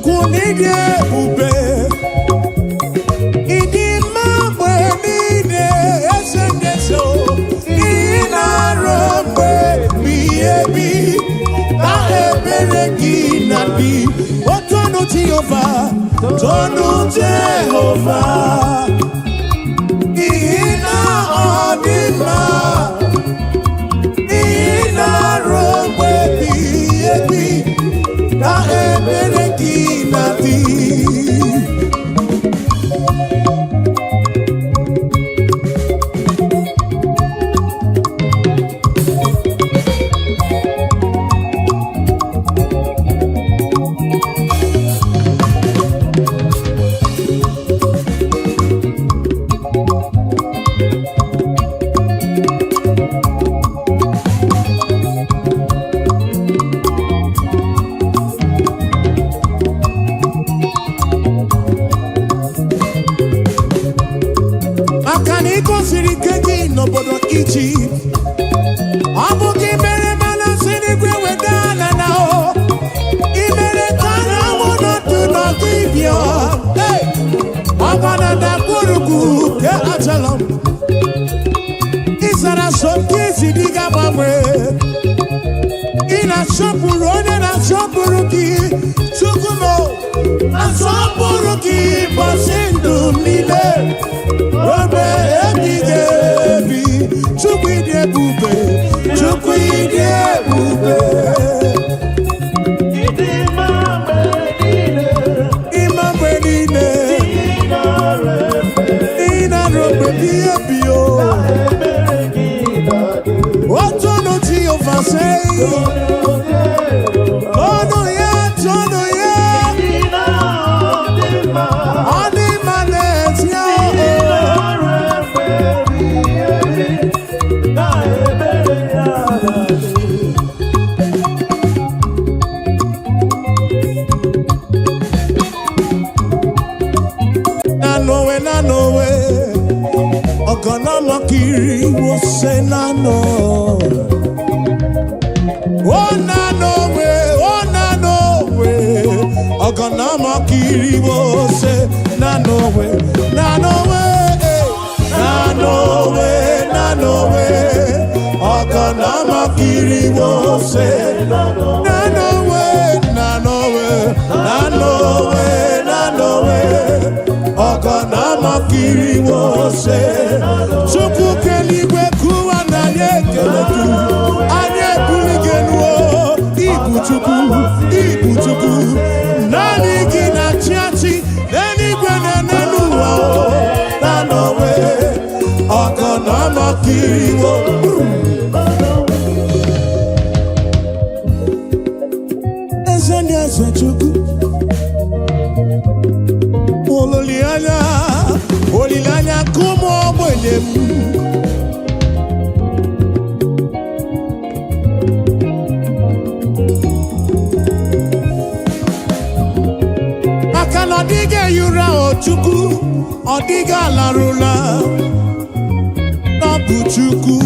Chukunide ube Idi mabwe nide esengeso Inarombe biebi Na ebere ginadi Otonu Jehovah Tonu Jehovah Ina odima Inarombe biebi Na ebere ginadi N'obodo Egypt ọ bụ gị mere mana siri gwe wedana na o imere ka na mụ n'otu n'ọdịbịa ọgbana na gburugburu ke achala m ịsara sọmpi ezi dị ga-agbanwe ị na-asọpụrụ onye na-asọpụrụ gị Chukwu m na-asọpụrụ gị bọsị ndụ niile obe ebighị ebi Chukwu ịdị ebube Chukwu ịdị ebube ịma mgbe niile ịna-arọgbe biye biyo otonu Jehovah say ọnụ ya tọnụ ya Ogana makiri wo say na no. Oh na no way. Ogana makiri wo say na no way. Na no way. Ogana makiri wo say na no way. Ogana makiri wo say Chukwu keligwe kuwa na yekeletu anye buligenuo Ibu Chukwu nani gina chiachi enigwe nenenuwa na nowe Ogana makiri wo Eze Chukwu Olilanya kumo obelem Akana dige yura Chukwu odiga larula Nabu Chukwu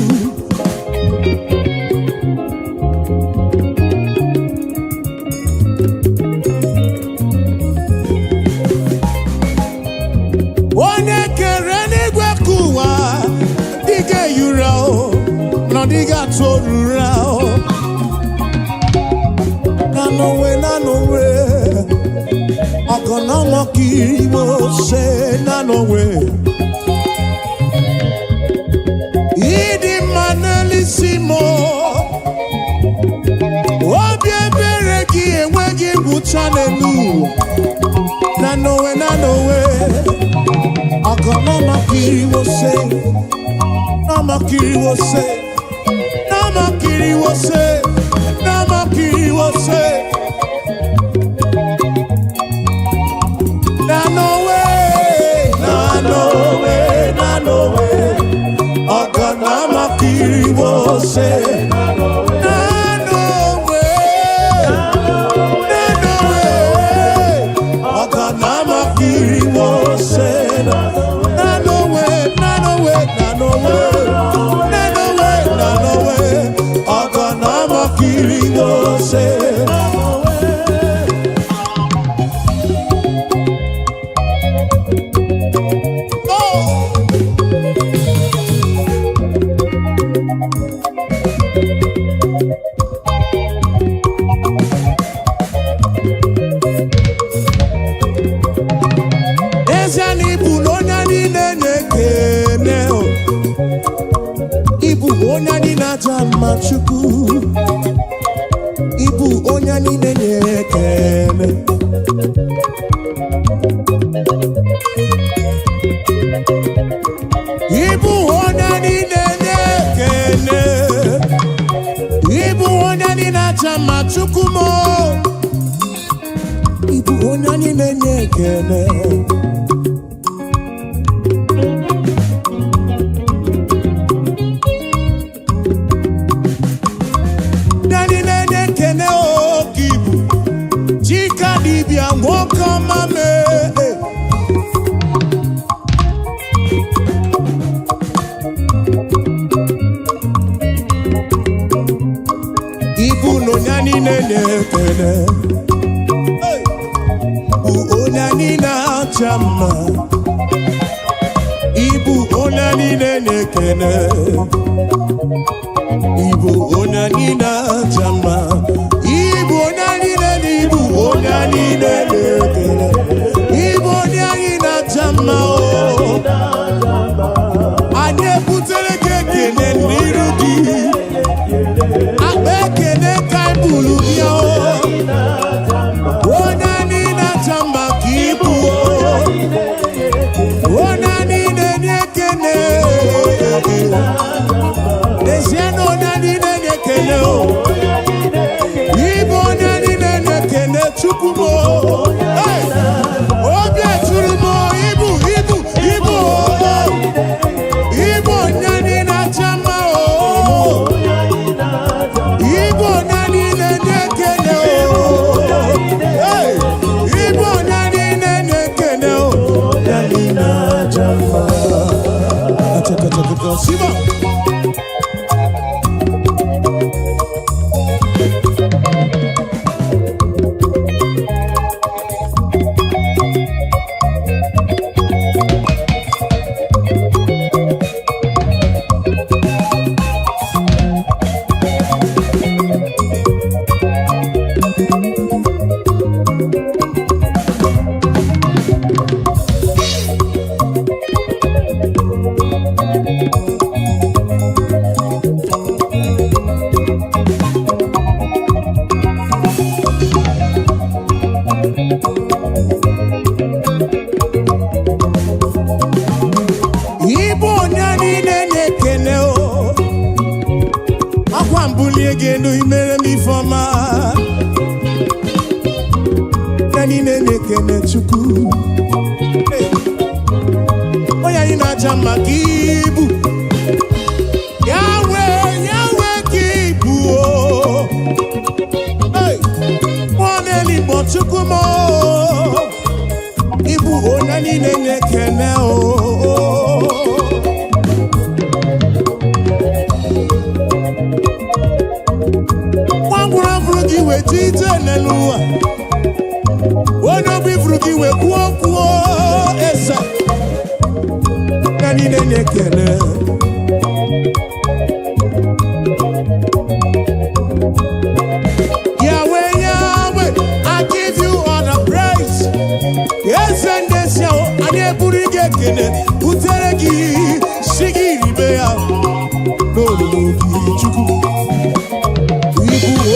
Diga torura na no way Ogana makiri wo say na no way Idi manelisimo obi ebere gị enweghị ngwụcha n'elu na no way Ogana makiri wo say na makiri wo say Namakiri wose Na no way Ogana makiri wose Na no way Ogana makiri wose Na no way Ogana makiri wose jama chukwu ibu onye anyị na-enye ekele ibu onye anyị na-enye ekele ibu onye anyị na-jama chukwu mo ibu onye anyị na-enye ekele ibu n'onyani na-ekele bụ onyani na-acha mma ibu onyani na-ekele ibu onyani na-acha mma ibu onyani na-ibu onyani na-ekele ibu onyani na-acha mma anyị ebutere gị ekele n'iru gị ekele ka ibulu bịa onye niile chamba ka ibu onye niile na-ekele n'ezie na onye niile na-ekele ibu onye niile na-ekele chukwu m obi eturu m ibu onye niile chamba Siba Gendo imere mi foma Kani nene kene chuku Oya ina jama kibu Yahweh kibu Mwane libo chuku mo Ibu ona ni nene kene we tite nelua Wono bifruki we kuo esa Nani nene kene Yahweh, I give you all the praise Yes and yes yao ane burige kene Uteregi shigiri bea Nolu chuku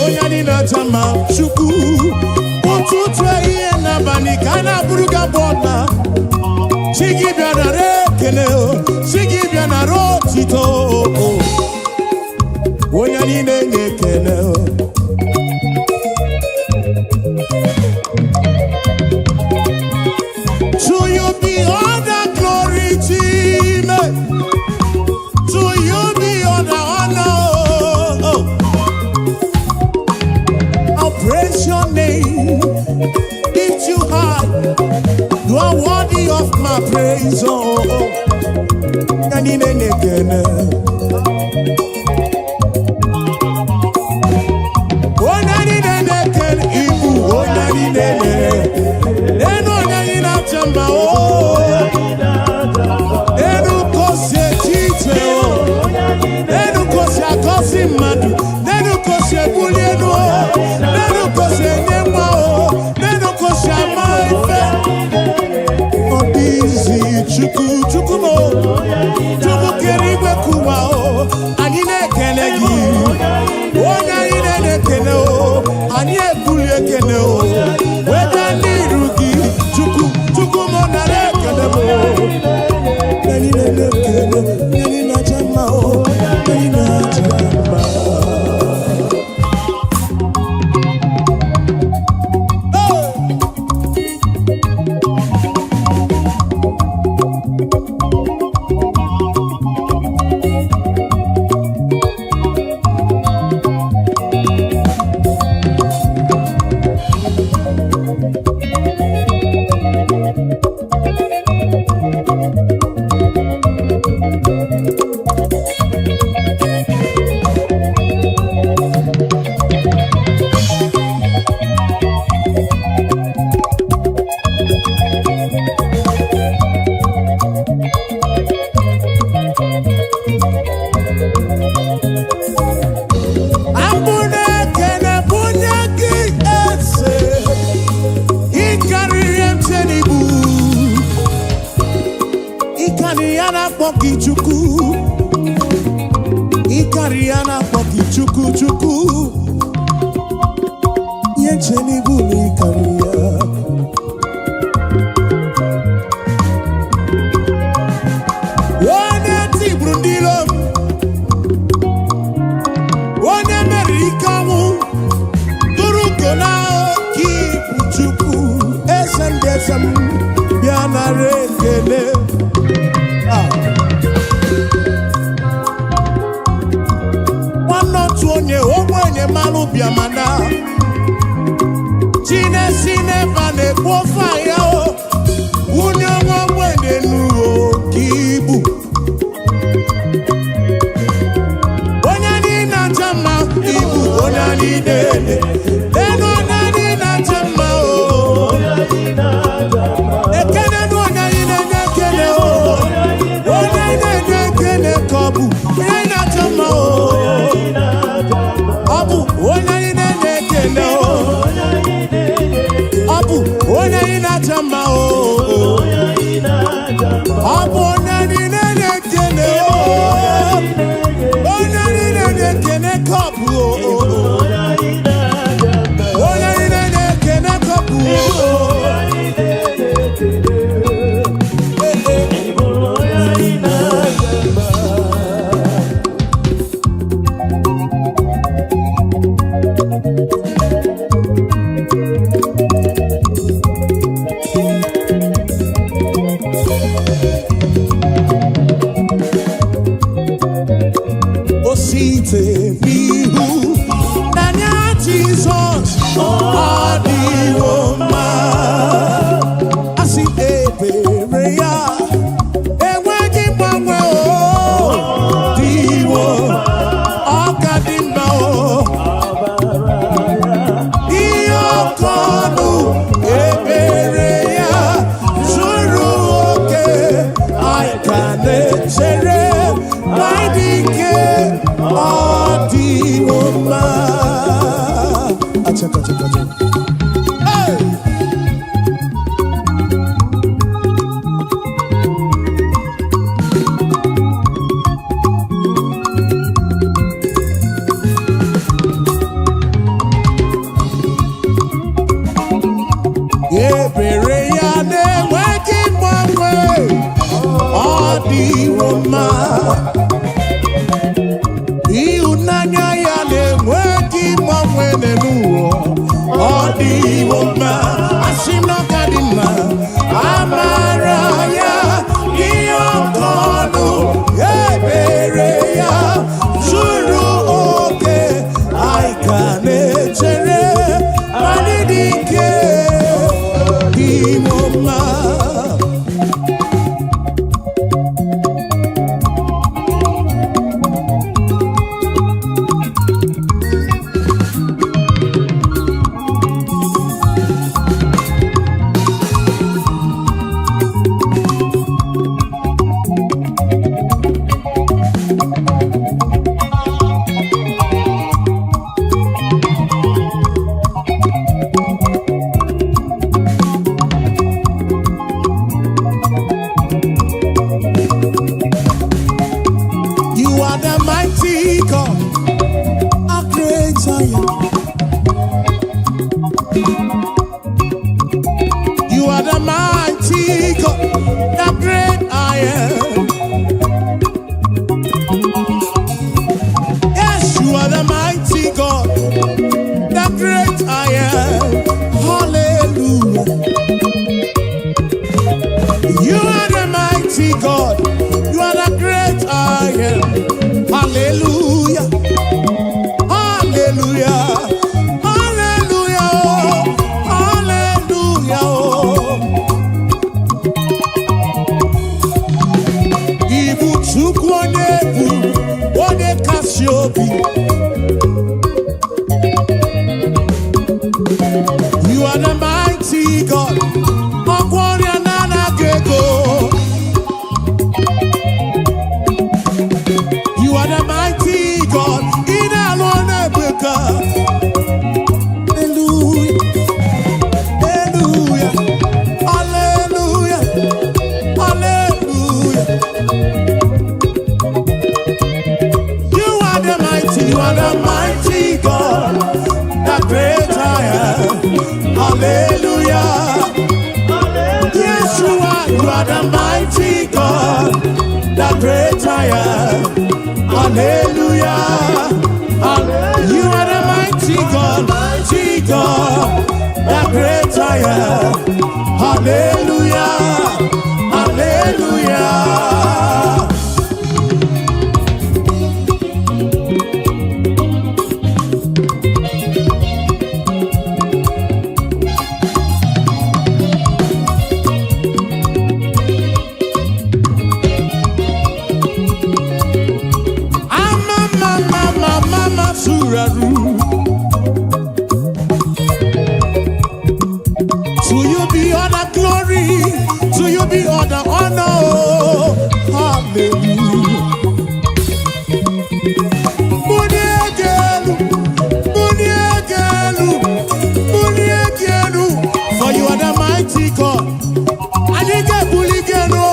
Onyani na chama chuku Ututu iye na bani kana buruga bona Chigi biana rekele Chigi biana rotito Onyani nenge kele To you be all the glory team To you be all the honor Praise your name, lift you high. You are worthy of my praise. Nani nene kene, oh nani nene kene, ibu oh nani nene, eno nani na chamba oh, eno kose tite oh, eno kose akosi madu, eno kose bulieno. Chuku mo, chuku keri we kuwa o, anine na-akpọ gị Chukwu, ịkarị ya na-akpọ gị Chukwu Chukwu, nye nche n'ibu na ịkarị ya. Onye tigburu ndị iro m, onye mere ike ọnwụ, tụrụ ugo na oke ibu Chukwu, eze ndị eze m bịa nara ekele. Nwanne otu onye ogbenye malụ bịa mana Chinesi n'ebe na-ekwu ofe ya o, onye nwa ogbenye n'uo ka ibu. Onye anyị na-acha mma ibu, onye anyị na-ele enu, onye anyị na-acha mma o, ekele na onye anyị na-enye ekele o, onye anyị na-enye ekele ka ọ bụ onye anyị na-acha mma o, ọ bụ onye anyị na-enye ekele o, ọ bụ onye anyị na-acha mma o, ọ bụ onye anyị na-enye ekele o, onye anyị na-enye ekele ka ọ bụ onye anyị na-enye ekele ka ọ bụ osite n'ihu n'anya Jizọs ọ dịwo mma, asị ebere ya enweghị mgbanwe o, dịwo ọ ka dị mma o, ihe oke ọnụ ebere ya zuru oke, anyị ka na-echere dị ike ọ dịwo mma. Ebere ya na-enweghị mgbanwe, ọ dịwo mma. Ịhụnanya ya na-enweghị mgbanwe n'ụwa, ọ dịwo mma. Asị na ọ ka dị mma, amara ya ihe oke ọnụ, ebere ya zuru oke, anyị ka na-echere anyị dị ike dịwo mma. You are the mighty God, a great Zion. You are the mighty God, the great I am. Yes, you are the mighty God, the great I am. Hallelujah. You are the mighty God, you are the great I am. Hallelujah. Hallelujah. Hallelujah. Hallelujah. Ibu Chukwu onye bụ onye kasị obi. You are the mighty God, ọkwa ọrịa na-anaghị ego. are the mighty God, the great I am. Hallelujah. You are the mighty God, the great I am. Hallelujah. Hallelujah. To you be all the glory, to you be all the honor. Hallelujah. For you are the mighty God. I didn't get buligeno.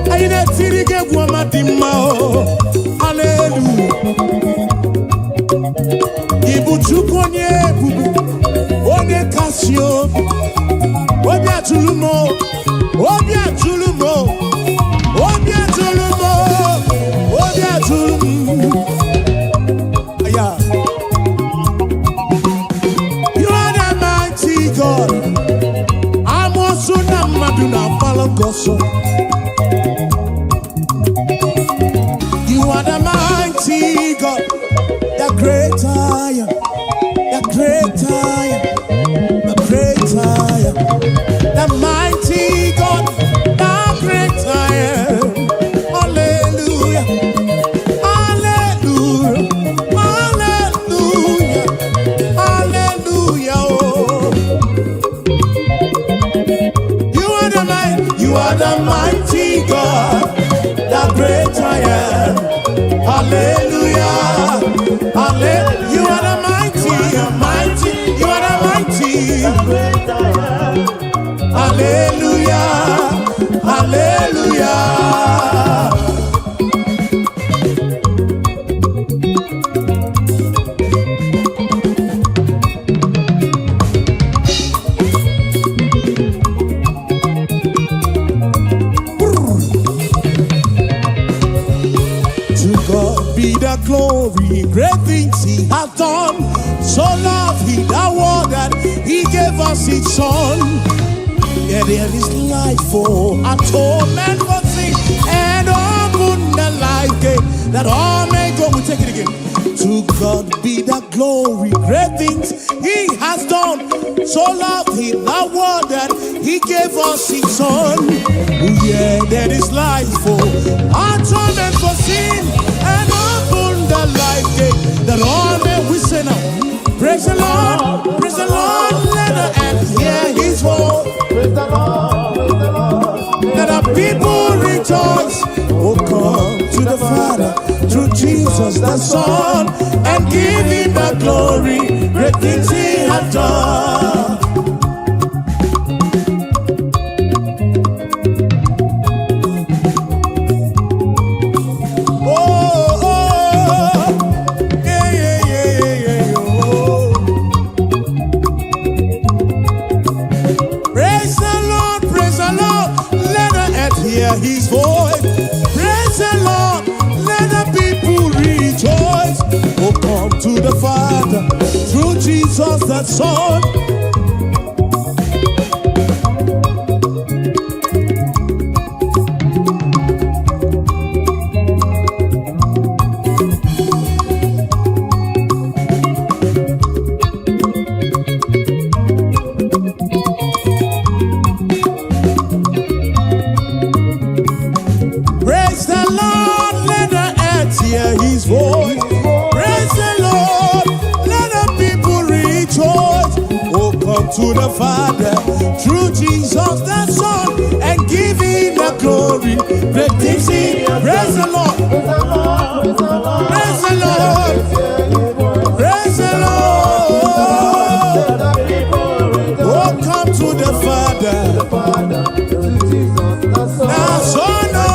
I didn't get womadima. Hallelujah. Ibu chukonye bubu, one kasio, obia tulumo, obia tulumo, obia tulumo, obia tulumo. Yeah. You are the mighty God. I'm also not maduna palagoso. You are the mighty God. The great I am, the great I am, the great I am, the mighty God, the great I am. Hallelujah, hallelujah, hallelujah, hallelujah. Oh. You are the mighty God, the great I am. Hallelujah. Hallelujah. You are the mighty, mighty. You are the mighty. Hallelujah. Hallelujah. To God be the glory, great things He has done. So loved He the world that He gave us His Son. Yeah, there is life for atonement for sin, and open the life gate that all may go. We take it again. To God be the glory, great things He has done. So loved He the world that He gave us His Son. Yeah, there is life for atonement for sin, and open the life gate that all may we say now. Praise the Lord, let the earth hear His voice. Praise the Lord, Let the people rejoice. Oh, come to the Father through Jesus the Son, and give Him the glory. Great things He has done. His voice. Praise the Lord, let the people rejoice. Oh, come to the Father through Jesus the Son. His voice. Praise the Lord, let the people rejoice. Oh, come to the Father through Jesus the Son, and give Him the glory. Great things He. Praise the Lord, praise the Lord, praise the Lord. Oh, come to the Father, the Son of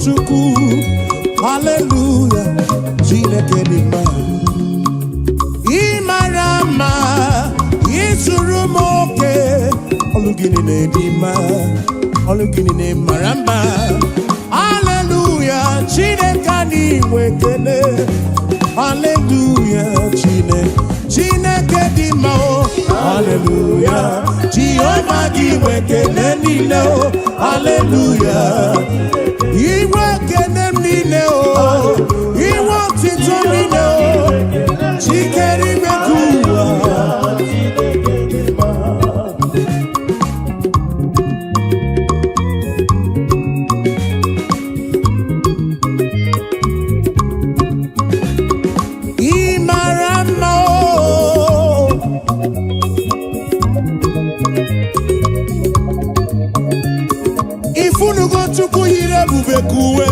Chukwu. Hallelujah. Chineke dị mma. Ị mara mma, ị zuru m oke. Ọlụ gịnị na-edi mma, ọlụ gịnị na-mara mma. Hallelujah. Chineke anyị nwe ekele. Hallelujah. Chineke dị mma o. Hallelujah. Jehova gị nwe ekele niile o. Hallelujah. Iwe ekele niile o. Iwe otito niile o. Chikere ime kuwa. Chukwu yiri ebube kuwe.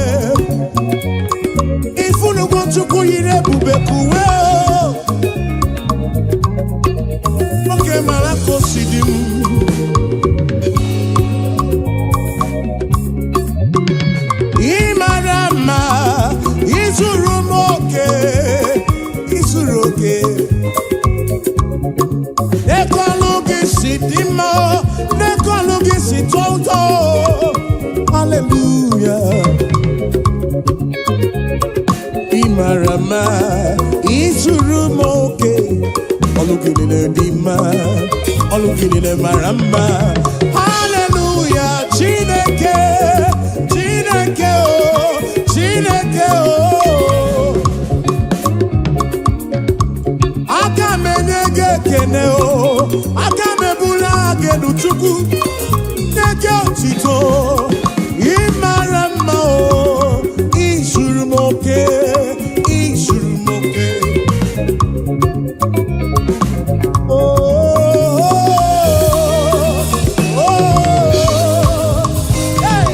Ifunugo Chukwu yiri ebube kuwe. Oke mara kosidi m. Ị mara mma, ị zuru m oke, ị zuru oke. N'ekọlụ gị si dị mma, n'ekọlụ gị si tọ ụtọ. Hallelujah. Imarama, Isurumoke, Olukinine Dima, Olukinine Maramba. Hallelujah. Chineke, Chineke, oh, Chineke, oh. Akamenege kene, oh, Akamebula genu Chukwu, Neke otito. Imarama o, Isurumoke, Isurumoke. Oh, oh, oh, hey.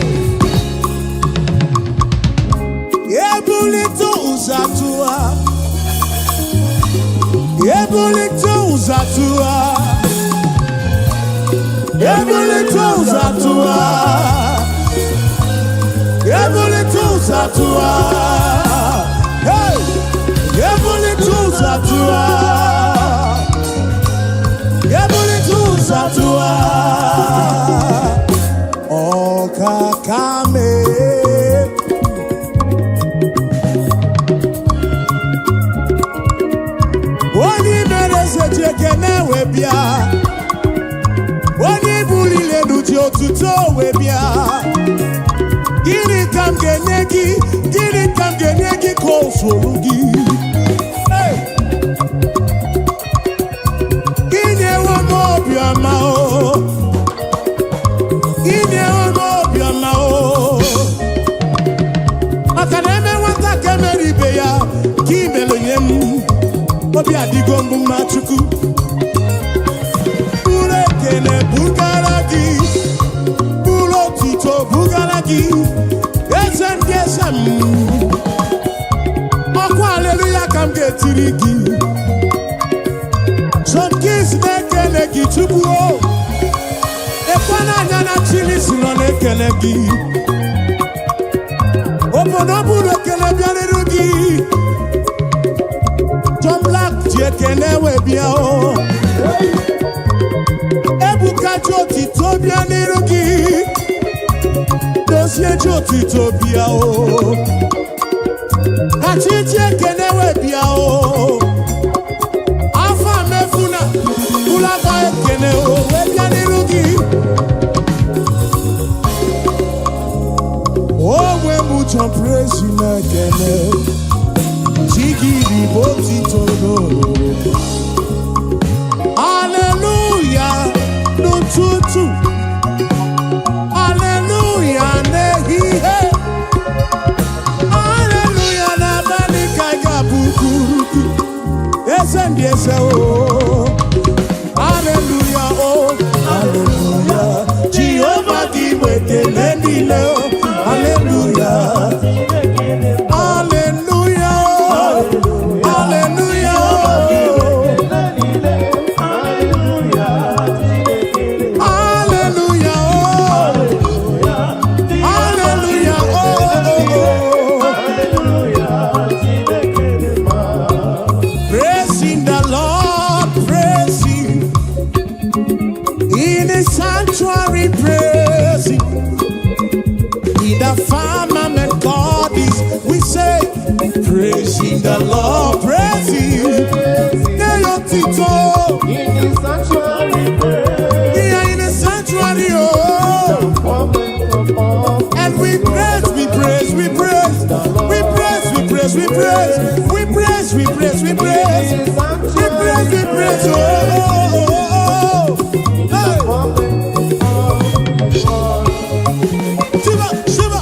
Ebulito uzatua, Ebulito uzatua, Ebulito uzatua. Zatua, hey, Zatua, Zatua, oh kakame, wani merese chekene webia, wani bulile nuti otuto webia. Gini kam genegi kosolugi. Hey. Ine wo mo biama o. Ine wo mo biama o. Akaneme wata kemeri beya kimelo yem. Obi adigo mma Chukwu. Bure kene bugaragi. Bulo tito bugaragi. Esem Okwa hallelujah kam getirigi. Some kids nekele gi Chukwu o. Ekwana nyana chili silo nekele gi. Obono buro kele bianiru gi. John Black jekele we bia o. Ebuka joti to bianiru gi. Dosie joti to bia o. Achiche kenewe bia o. Afa mefuna ulaga kene o we bia nirugi. Oh we mucho praise na kene. Chigi di boti todo. Hallelujah no tutu. Hallelujah nehi he. Yes, oh, hallelujah, oh, hallelujah. Jehovah, give me the lending, hallelujah, hallelujah, hallelujah, hallelujah, hallelujah, oh. sanctuary praising. In the firmament God is, we say, praising the Lord, praising. In the sanctuary praise. We are in the sanctuary, oh. And we praise, we praise, we praise. We praise, we praise, we praise. We praise, we praise, we praise. We praise, we praise, oh. Shiva, Shiva.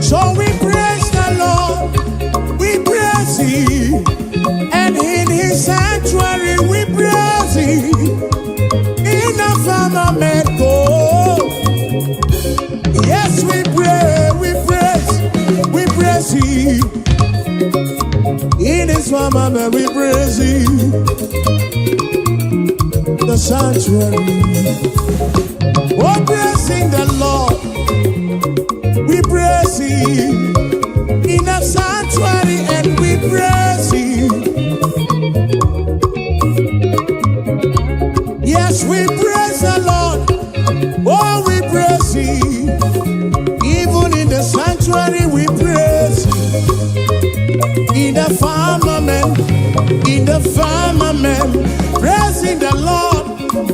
So we praise the Lord, we praise Him, and in His sanctuary we praise Him. In the firmament God, yes we pray, we praise Him. In His firmament we praise Him. The sanctuary, oh praising the Lord. We praise Him in the sanctuary, and we praise Him. Yes, we praise the Lord. Oh, we praise Him. Even in the sanctuary, we praise Him. In the firmament, praising the Lord,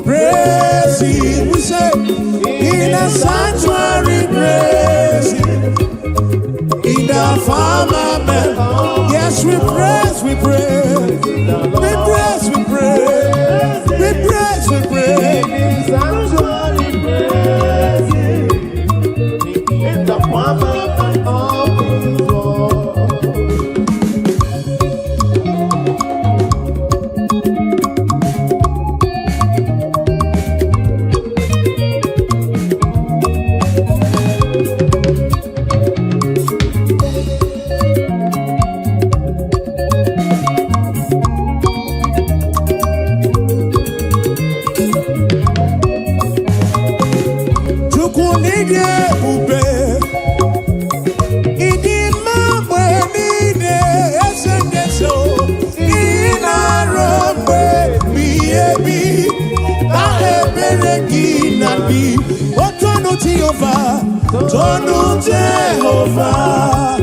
praise Him. We say, in the sanctuary, praise Him. In the firmament, yes, we praise, we praise. We praise, we praise. We praise, we praise. In the sanctuary praise. In the firmament of His word. Tonu Jehovah,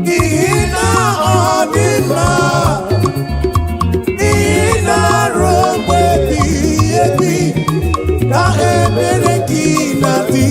Ina Odima, Ina Robe Biebi, Na Ebereki Nabi.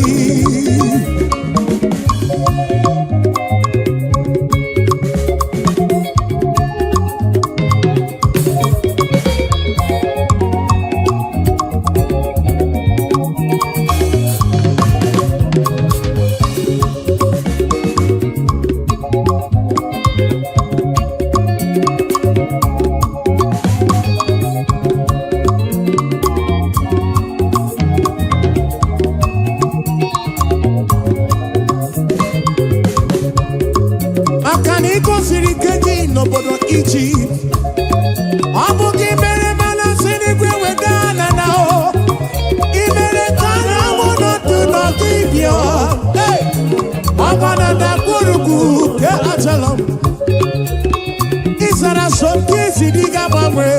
N'obodo Egypt, ọ bụ gị mere mana si n'igwe wega na na o, ị mere ka na mụ n'otu n'ọdịbịa, ọgbana na gburugburu ke achọrọ m, ị zara asọmpi isi dị ga-agbanwe,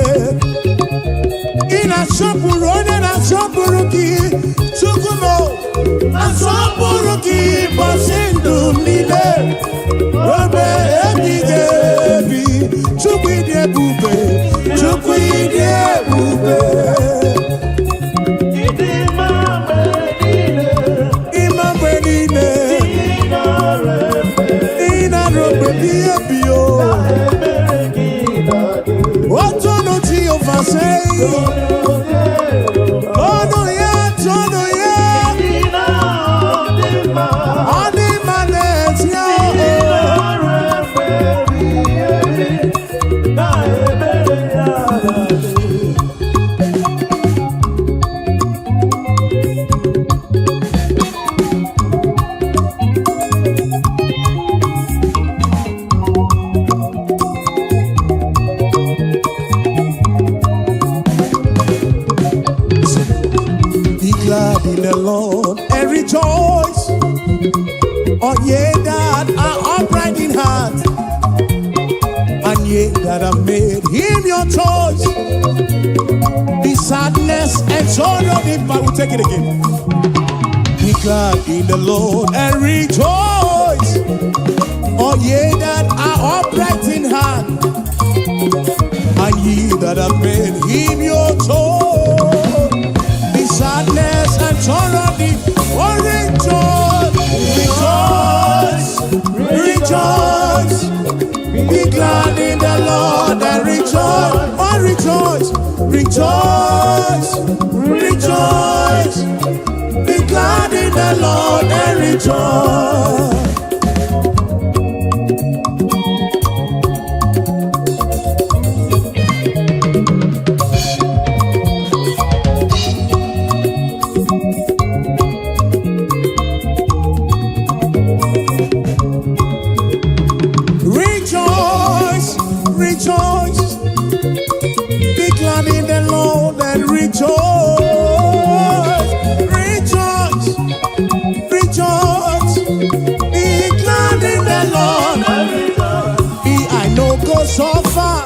ị na-asọpụrụ onye na-asọpụrụ gị, Chukwu m asọpụrụ gị ụbọchị ndụ m niile. Obe ebighị ebi, Chukwu ịdị ebube, Chukwu ịdị ebube. Ịdị mma mgbe niile. Ịma mgbe niile. Ị na-arụ mgbe dị ebi o. Otu ọnụ Jehova sị, ọnụ ya, ọnụ ya. Ọ dị mma n'ezi ahụ. rejoice. Oh, ye that are upright in heart, and ye that have made him your choice. The sadness and sorrow, but we'll take it again. Be glad in the Lord and rejoice. Oh, ye that are upright in heart, and ye that have made him your choice. The sadness and sorrow, oh, rejoice, rejoice, be glad in the Lord and rejoice. Oh, rejoice, rejoice, rejoice, be glad in the Lord and rejoice. Rejoice, be glad in the Lord and rejoice. Rejoice, rejoice, be glad in the Lord. Be I know go so far.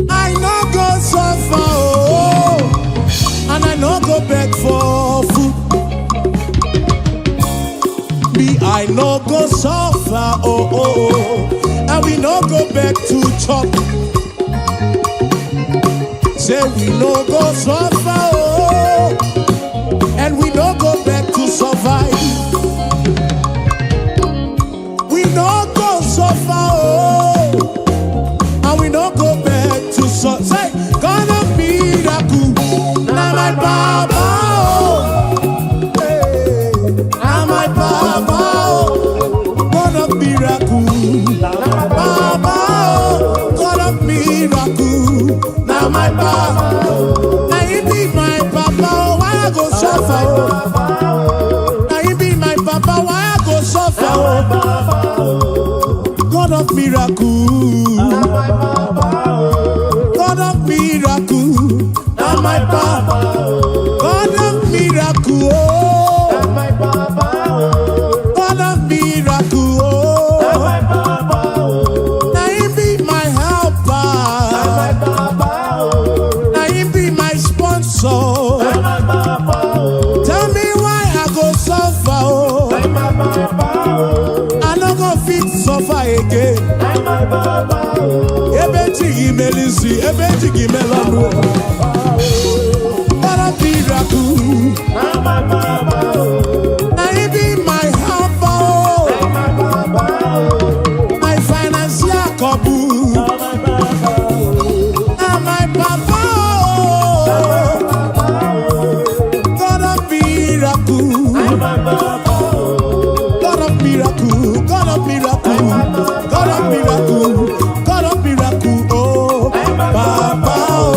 I know go so far, oh, and I know go back for food. I no go suffer, oh, oh, oh, and we no go back to chop. Say we no go suffer, oh, and we no go back to survive. We no go suffer, oh, and we no go back to survive. Say, God of miracle, now my Baba, oh, hey, now my Baba. Baba, God of miracle, now my Baba, now you be my Papa, why I go suffer? Now you be my Papa, why I go suffer? God of miracle, God of miracle, now my Papa, God of miracle, God of miracle. Tell me why I go suffer, oh. I no go fit suffer again. Ebe chigi melisi, ebe chigi melonu. What a miracle. Now you be my helper, oh. My financial couple. Now my Papa. God of miracle, God of miracle, God of miracle, God of miracle, God of miracle, oh, Papa, oh.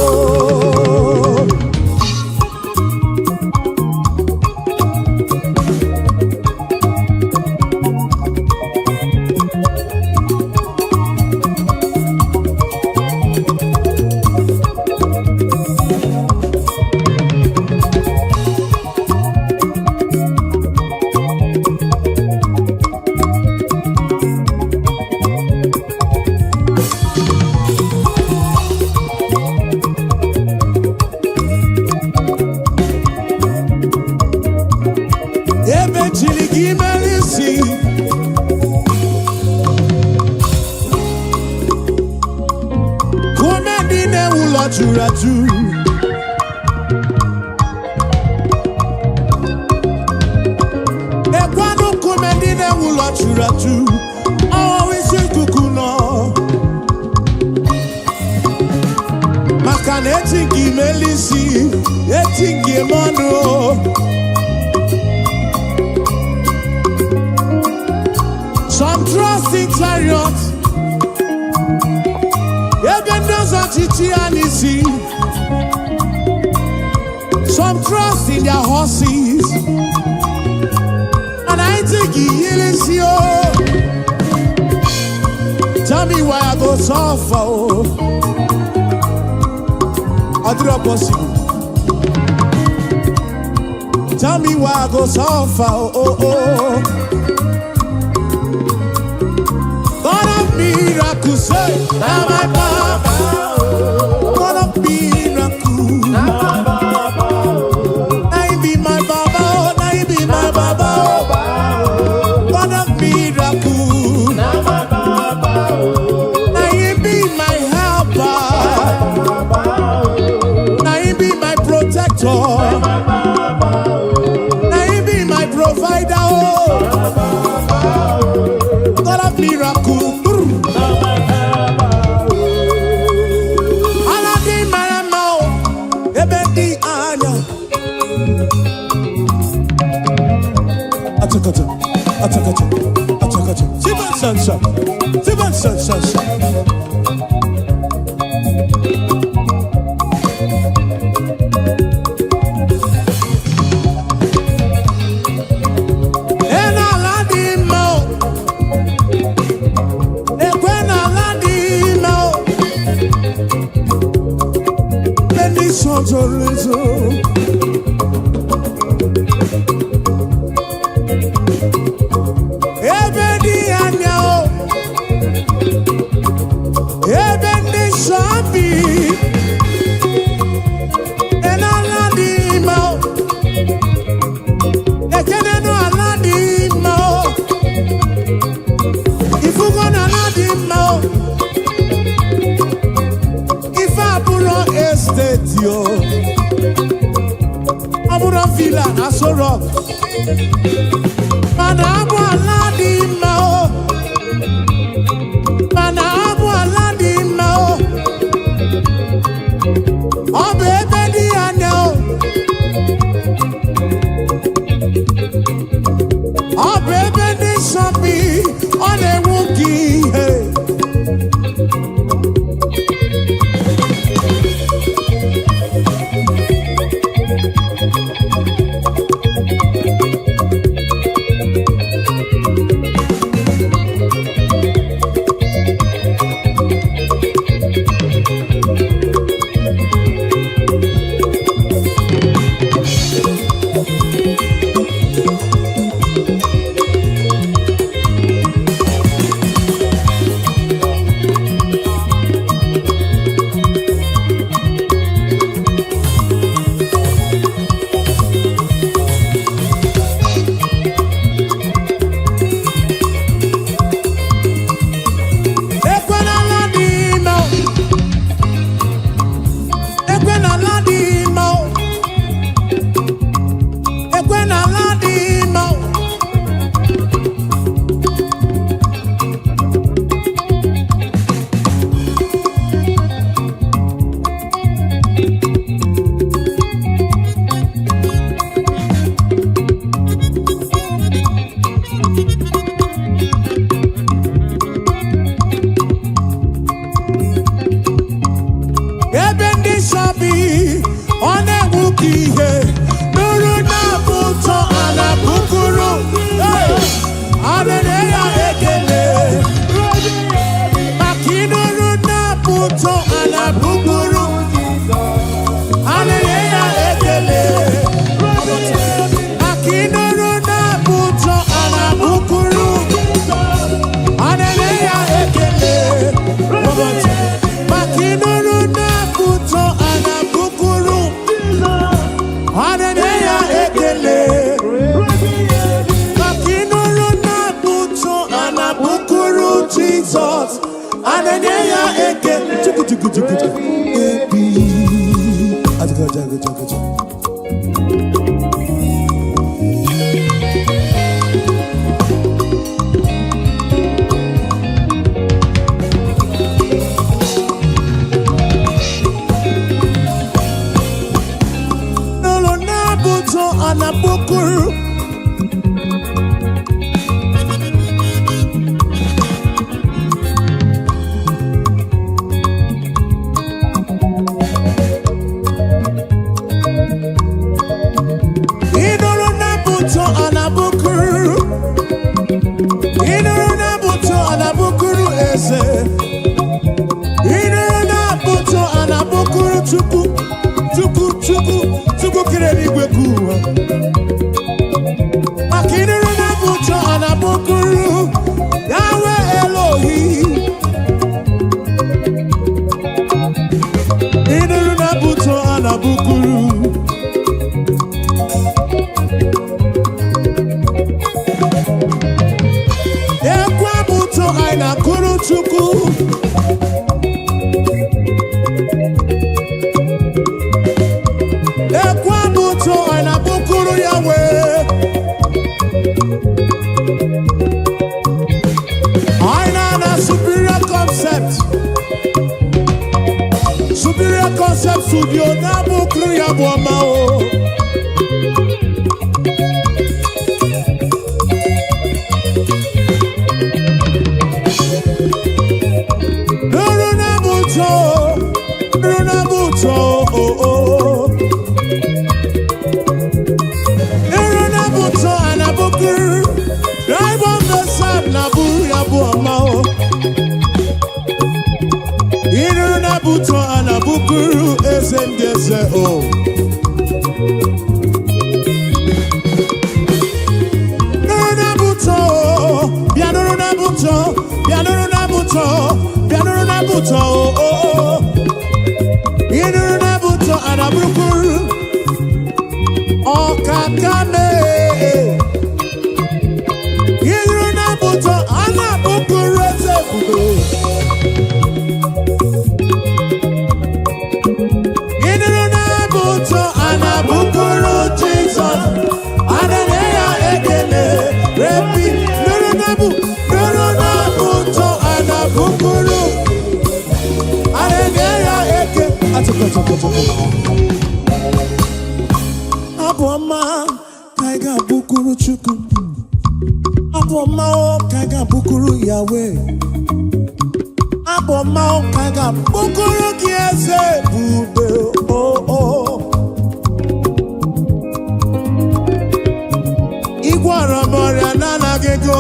Raju. Ekwano kumendine wula churaju. Always kukuno. Makane etingi melisi, etingi mono. Some trust in chariots. Some trust in their horses, and I think he is you. Tell me why I go suffer. Adira possible. Tell me why I go so far, oh, oh. God of miracles, say, now my Baba. God of miracles, now my Baba. Now you be my Baba, now you be my Baba. God of miracles, now my Baba. Now you be my helper, now you be my protector. Provider, oh, God of miracle. Aladi maramao, ebedi anya. Atakacha, atakacha, atakacha. Siban sansa, siban sansa. I know a superior concept. Superior concept studio na bukru ya bwama o. Buto anabukuru esendese o. Nuruna buto, bianuruna buto, bianuruna buto, bianuruna buto o. Inuruna buto anabukuru o kakame. Inuruna buto anabukuru esefudo. Aboma kaiga bukuru chuku. Aboma kaiga bukuru Yahweh. Aboma kaiga bukuru kiese bube oh. Igwara moria nana gego.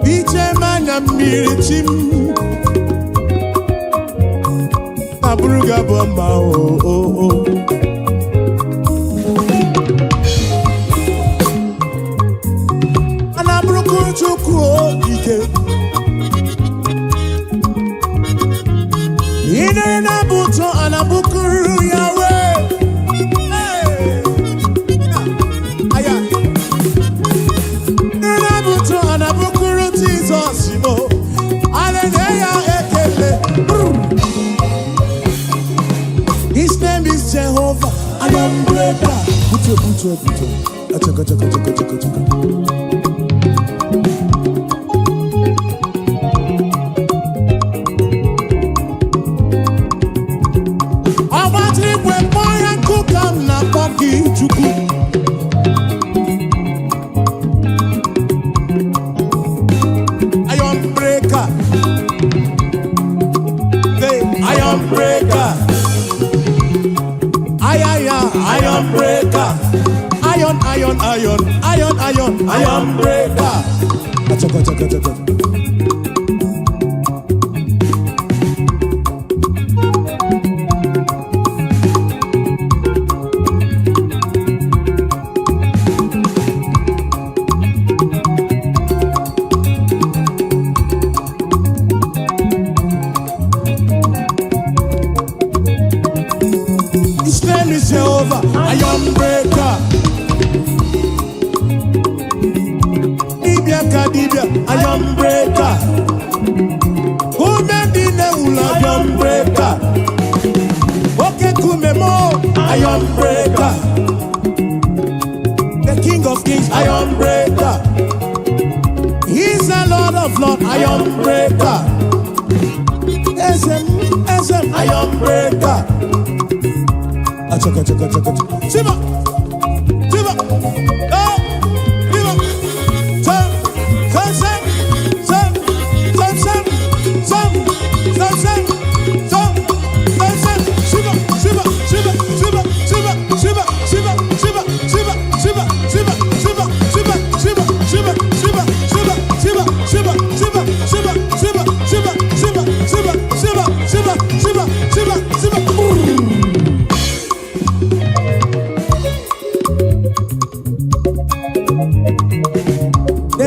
Biche manya mirichim. Abruga bomba oh. Anabruku chuku ike. Ine na buto anabukuru Yahweh. Hey. Aya. Ine na buto anabukuru Jesus mo. Hallelujah ekele. His name is Jehovah. I am breaker. Buto. Achaka. Iron breaker. Hey, iron breaker. Iron breaker. Iron breaker. Achaka. His name is Jehovah, iron breaker. Dibia, iron breaker. Kumendine ula, iron breaker. Oke kumemo, iron breaker. The King of Kings, iron breaker. He's the Lord of Lords, iron breaker. SM, iron breaker. Achaka. Siba. Oh, Siba.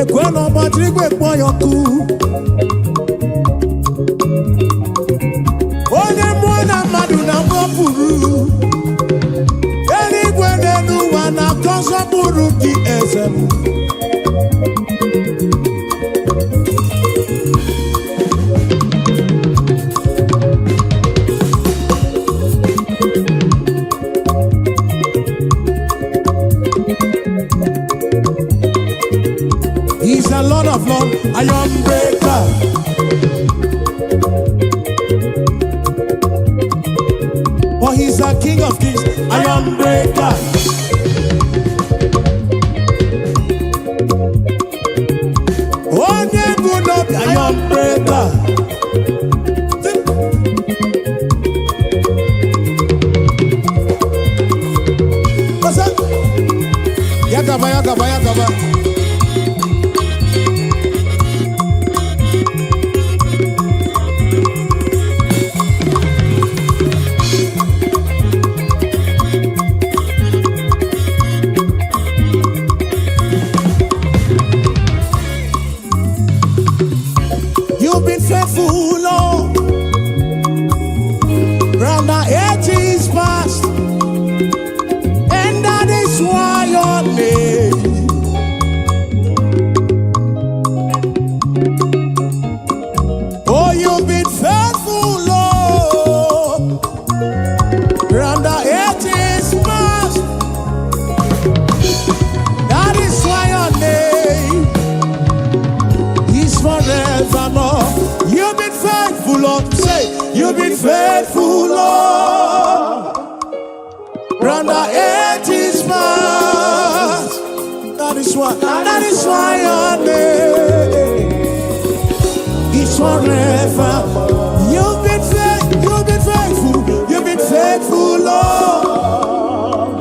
Ekweno matrigwe kpoyoku. Onye mwana madu na mwapuru. Eligwe nenu wana kosa buru ki ezemu. and Lord of Lords, iron breaker. For he's the King of Kings, iron breaker. Oh, never not iron breaker. What's up? Yagaba, yagaba, yagaba. You've been faithful, Lord, from the ages past, and that is why your name. Oh, you've been faithful, Lord, from the ages past, that is why your name is forevermore. You've been faithful, Lord. Say, you've been faithful, Lord. From the ages past. That is why your name is forever. You've been faithful, Lord.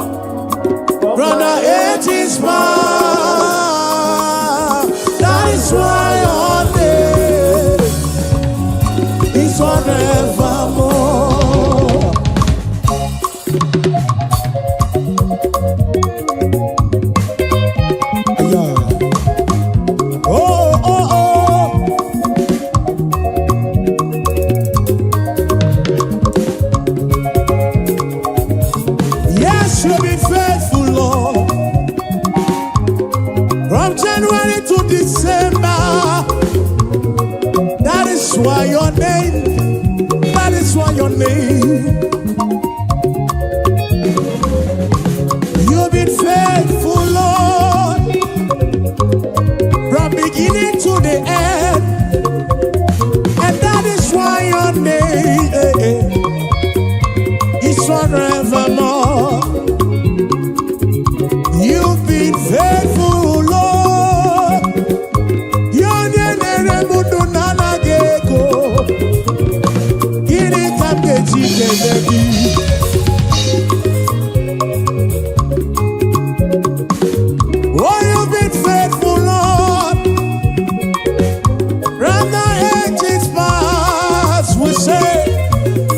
From the ages past. That is why your name is forevermore. Yeah. Oh, oh, oh. Yes, you've been faithful, Lord. From January to December. That is why your name, that is why your name. You've been faithful, Lord, from beginning to the end. And that is why your name is forevermore. You've been faithful, Lord. Your name oh, you've been faithful, Lord. From the ages past, we say,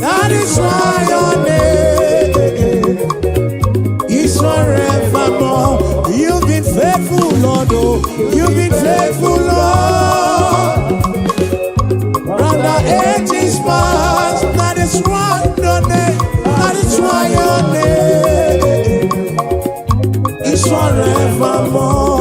that is why your name is forevermore. You've been faithful, Lord. Oh, you've been faithful, Lord. From the ages past, that is why your name, that is why your name is forevermore.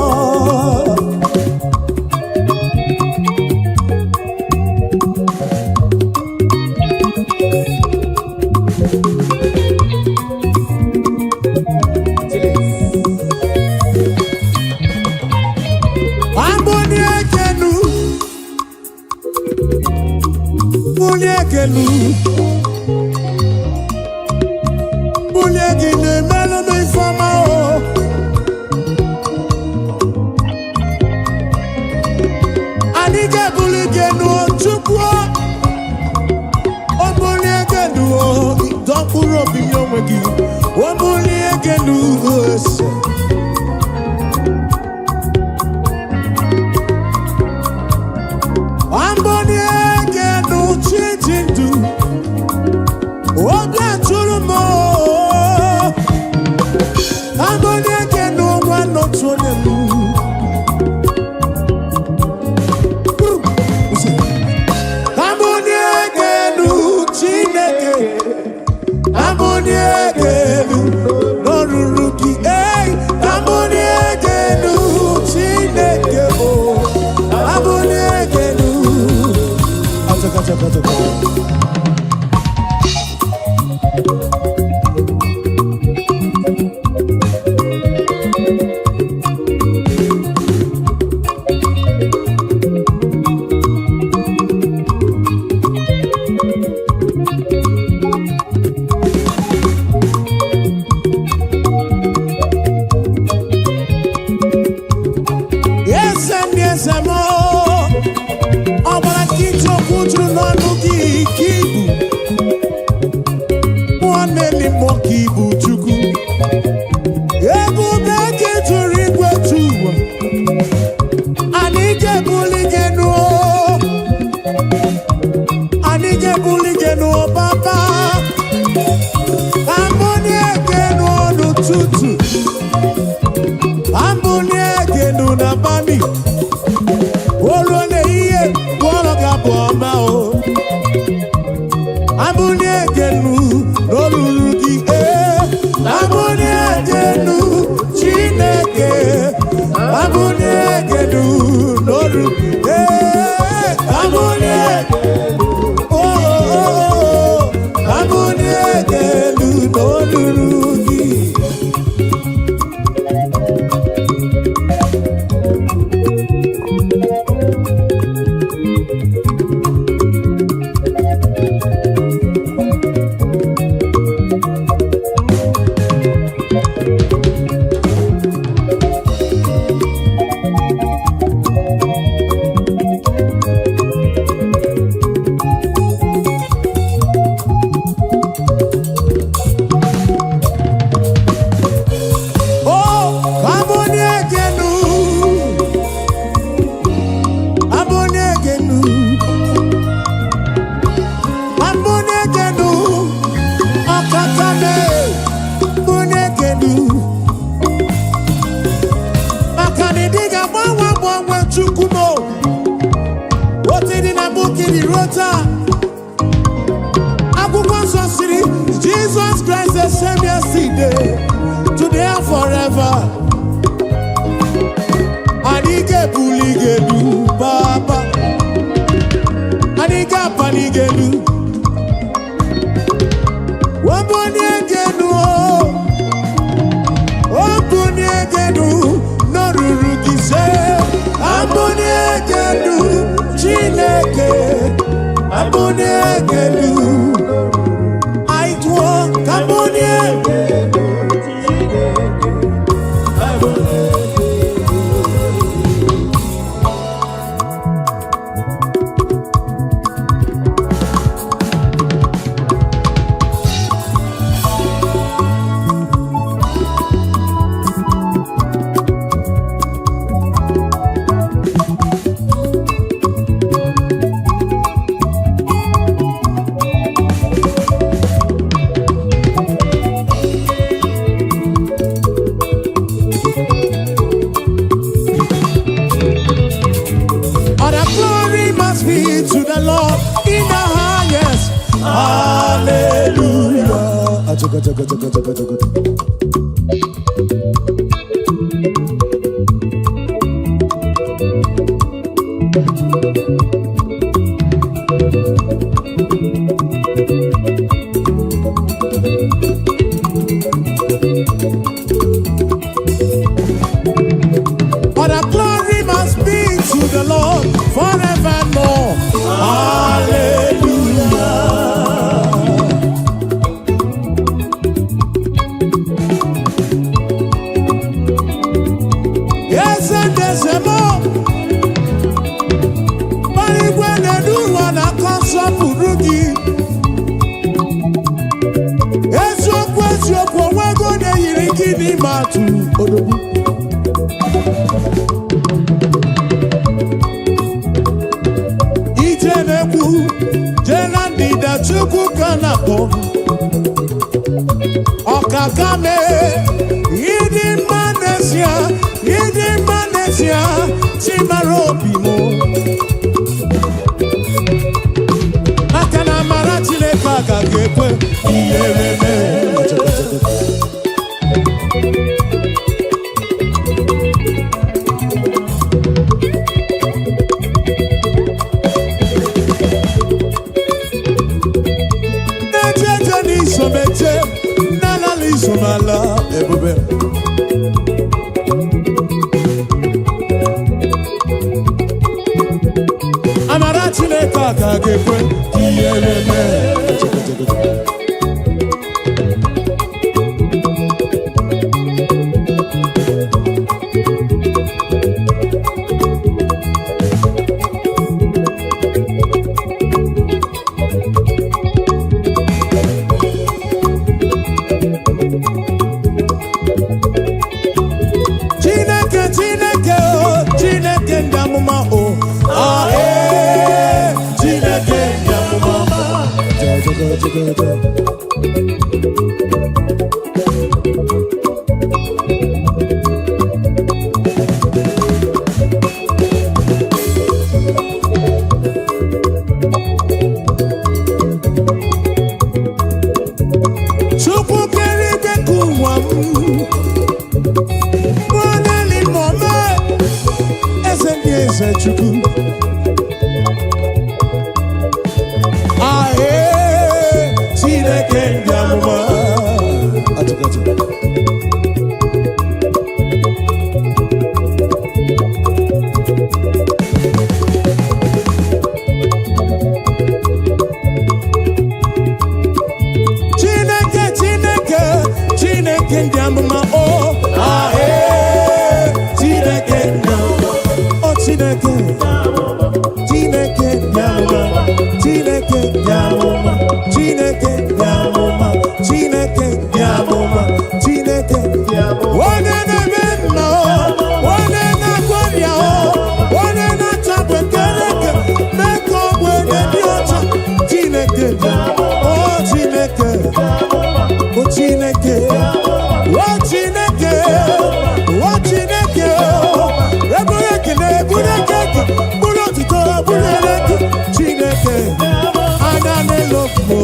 Hey! na bani olu ne iye wolo ga boma o abuni egenu lolulu gi abuni egenu chineke abuni egenu lolu abuni egenu abuni egenu lolulu gi. Jesus Christ the same yesterday, today and forever. Anike buligelu baba, anika panigelu. Waboni egenu waboni egenu no rurugise. Aboni egenu chineke, aboni egenu. Okakame, yidi manesia, chimarobimo. Akana marachile kaka gekwe, iyereme. Somala, ebube. Amarachi le kaka gekwe, kiyeleme. eze chukwu ahe Chineke ndị amụma atụkatụ Chineke ndị amụma o ahe Chineke ndị amụma o Chineke ndị amụma Chineke ndị amụma Chineke ndị amụma Chineke ndị amụma Chineke ndị amụma onye na-eme mma o onye na-agwọ ọrịa o onye na-achapụ ekereke mee ka ogbenye dị ọcha Chineke ndị amụma o Chineke o Chineke o Chineke o Chineke eburu ekele eburu ekele buru otito buru eleke Chineke anya n'elokwu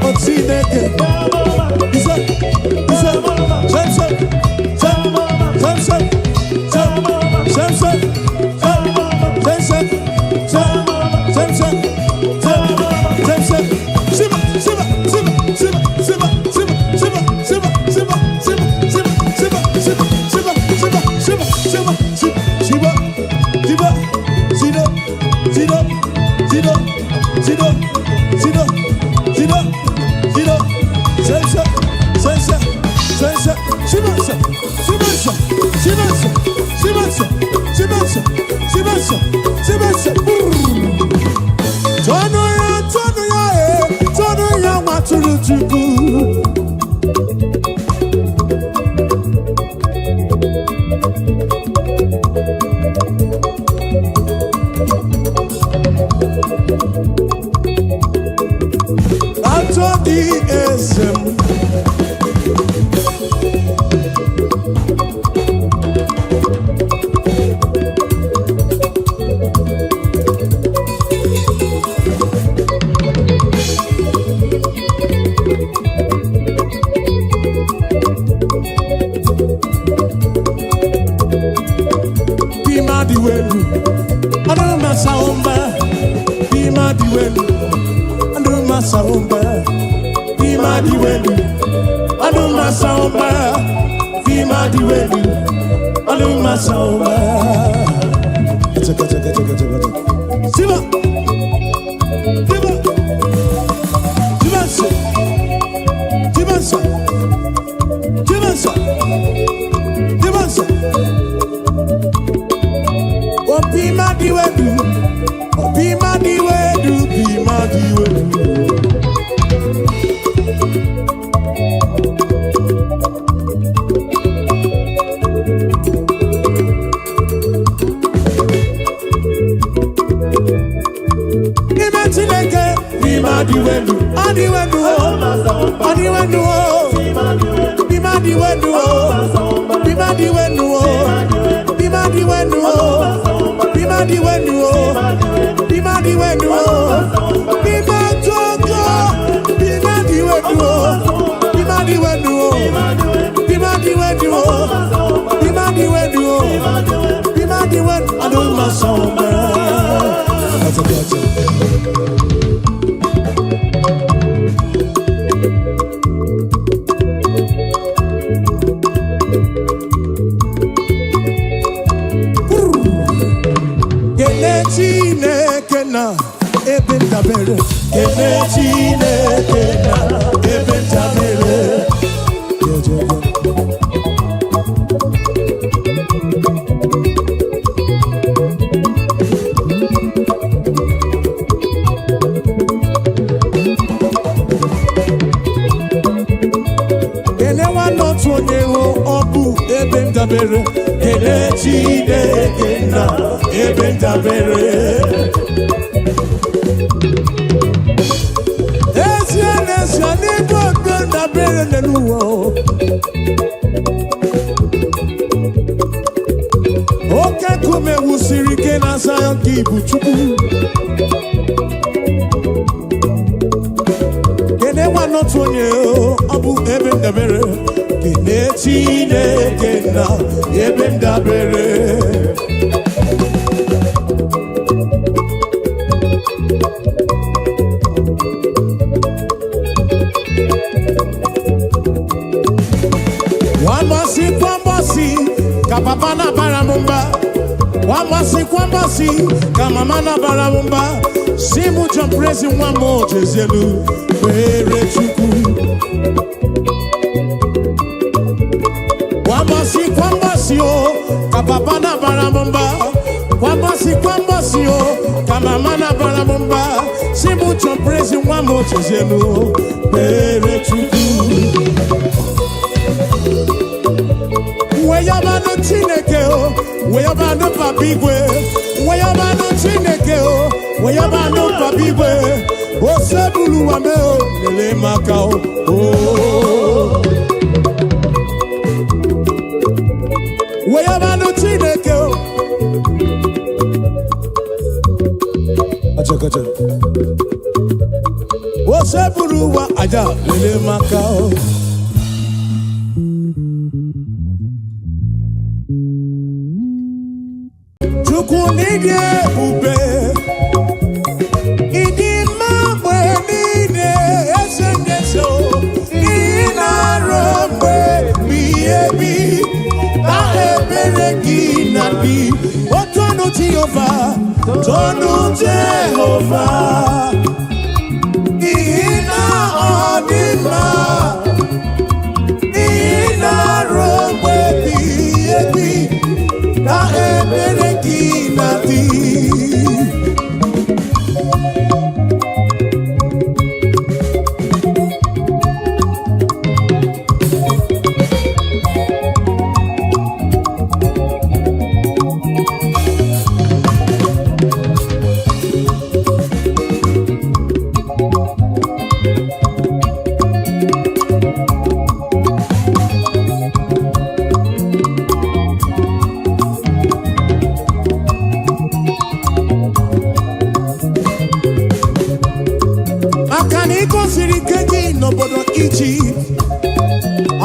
o Chineke ise ise semse semse semse semse semse semse semse siba siba siba siba siba Chineke na ebe ndabere kele Chineke na ebe ndabere kele nwanọtụ onye hụ ọbụ ebe ndabere kele Chineke na ebe ndabere ezie n'ebe ebe ndabere n'ụwa oke nkume wusiri ike na Zion nke ibu Chukwu kene nwanọtụ onye ọ bụ ebe ndabere kene Chineke na ebe ndabere kwambasi, kama mana baramumba, simu champrezi mwamo chezelu, were chuku. Kwambasi o, kababana baramumba, kwambasi o, kama mana baramumba, simu champrezi mwamo chezelu, were chuku. Weyabano Chineke o, weyabano papigwe, weyabano Chineke o, weyabano papigwe, o sebulu wame o, lele maka o. Weyabano Chineke o, acha, o sebulu wa aja, lele maka o. Kunide ube idi mabwe nide esendeso ina rombe miebi ta ebere kinadi otonu Jehova tonu Jehova ina odima ina rombe miebi ta ebere kinadi. N'obodo Egypt,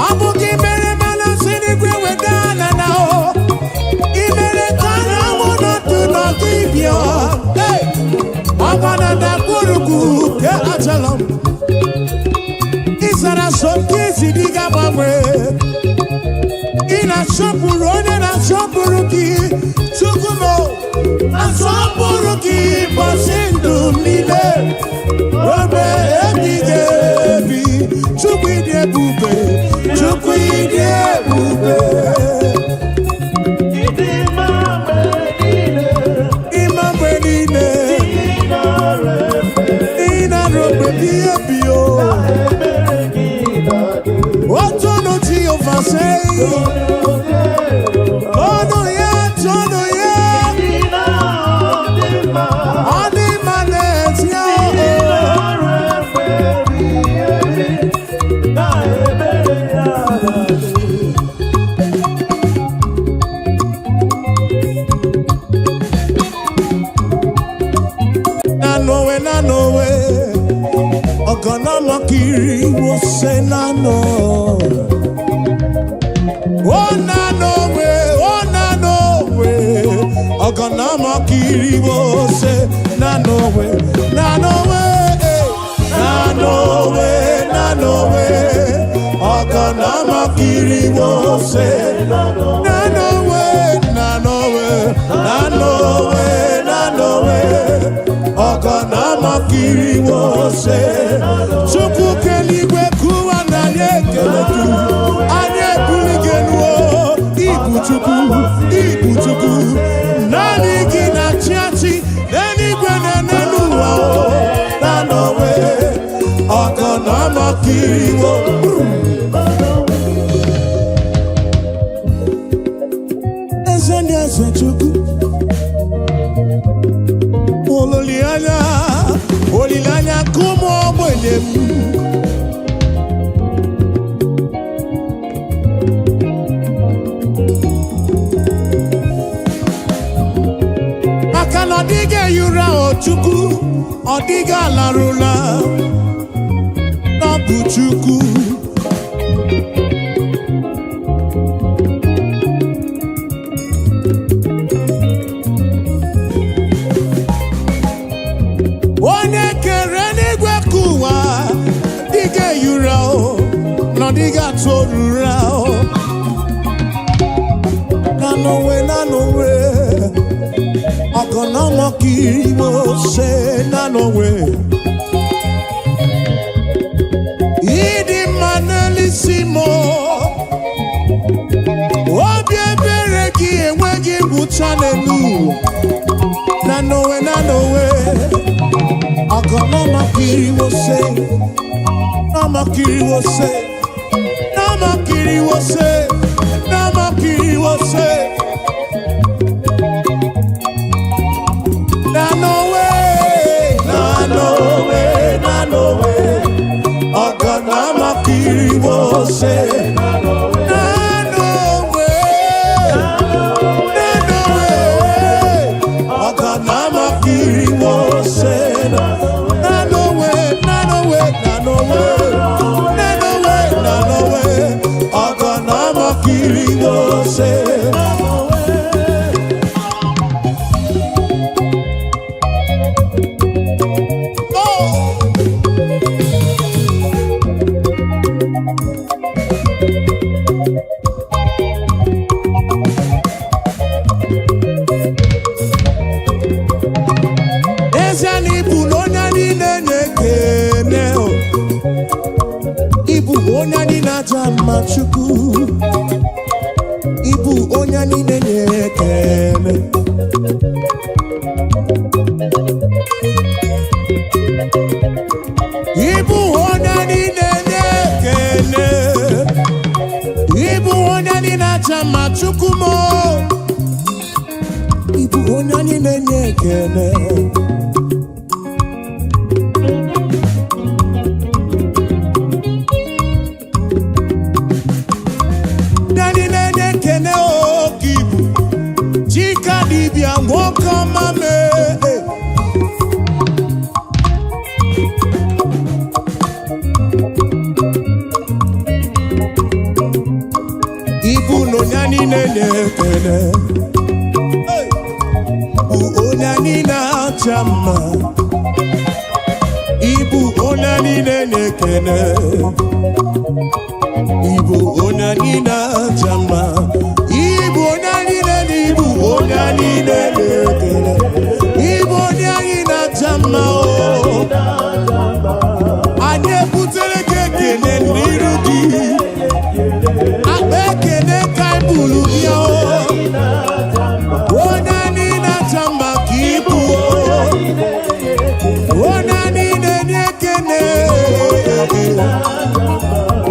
ọ bụ gị mere mana siri gwe wedana na o, ị mere ka na mụ n'otu n'ọdịbịa, ọ gbana na gburugburu ke achala m, ị zara sọmpi ezi dị ga-agbanwe, ị na-asọpụrụ onye na-asọpụrụ gị, Chukwu m na-asọpụrụ gị ụbọchị ndụ m niile, obe ebighị ebi. Chukwu ịdị ebube, Chukwu ịdị ebube. Ịma mgbe niile, ị na-arụ mgbe biye biyo. Otu ọnụ Jehova sị, ọnụ ya, ọnụ ya, ọ dị mma n'ezi ya. Nanowe, ogana makiri wo se nano. Oh nanowe, ogana makiri wo se nanowe, ogana makiri wo se nanowe, ogana makiri wo se. Chukwu keligwe kuwa na ekeletu, anye buligenu o, ibu Chukwu, nani gị na chiachi, n'eluigwe na n'ụwa o, nanowe, ogana makiri wo. Eze Chukwu, olileanya kumo ogbenye m, maka na ọ dịghị eyura o Chukwu, ọ dịghị alarụla, ọ bụ Chukwu. Onye kere n'igwe kụwa dịga eyura o, nọ dịga torura o. Nanowe, Ogonoma kiriwo se na no way. Idi manelisimo. Obi ebere gi enwegi buchanelu. Na no way, na no way. Ogonoma kiriwo se. Nama kiriwo se. Nama kiriwo se. Nama kiriwo se. Na no way, na no way, na no way. Ogonoma kiriwo se. Na no way, na no way. Ogonoma kiriwo se. Na no way, na no way, na no way. Na no way, na no way. Ogonoma kiriwo se. Ibu onyani na jama chukwu. Ibu onyani nenye kene. Ibu onyani nenye kene. Ibu onyani na jama chukwu mo. Ibu onyani nenye kene. Dibia ngoka mame. Ibu no nyani nene kene. Ibu onyani na chama. Ibu onyani nene kene. Ibu onyani na chama. Ibu onyani nene. Ibu onyani nene kene. Ibu onyani na chama o. Anye putere kekene nirugi. Abekene kaibulu ya o. Onyani na chama kibu o. Onyani nene kene.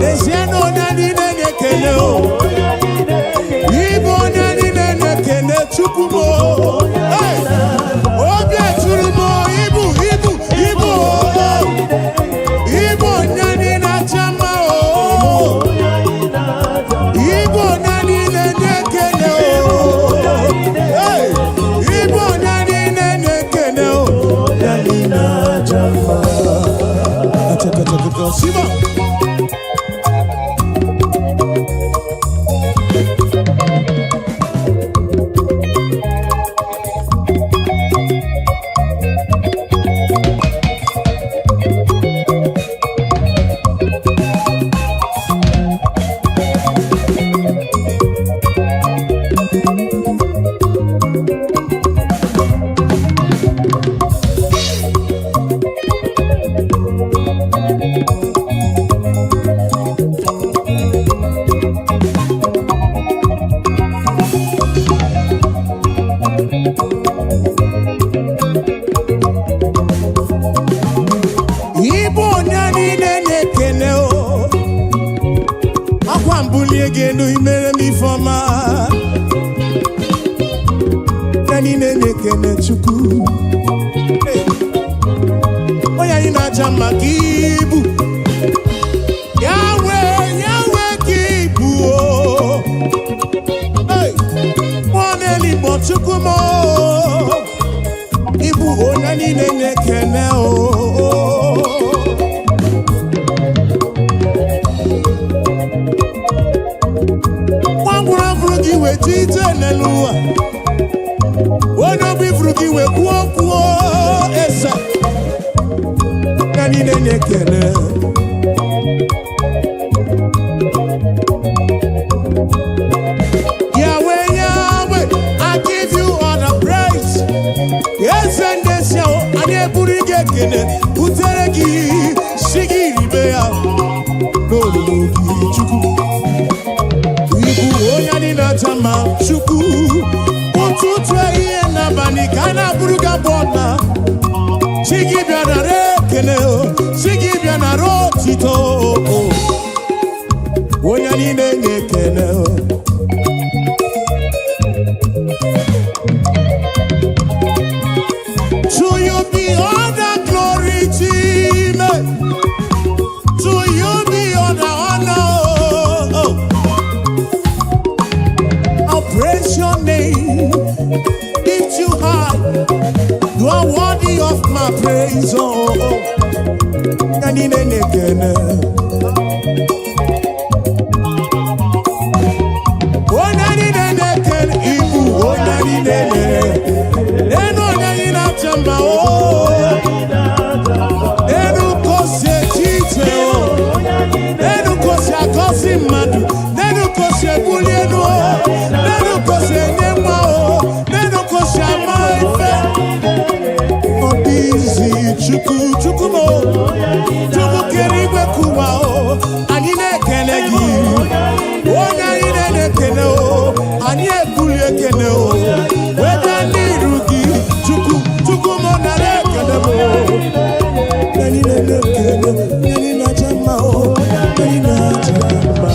Desiano onyani nene kene o. Ibu onyani nene kene chukumo. Hey! Obie churumo. Ibu. Ibu onyani na chama o. Ibu onyani nene kene o. Hey! Ibu onyani nene kene o. Onyani na chama. Ataka Siba. Genu imere mi foma. Nani nene kene chuku. Oya ina jama kibu. Yahweh kibu o. Hey, mwane libo chuku mo. Ibu o nani nene kene o. Frugi we tite nelua. Wono bi frugi we kuo esa. Nani nene kene. Yahweh, I give you all the praise. ekene butere gị si gị ribe ya n'olulu gị Chukwu. Ibu onye anyị na-acha ma Chukwu ụtụtụ ehihie n'abalị ka a na-abụrụ gị abụ ọma. Chi gị bịa nara ekele chi gị bịa nara otito onye anyị na-enye ekele. To you be all the glory, Jesus. To you be all the honor. I'll praise your name. Lift you high. You are worthy of my praise. And in any Chukwu mo Chukwu kere igwe kuwa anyị na-ekele gị onye anyị na-ekele anyị ebuli ekele weta n'iru gị Chukwu mo nara ekele mo anyị na-ekele anyị na-acha mma anyị na-acha mma.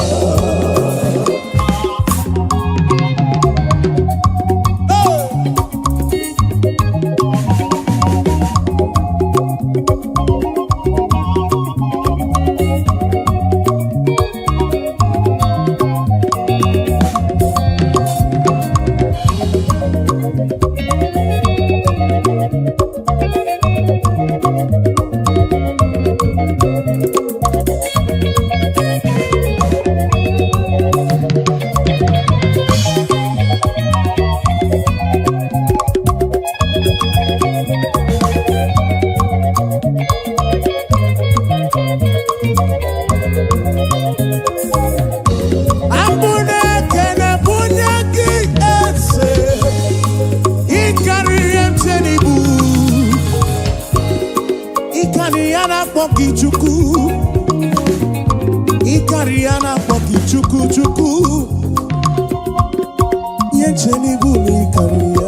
Chukwu nye chenibu n'ikariya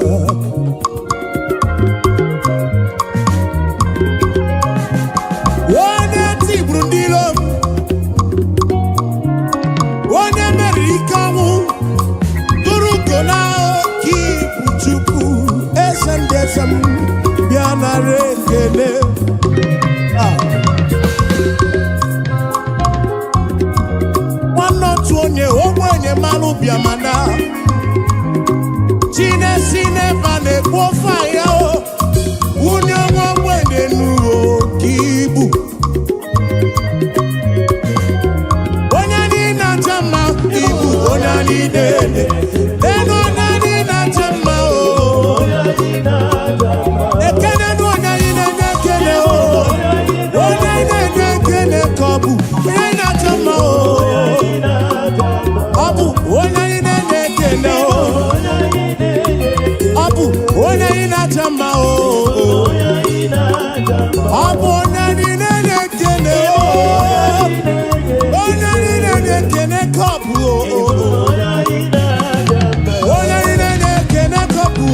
onye tiburu ndilo onye mere ike ọnwụ tụrụ gona kibu Chukwu eze ndị eze m bịa nara ekele. Onye ogbenye mmanụ bịa mana Chinesi n'ebe na-ekpo ofe ya onye nwa ogbenye n'uo ka ibu onye anyị na-acha mma ibu onye anyị na-ele elu onye anyị na-acha mma ekele na onye anyị na-enye ekele onye anyị na-enye ekele ka ọ bụ onye anyị na-acha mma ọ bụ onye anyị na-enye ekele ọ bụ onye anyị na-acha mma ọ bụ onye anyị na-enye ekele onye anyị na-enye ekele ka ọ bụ onye anyị na-enye ekele ka ọ bụ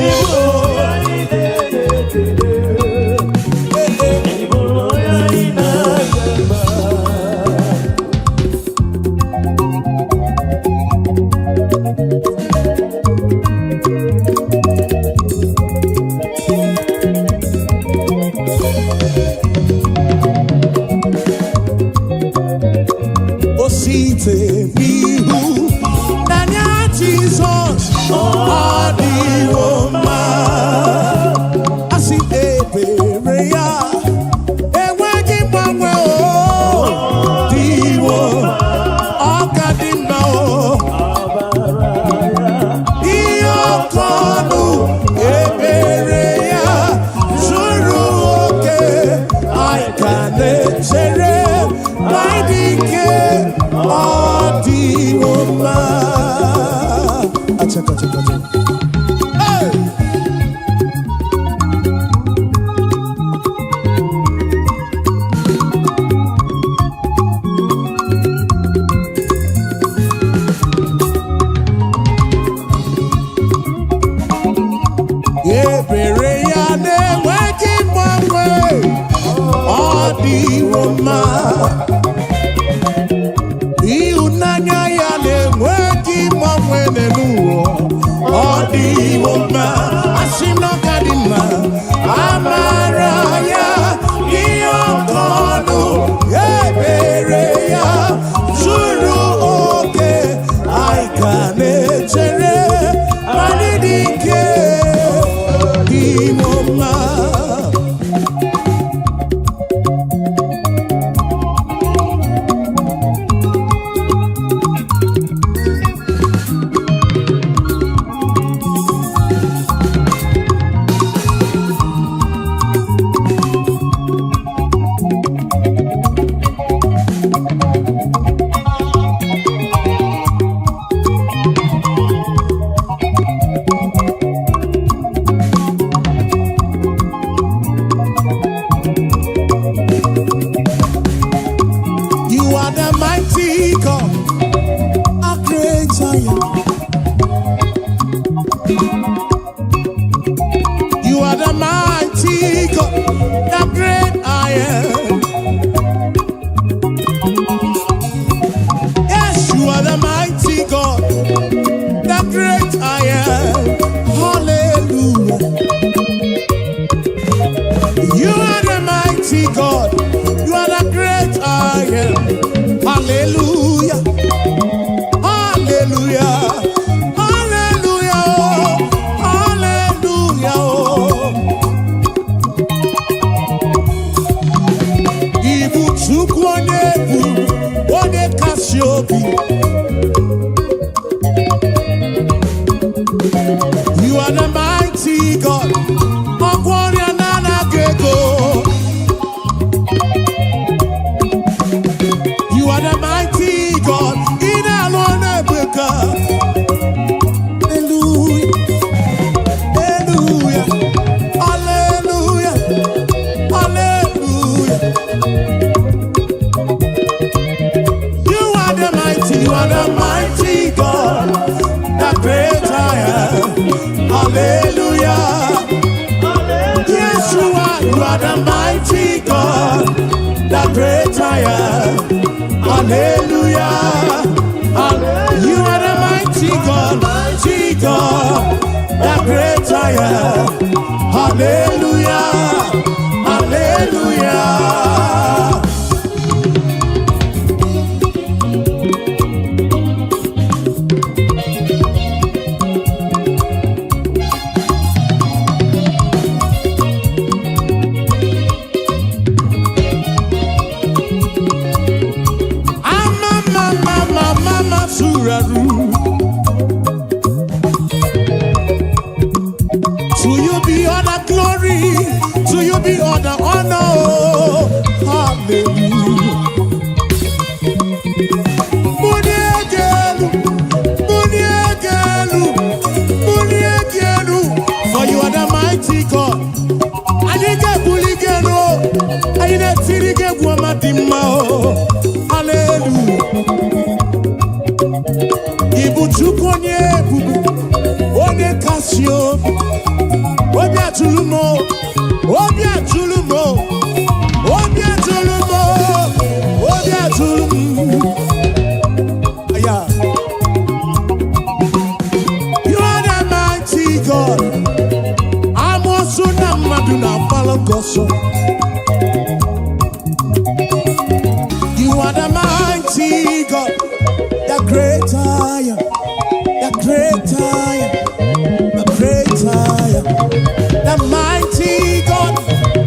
ebere ya na-enweghị mgbanwe, ọ dịwo mma. Ịhụnanya ya na-enweghị mgbanwe n'ụwa, ọ dịwo mma. Asị na ọ ga dị mma, amara ya ihe ọkọ ọnụ, ebere ya zuru oke, anyị ka na-echere anyị dị ike, dịwo mma. You are the mighty God, a great giant. You are the mighty God, the great I am. Yes, you are the mighty God, the great I am. Hallelujah. You are the mighty God, you are the great I am. Hallelujah. Hallelujah. Hallelujah. Oh. Hallelujah. Oh. Ibu Chukwu onye ebu, onye kasị obi. You are the mighty God. Ọgwọrịa na-anaghị ego. You are the mighty God. In alone Africa. Hallelujah. Hallelujah. Hallelujah. Hallelujah. You are the mighty God. The great I am. Hallelujah. Yes, you are the mighty God. The great I am. Hallelujah. You are the mighty God, the great I am. Hallelujah. Hallelujah. To you be all the glory, to you be all the honor. Hallelujah. Muniegelu, muniegelu, muniegelu. For you are the mighty God. Anike buligeno, ayine tirige guamadima. Hallelujah. Ibu Chukwu onye ebubu, onye kasị obi. Obi atulumo, obi atulumo, obi atulumo, obi atulumo. Yeah. You are the mighty God. I'm also not maduna palagoso. You are the mighty God, the great I am, the great I am, the great I am. The mighty God,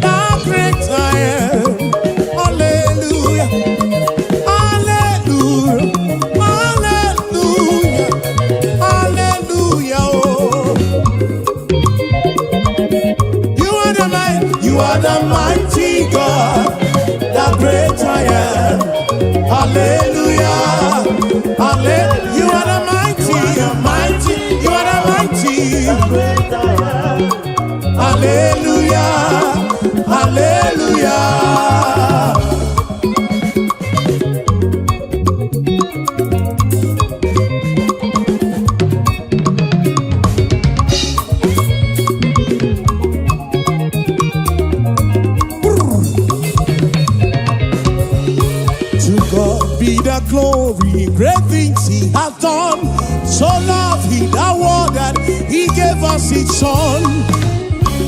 the great I am. Hallelujah. Hallelujah. Hallelujah. Hallelujah. Oh. You are the mighty God, the great I am. Hallelujah. Hallelujah. You are the mighty, you are the mighty. Hallelujah. Hallelujah. gave us His Son.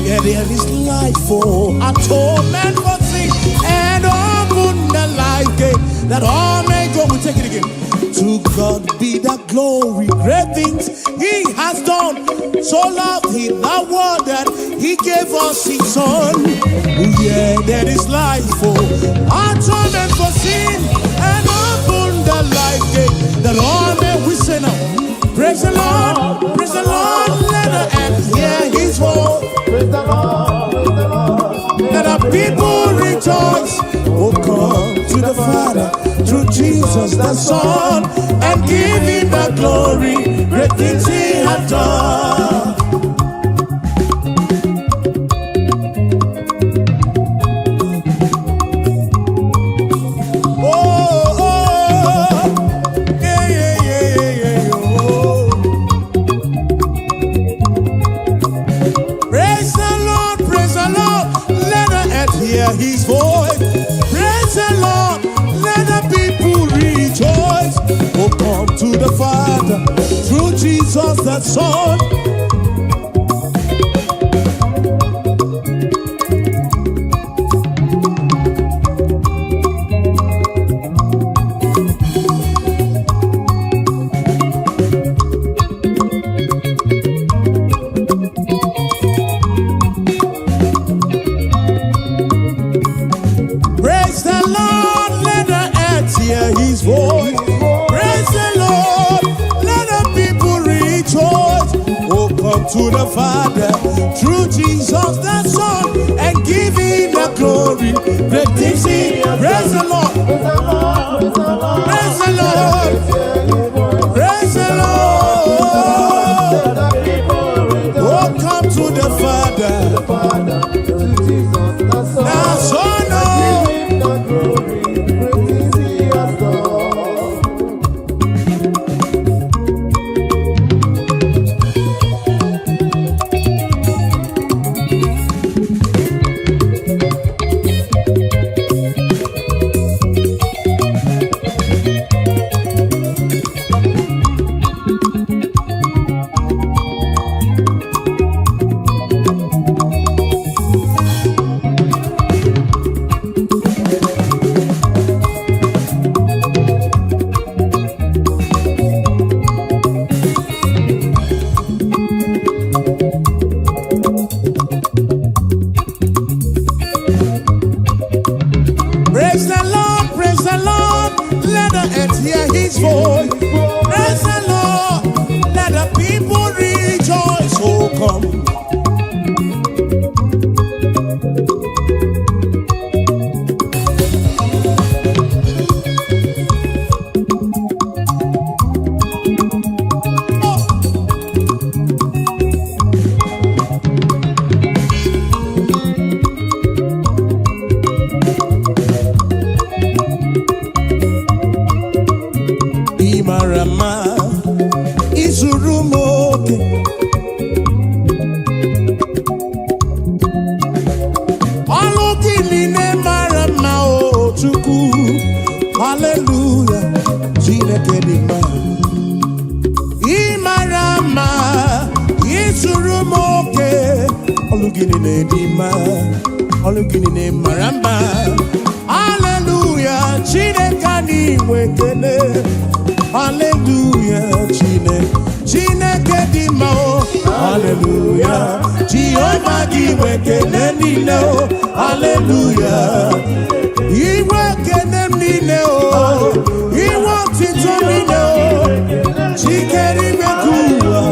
Yeah, there is life for atonement for sin, and open the life gate that all may go. We take it again. To God be the glory, great things He has done. So loved He the world that He gave us His Son. Yeah, there is life for atonement for sin, and open the life gate that all may we say now. Praise the Lord, let the earth hear His voice. Praise the Lord, Let the people rejoice. Oh, come to the Father through Jesus the Son, and give Him the glory. Great things He has done. His voice. Praise the Lord, let the people rejoice. Oh, come to the Father through Jesus the Son. His voice. Praise the Lord, let the people rejoice. Oh, come to the Father through Jesus the Son, and give Him the glory. Great things He. Praise the Lord, praise the Lord, praise the Lord. Oh, come to the Father. Now, Son, hear His voice. Praise the Lord, let the people rejoice. Oh, come. Marama isurumoke alokiline marama o Chukwu. Hallelujah, Chineke dị mma. Imarama isurumoke alokiline dị mma, alokiline marama. Hallelujah, Chineke dị nwekele. Hallelujah, Chineke dị mma o. Hallelujah, Jehovah gị nwekele niile o. Hallelujah, iwe kele niile o. Iwe ọtụtụ niile o. Chikere imekuwa.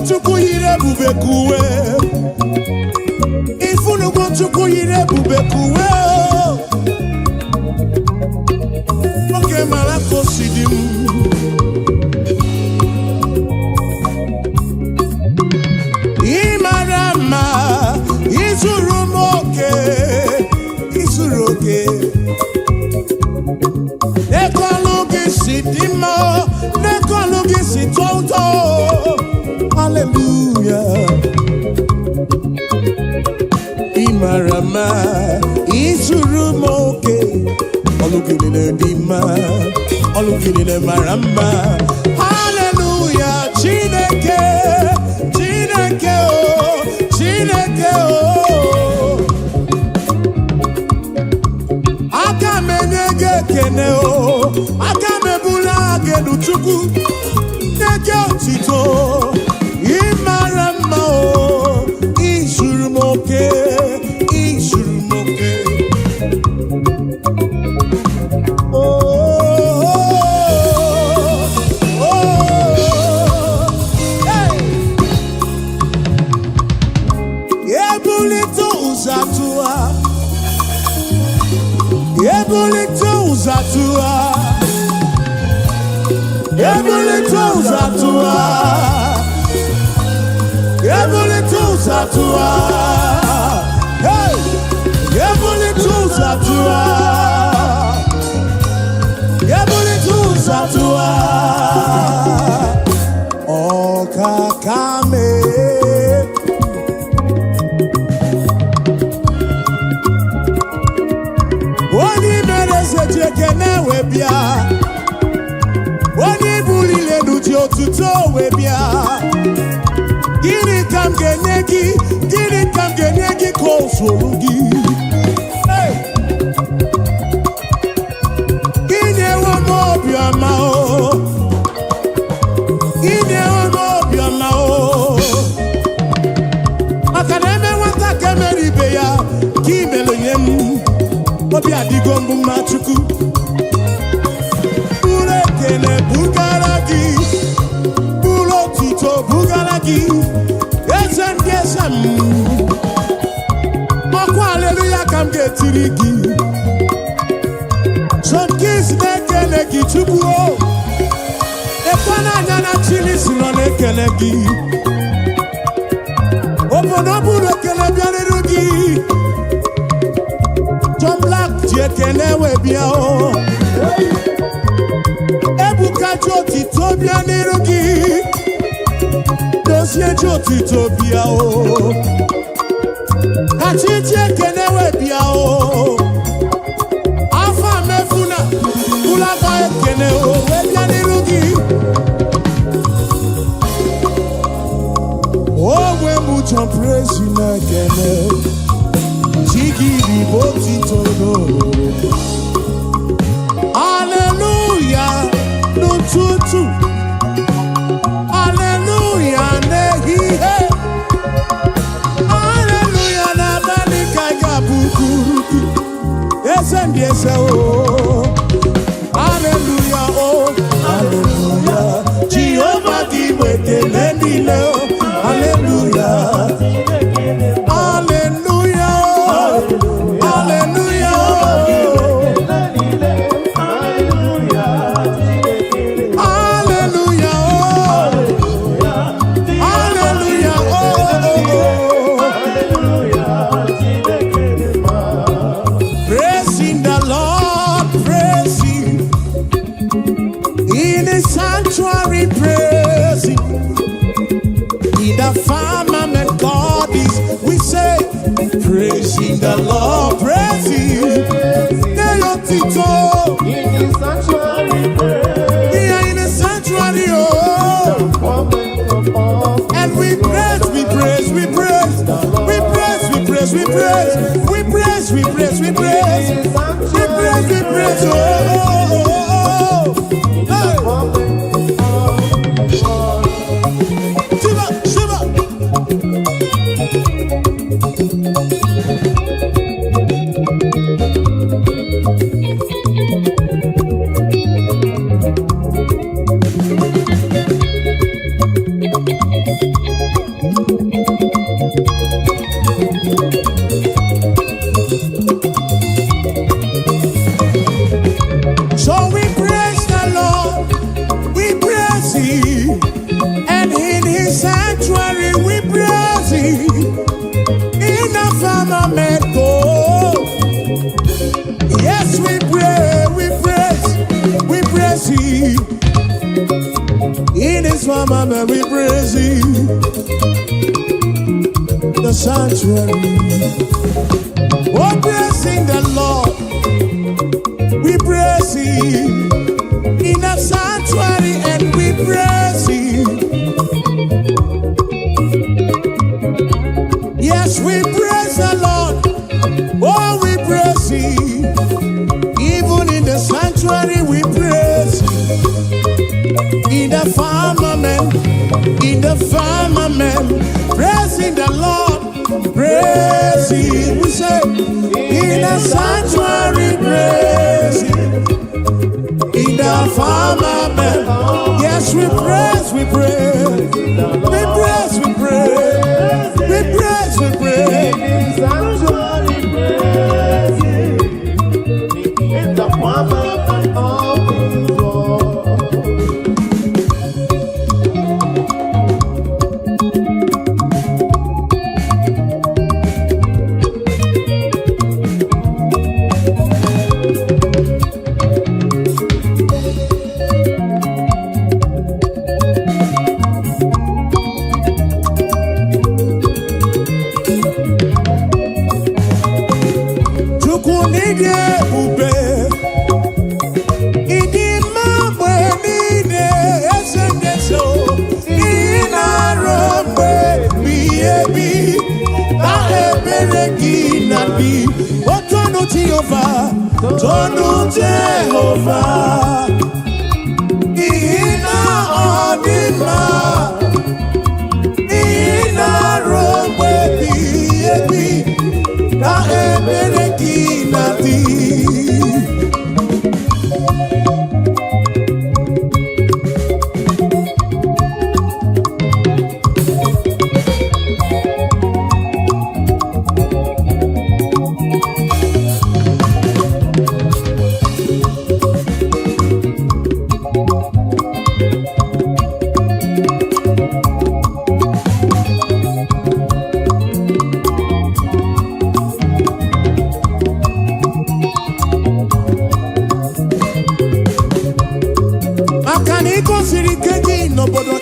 Chukwu yire ebube kuwe. Ifunugo Chukwu yire ebube kuwe. Oke mara kosidim. Imarama isurumoke. Ekolu hallelujah. Imarama, isurumoke, olukinile dima, olukinile marama. Hallelujah, Chineke, Chineke oh, Chineke oh. Akamenege kene oh, akamebula gedu chuku, nege otito. Imarama oh, isurumoke, isurumoke. Ebulito uzatua, ebulito uzatua, ebulito uzatua, hey, ebulito uzatua, ebulito uzatua, okakame. Jekene webia, wani bulile nuji otuto webia. Gini kam genyegi konsorugi. Hey, gini wamo biama o, gini wamo biama o. Akaneme wata kemeri beya, kimelo yemu. Obi adigombu machuku Bule kene bugaragi Bulo tito bugaragi Esem gesem Moko hallelujah kam getirigi Some kiss nekene gichubu o Ekwana nyana chili silo nekene gi Obonobu nekene bianerugi John Black jekene webia o Ebuka joti tobia nirugi Dosie joti tobia o Hachi jekene webia o Alfa mefuna Ulaba ekene o webia nirugi Oh we mucho praise you na kene Chigiri boti todo. Hallelujah, no tutu. Hallelujah, nehihe. Hallelujah, na bani kaga bukuruki. Esendi ese oh. Hallelujah, oh. Hallelujah. Jehovah giwe telendi leo. Hallelujah. Praising the Lord, praising Tito. In the sanctuary, Yeah, in the sanctuary, oh. And we praise, we praise, we praise, we praise, we praise, we praise, we praise, we praise, we praise, we praise, we praise, oh, oh, oh, oh. Hey. In His firmament we praise Him. The sanctuary. Oh, praising the Lord. We praise Him. In the sanctuary and we praise Him. Yes, we praise the Lord. Oh, we praise Him. Even in the sanctuary we praise Him. In the firmament, praising the Lord, praise Him. We say, in the sanctuary, praise Him. In the firmament, yes, we praise, we praise, we praise, we praise, we praise, we praise. In the sanctuary, praise Him. In the firmament of His word. Tonu Jehovah, Ina Odima, Ina Romwe Biebi, Na Ebereki Nati.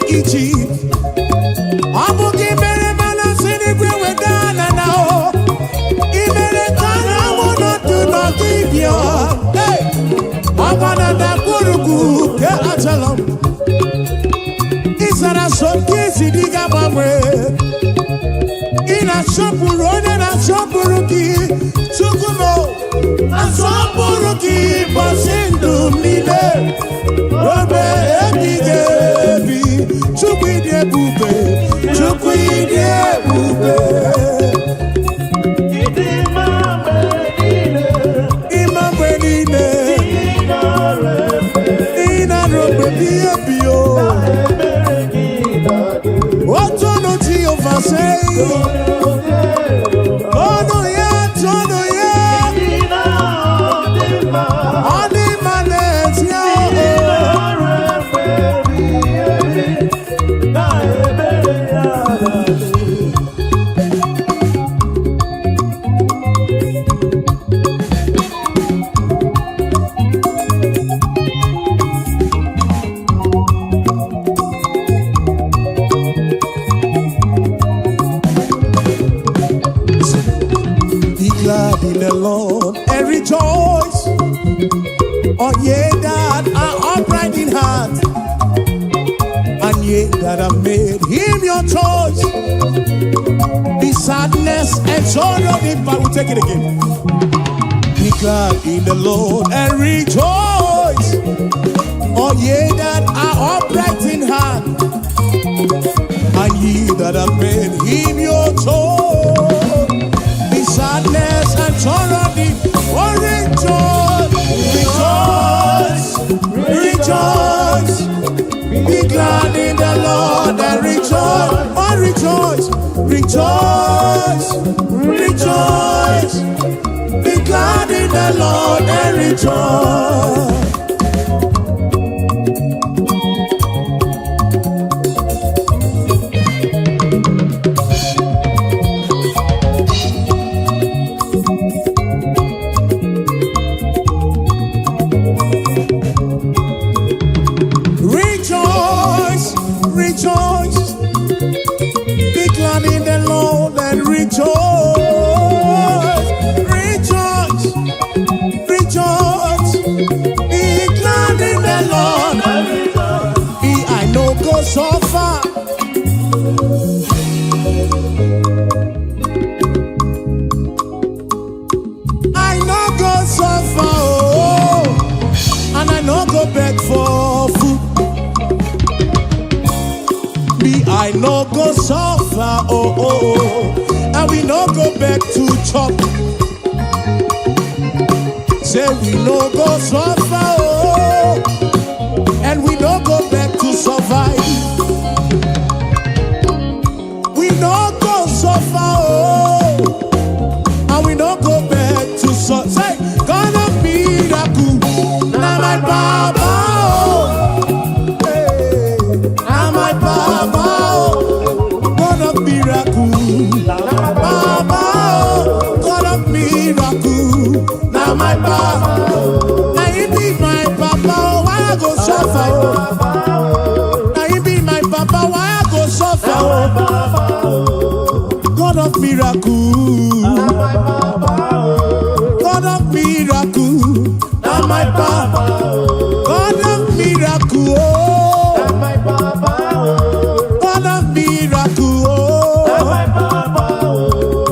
Egypt. Abuki mere mana sini kwe wedana nao. Imere kana wono tu no kibyo. Hey, agana da kuruku ke ajalom. Isara sonki sidiga mamwe. Ina shopuru na shopuruki. Chukumo na shopuruki basindu mile. Robe ebigebi. Chukwide bube, Chukwide bube. Imambe nine, Ina robe biyo. Otono Jehovah say, Tono ya, Onimanet ya. In the Lord and rejoice, oh ye that are upright in heart, and ye that have made Him your choice. The sadness and sorrow, if I will take it again. Be glad in the Lord and rejoice, oh ye that are upright in heart, and ye that have made Him your choice. Sadness and sorrow, oh rejoice, rejoice, be glad in the Lord and rejoice, oh rejoice, rejoice, be glad in the Lord and rejoice. Rejoice. suffer. I no go suffer, oh, and I no go beg for food. Me, I no go suffer, oh, oh, oh, and we no go beg to chop. Say we no go suffer, oh, and we no go back to survive. We no go suffer, oh, and we no go back to survive. Say, God of miracle, now my Baba, oh, hey, now my Baba, oh, God of miracle, now my Baba, oh, God of miracle, now my Baba, now he be my Papa, oh, why I go suffer, oh, now he be my Papa, why I go suffer, oh, God of miracle, God of miracle, now my Papa, God of miracle, oh, God of miracle, oh,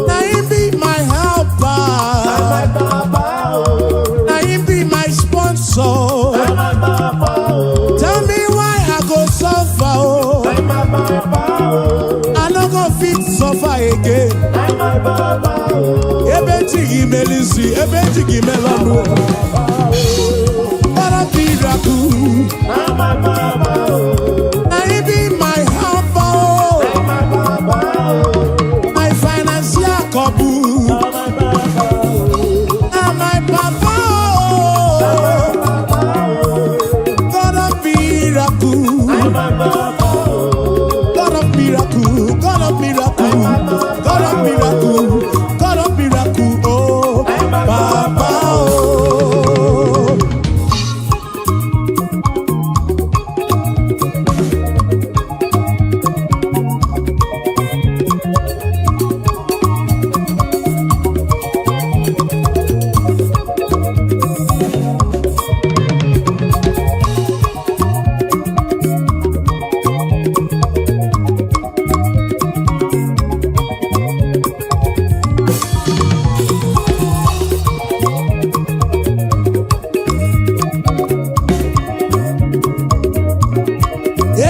now he be my helper, now he be my sponsor. Tell me why I go suffer, oh, I no go fit suffer again. Ebe chigi melisi, ebe chigi melanu. God of miracle, now he be my helper, oh, my financial couple, now my Papa, oh, God of miracle, God of miracle, God of miracle, God of miracle, God of miracle, oh, Papa, oh.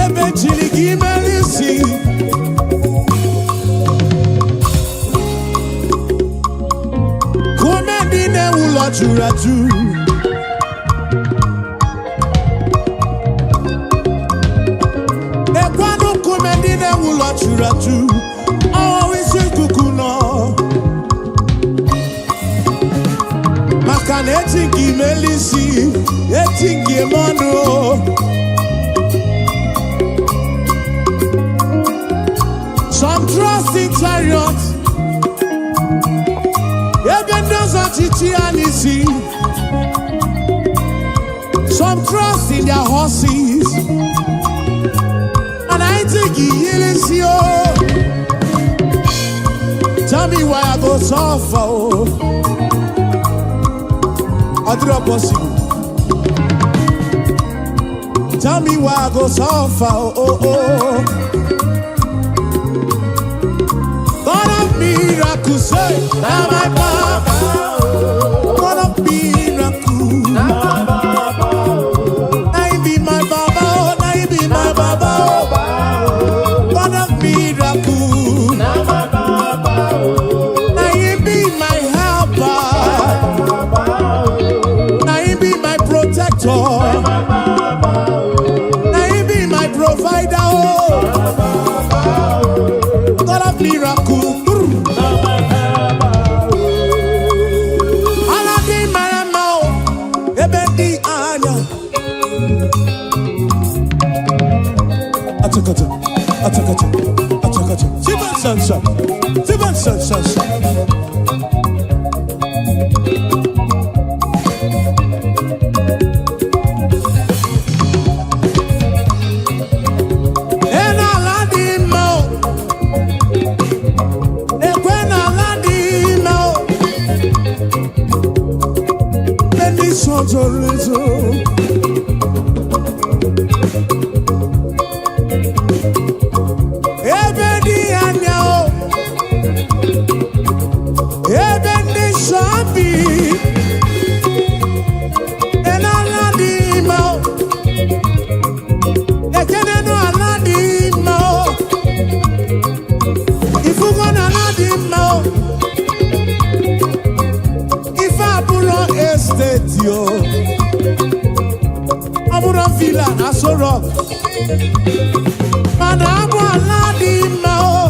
Ebe chiligi melisi, komedi ne ulo churatu. Ekwano komedi ne ulo churatu. Oh, isi kukuno. Makana etingi melisi, etingi mono. Some trust in chariots, even those on Chichianisi. Some trust in their horses, and I think he is you. Tell me why I go suffer, oh, I drop possible. Tell me why I go suffer, oh, oh. God of miracle, say, now my Papa, God of miracle, now he be my Baba, now he be my Baba, God of miracle, now he be my helper, now he be my protector, now he be my provider, oh, God of miracle. Atakacha. Sivan Sansa. mana abụ ala dị mma o,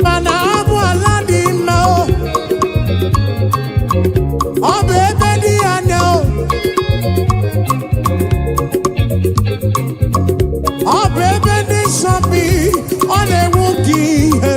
mana abụ ala dị mma o, ọ bụ ebe dị anya o, ọ bụ ebe ndị nsọ bi, ọ na-enwu gị ihe.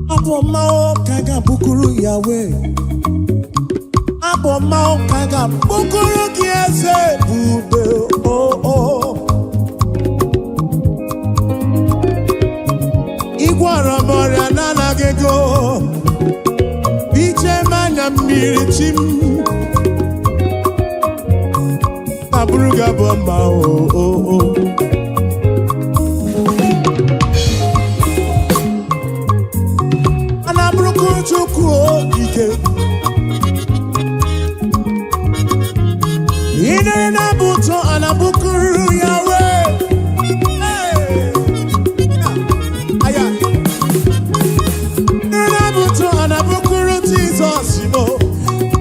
Abomao kaga bukuru Yahweh. Abomao kaga bukuru kiese bube oh oh. Igwara moria nana gego. Biche mana mirichim. Abruga bomao oh oh. Chukwu ike ine na buto anabukuru Yahweh aya ine na buto anabukuru Jesus mo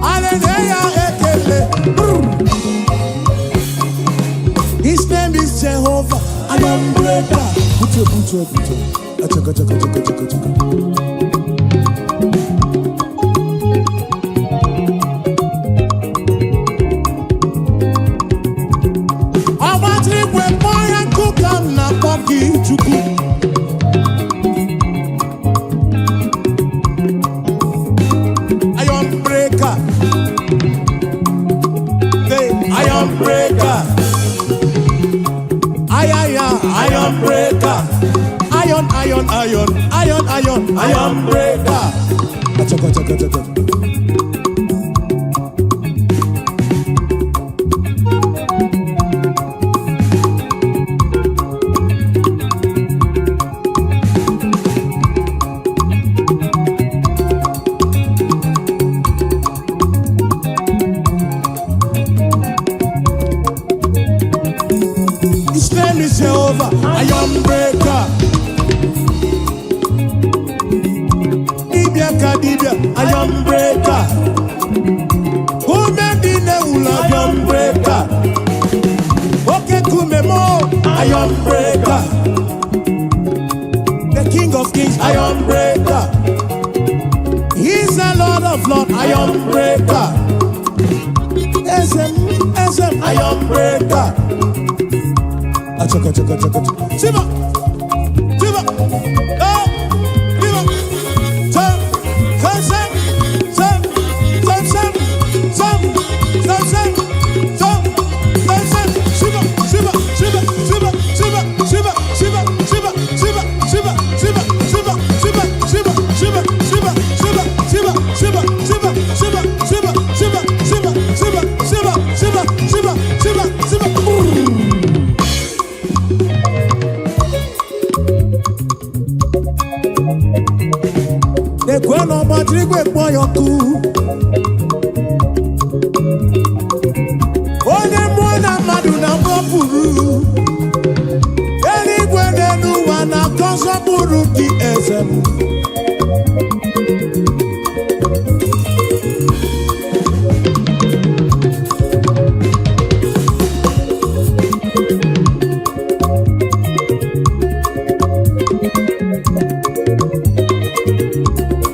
hallelujah ekele. His name is Jehovah. I am breaker. Buto achaka. Iron breaker. Iron breaker. Iron breaker. Iron breaker. His name is Jehovah, Iron breaker. Dibia, Iron breaker. Who made the neula, Iron breaker. Okay, Kumemo, Iron breaker. The King of Kings, Iron breaker. He's the Lord of Lords, Iron breaker. SM, Iron breaker. Achaka. Siba. Oh, Siba. Sam. Kweno matrigwe poyoku Onye mwana madu na mwapuru Eri gwene wana konso buru ki ezemu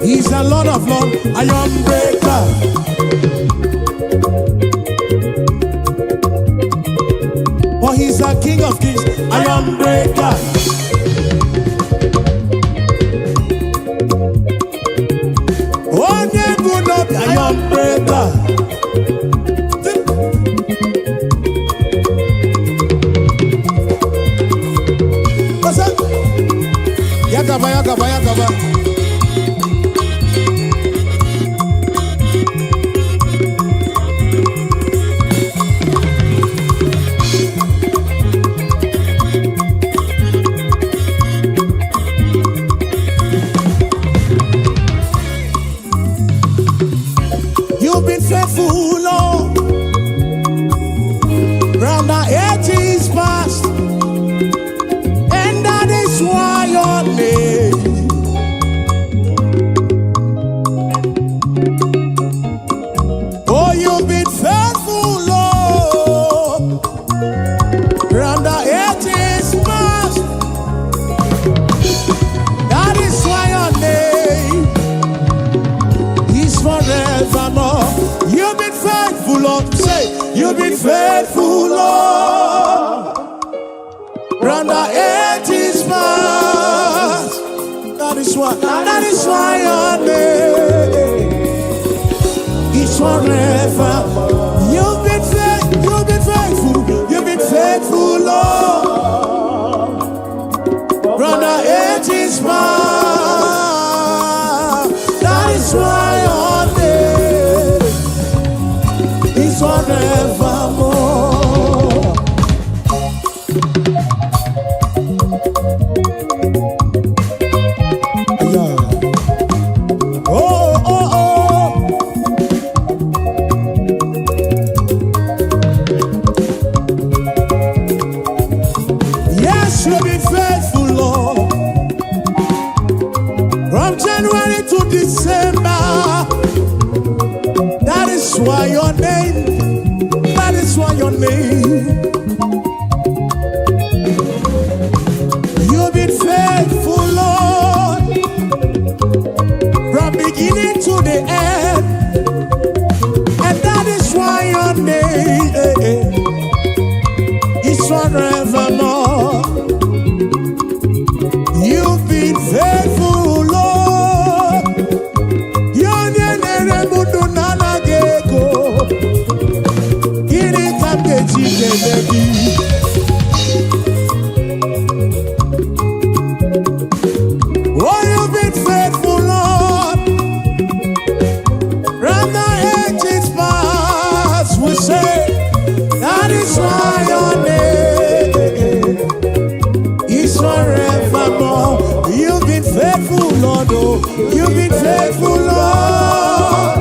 He's a Lord of Lords, Iron breaker. For he's a King of Kings, Iron breaker. Oh, good up, Iron breaker. What's up? Yakaba. You've been faithful, Lord. Round the ages past, and that is why your name. Oh, you've been faithful, Lord. Round the ages past, that is why your name is forevermore. You've been faithful, Lord. Say, you've been faithful, Lord. Round the ages past, that That is why your name is forever. You've been faithful, you've been faithful, Lord. Brother, it is mine. That is why your name is forevermore. You've been faithful, Lord, from January to December. That is why your name, that is why your name. You've been faithful, Lord, from beginning to the end, and that is why your name is forevermore. You've been faithful, Lord. Your name is Nana Geko. Kini kamke chikedebi. Oh, you've been faithful, Lord. From the ages past, we say that is why your name is forevermore. You've been faithful, Lord. Oh, you've been faithful, Lord.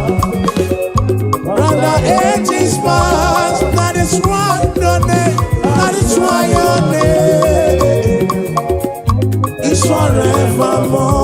From the ages past, that is why your name, that is why your name is forevermore.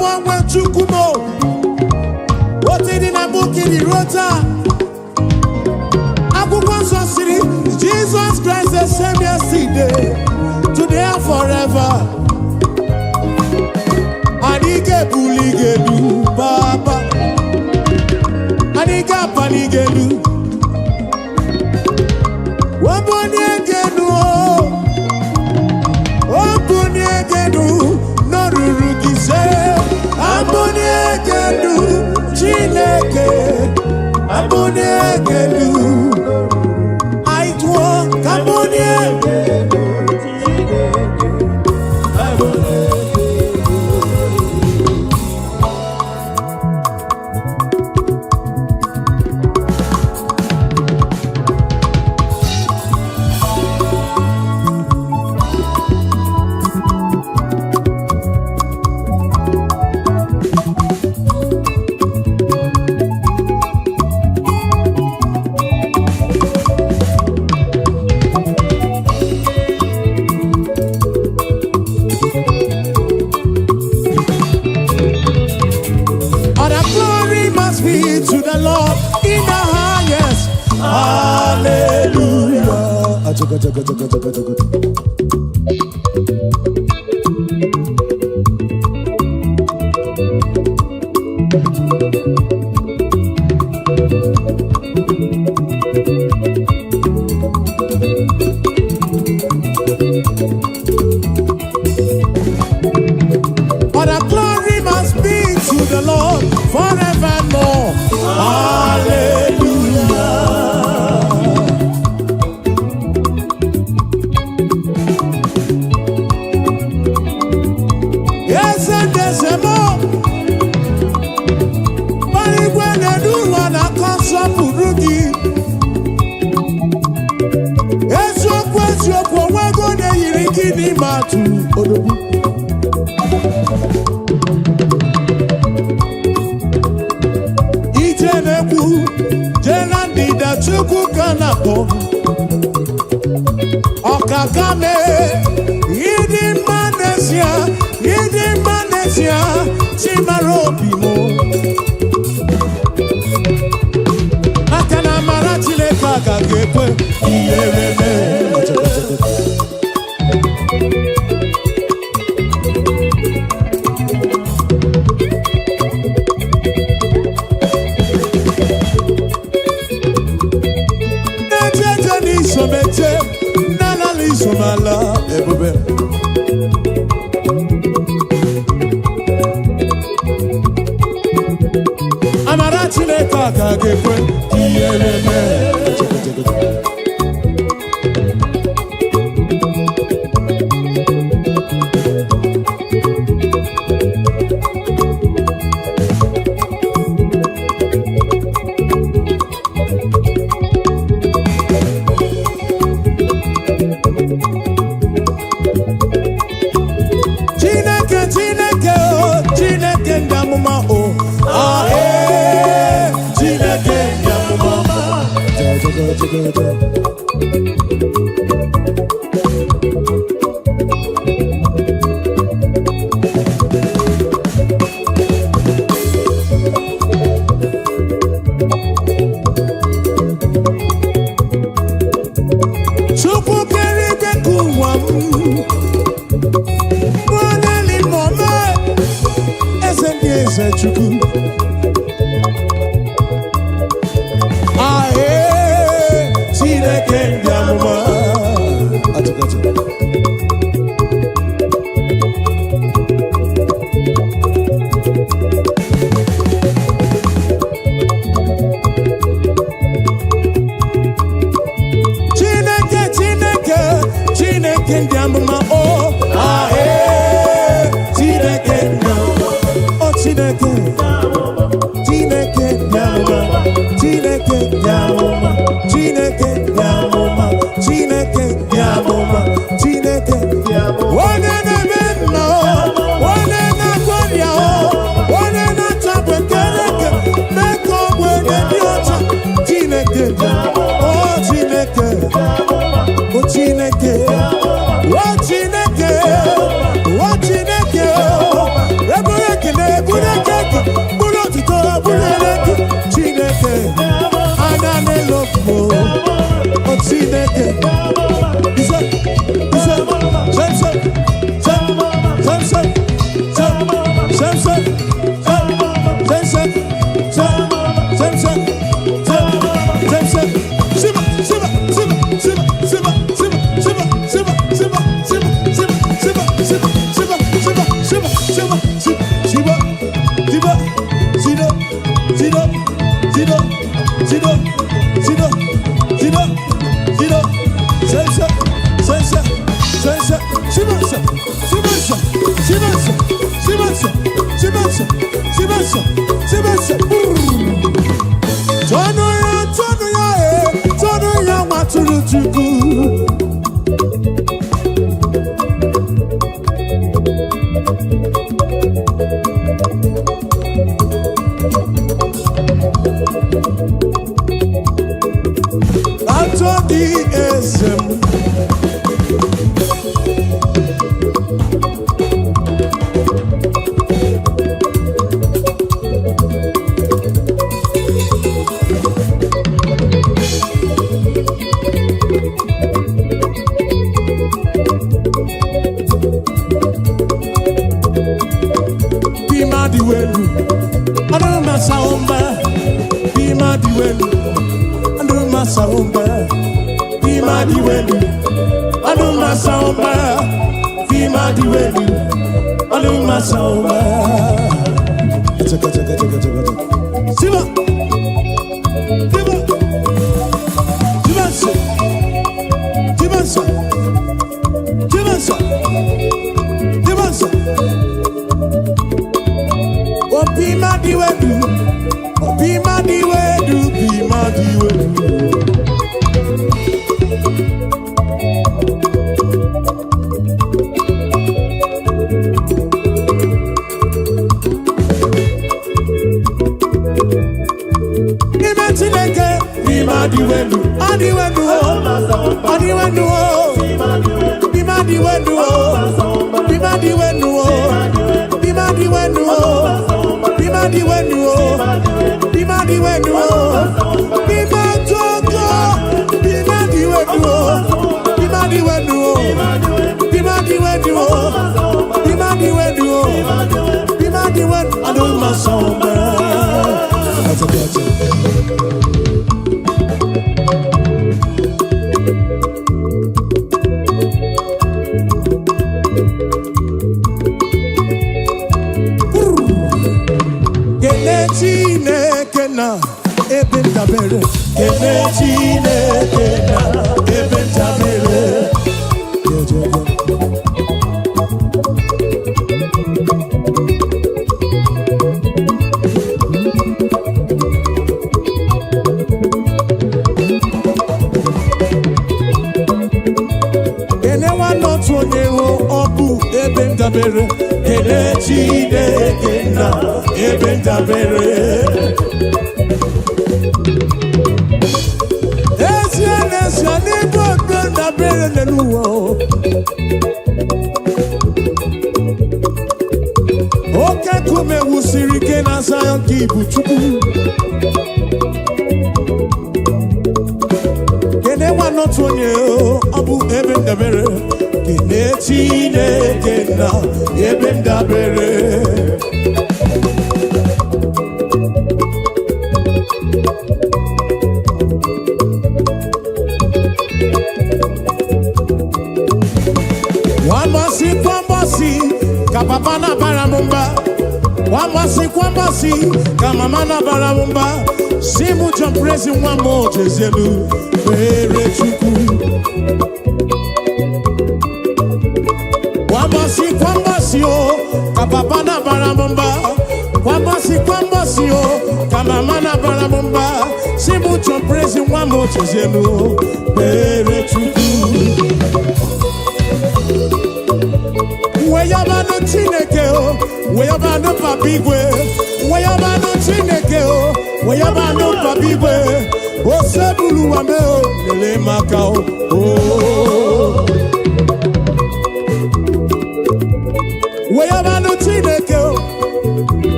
gbanwe chukwumo otu dị na bukiri rota akwụkwọ nsọ siri Jesus Christ the same yesterday today and forever anyị ga-ebuli gị papa anyị ga-apali gị elu wabonye gị elu obonye gị elu n'oruru gị se abonye gị elu Chineke abonye gị elu aitwo kabonye gị elu Chineke abonye to the Lord in the highest. Hallelujah. But the glory must be to the Lord forevermore. Hallelujah. Yes, and there's a more. But when I do one, I can't stop Rugi. Yes, your question, we're going to hear it in the matu. Jenandida chukwu kanako Okakame Yidi manesia Chimarobi mo Akana maratile kaka gekwe Iyereme Somete, nana li somala, ebube. Amarachi le kaka gekwe, iyeleme. Chineke ndamuma o ah eh Chineke ndamuma Chukwu kerige kuwa Chukwu ae Chineke ndị amụma Chineke ndị amụma o ae Chineke ndị amụma o Chineke onye na-eme nna onye na-agwọrịa onye na-achapụ Chineke mee ka ogbenye dị ọcha Chineke Chineke ebere ekele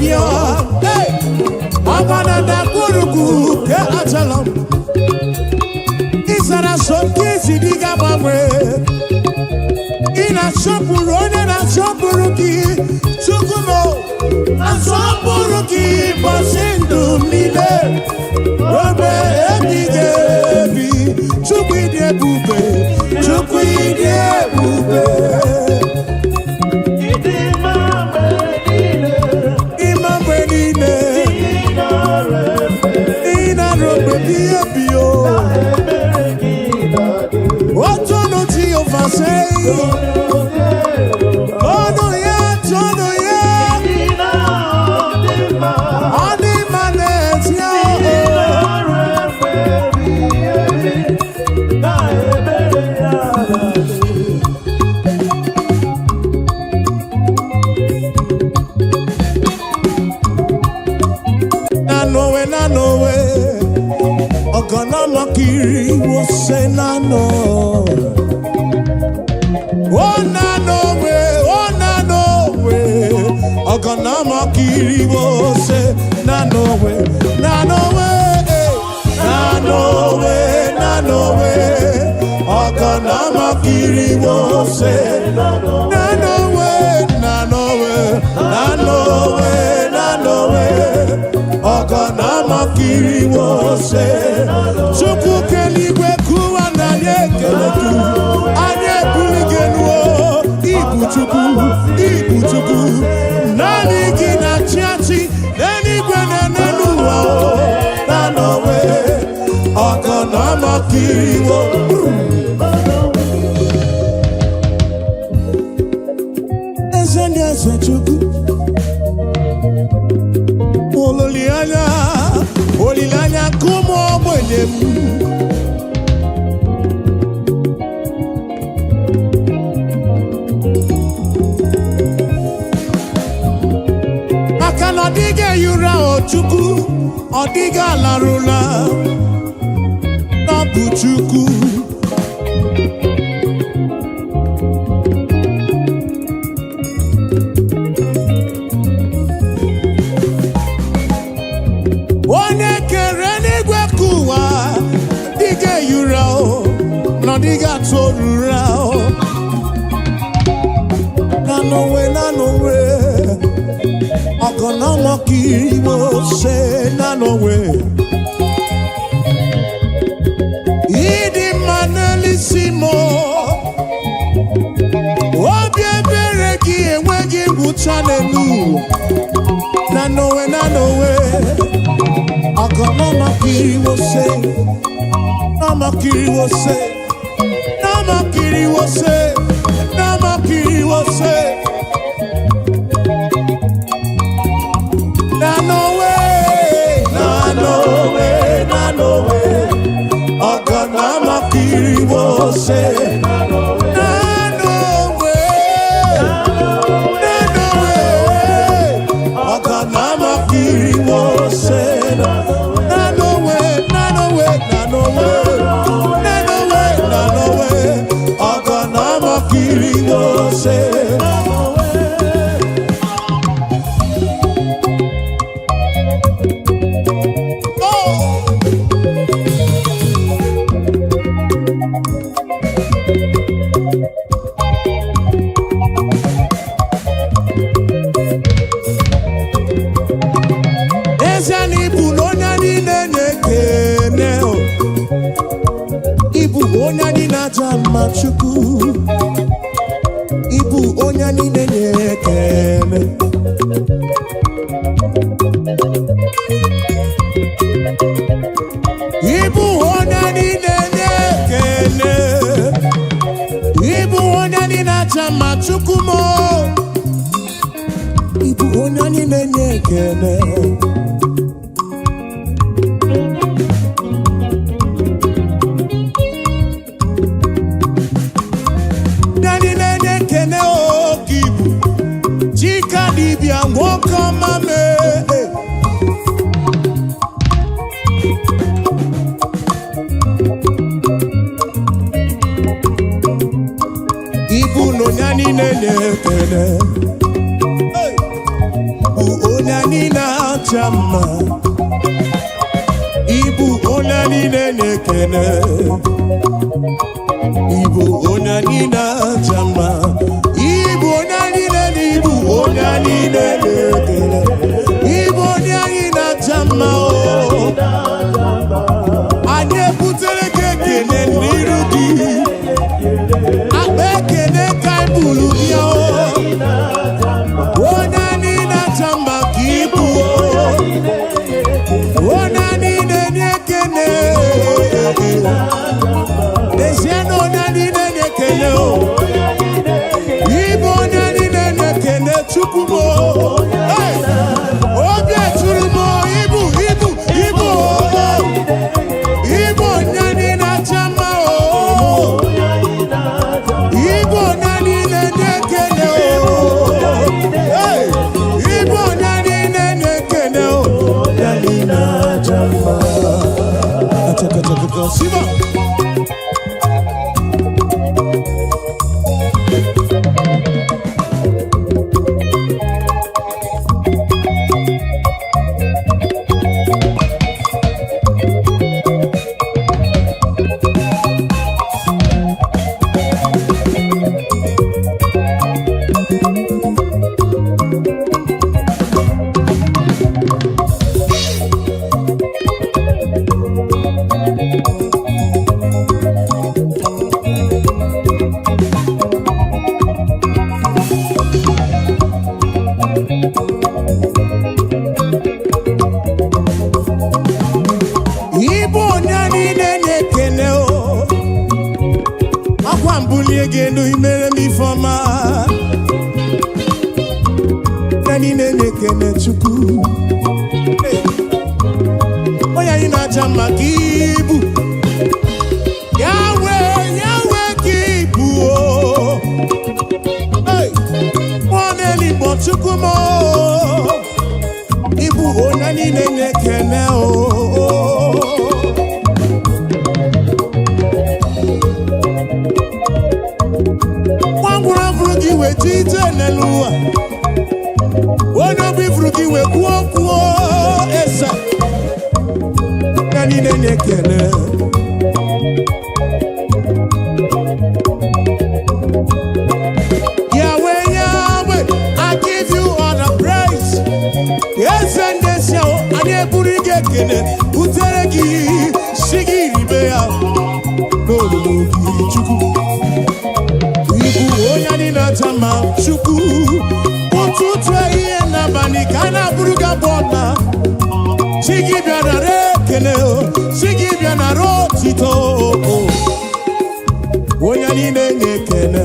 yo. Hey, Agwana da kuruku ke achalam. Isara sokizi diga mamre. Ina shopuru one na shopuru ki chukumo. Na shopuru ki basindu mile. Robe ebigebi chukwide bube. Chukwide bube. Makiri will say nano. Oh nano way, oh nano way. Ogana makiri will say nano way, nano way, nano way, nano way. Ogana makiri will say nano way, nano way, nano way, nano way. Ogana makiri will say. Chuku keligwe kuwa na nyekeleku. Anye kuligenuo. Ibu chuku. Nani gina chiachi. Neni gwene nenuwa. Nanowe. Ogana makiriwo. Ezende eze chuku. Olilanya kumo bwelemu. Akana dige yura ochuku, odiga larula, nabu chuku. Diga torura nanowe Ogana makiri wo se nanowe Idi manelisimo Obi ebere gi enwegi buchanelu Nanowe Ogana makiri wo se Namakiri wo se Namakiri was say, Namakiri was say, no way, Ogana makiri was say, no way, Ogana makiri was say, no way. Makiri wo se Ezani bulonya ni nenye Ibu onya ni najama chuku Ibu onya ni nenye kene Ibu onya ni nenye kene Ibu onya ni najama chuku mo Ibu onya ni nenye kene Nani na-acha mma ịbụ onye anyị na-ekene ịbụ onye anyị na-acha mma ịbụ onye anyị na-ịbụ onye anyị na-ekene ịbụ onye anyị na-acha mma anyị ebutere gị ekene n'iru gị akpa ekene ka anyị buru ya onye anyị na-acha mma ka ịbụ onye anyị na-enye ekene n'ezie na onye anyị na-enye ekene ịbụ onye anyị na-enye ekene Chukwu m obi eturu m ịbụ onye anyị na-acha mma ịbụ onye anyị na-enye ekene ịbụ onye anyị na-enye ekene anyị na-acha mma Siva ịbụ onye anyị na-enye ekene akwa mbulie gị elu imere m ife ọma anyị na-enye ekene Chukwu onye anyị na-acha mma ka ịbụ ya wee ka ịbụ nwa n'eluigbo Chukwu m ịbụ onye anyị na-enye ekene nwangwụrụ gị wee ije n'elu ụwa onye obi furu gị wee kwuo esa anyị na-enye ekene Yahweh, I give you all the praise. Yes, and this show, and you put it again. Utere gị shigi ribe ya n'olulu gị Chukwu ịbụ onye anyị na-acha mma Chukwu ụtụtụ ehihie n'abalị ka a na-abụrụ gị abụ ọma chi gị bịa nara ekele chi gị bịa nara otito onye anyị na-enye ekele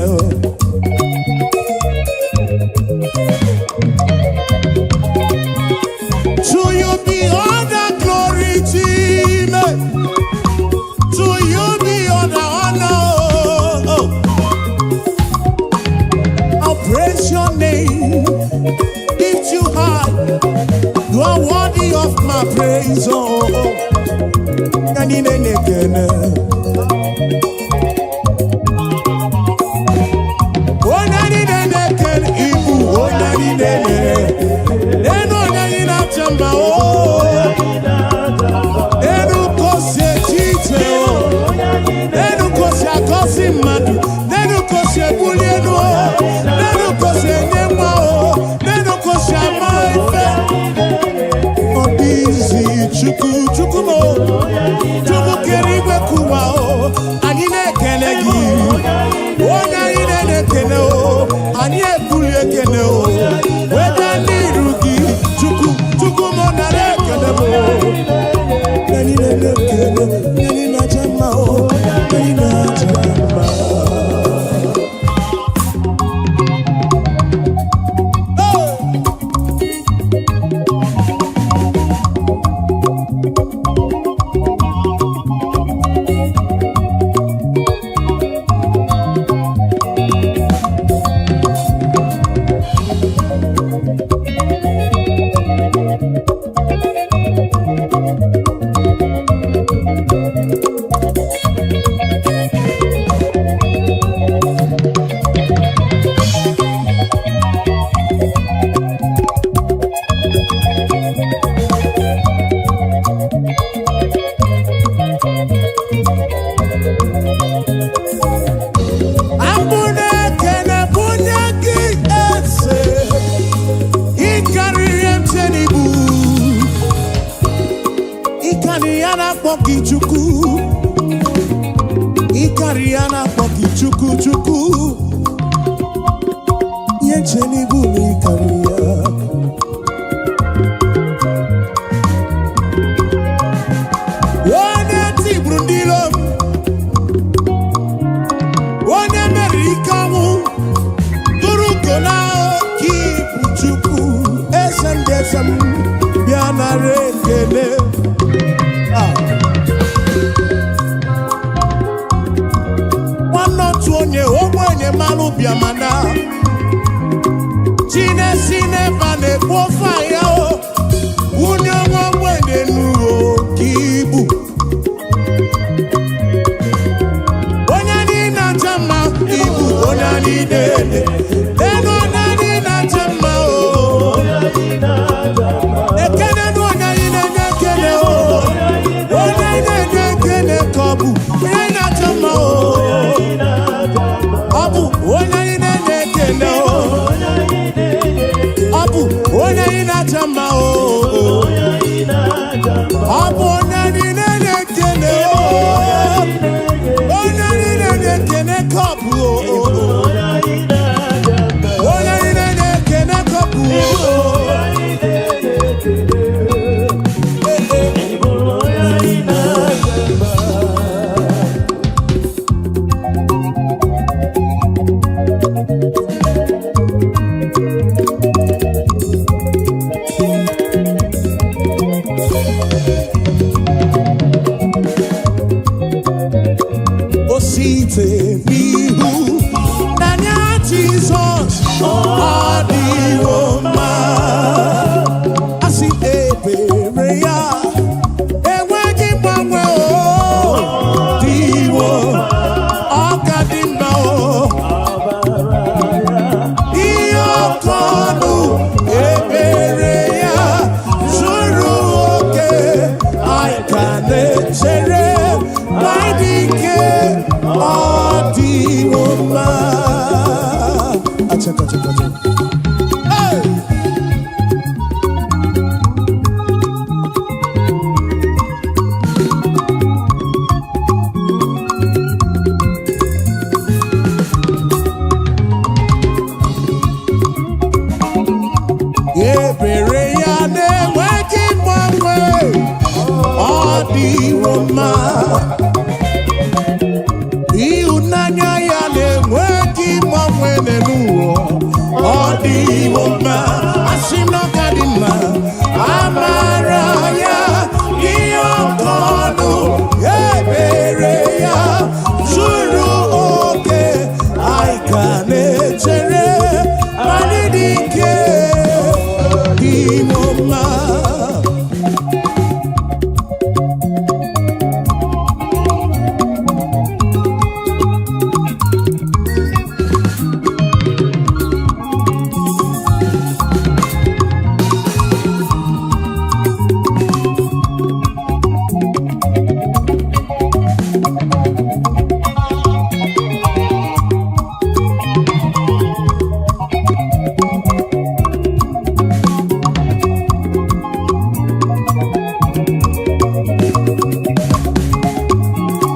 to you be all the glory, Jesus. To you be all the honor. I'll praise your name. Lift you high. You are worthy of my praise. Chukumo, Chuku Kerigwe Kuma, Anine Kenegi, Ona Ine Keneo, Anie Puye Keneo, Wedani na-akpọ gị Chukwu, ịkarị ya na-akpọ gị Chukwu Chukwu, ihe nche n'ibu na ịkarị ya. Onye tigburu ndị ilo m, onye mere ike ọnwụ, tụrụ ugo na ka ịbụ Chukwu, eze ndị eze m, bịa nara ekele. Nwanne otu onye ogbenye mmanụ bịa mana Chinesi n'ebe a na-ekpo ofe ahịa o, onye nwe ogbenye n'ụlọ ka ibu. Onye anyị na-acha mma ibu, onye anyị na-ede elu, onye anyị na-acha mma o. Ekele na onye anyị na-enye ekele o, onye anyị na-enye ekele ka ọ bụ onye anyị na-acha mma o. Ọ bụ onye anyị na-enye ekele o, ọ bụ onye anyị na-acha mma o. Ọ bụ onye anyị na-enye ekele o, onye anyị na-enye ekele ka ọ bụ o. Onye anyị na-enye ekele ka ọ bụ o. Osite n'ihu n'anya Jizọs, ọ dịwo mma. Asị ebere ya enweghị mgbanwe o, dịwo ọ ka dị mma o. Ihe oke ọnụ ebere ya zuru oke, anyị ka na-echere ma dị ike ọ dịwo mma. Hey! Ebere ya na-enweghị mgbanwe, ọ dịwo mma. Ịhụnanya ya na-enweghị mgbanwe n'elu ụwa, ọ dịwo mma. Asị na ọ ka dị mma, amara ya ihe oke ọnụ ebere ya zuru oke, anyị ka na-echere ma dị ike dịwo mma.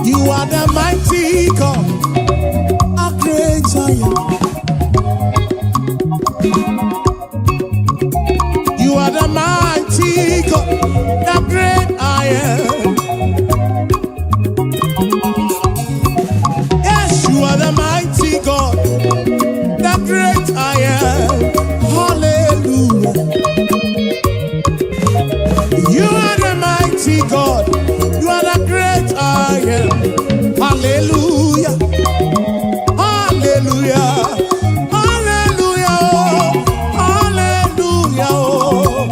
You are the mighty God, a great Zion. You are the mighty God, the great I am. Yes, you are the mighty God, the great I am. Hallelujah. You are the mighty God, you are the great I am. Hallelujah. Hallelujah. Hallelujah. Oh. Hallelujah. Oh.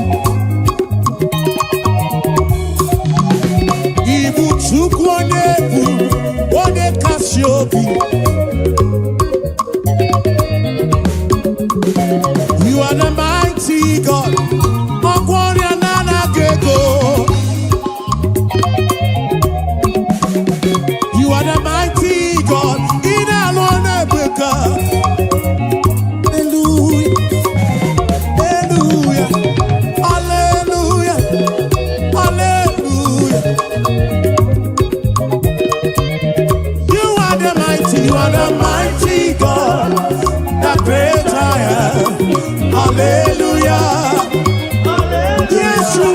Yes, you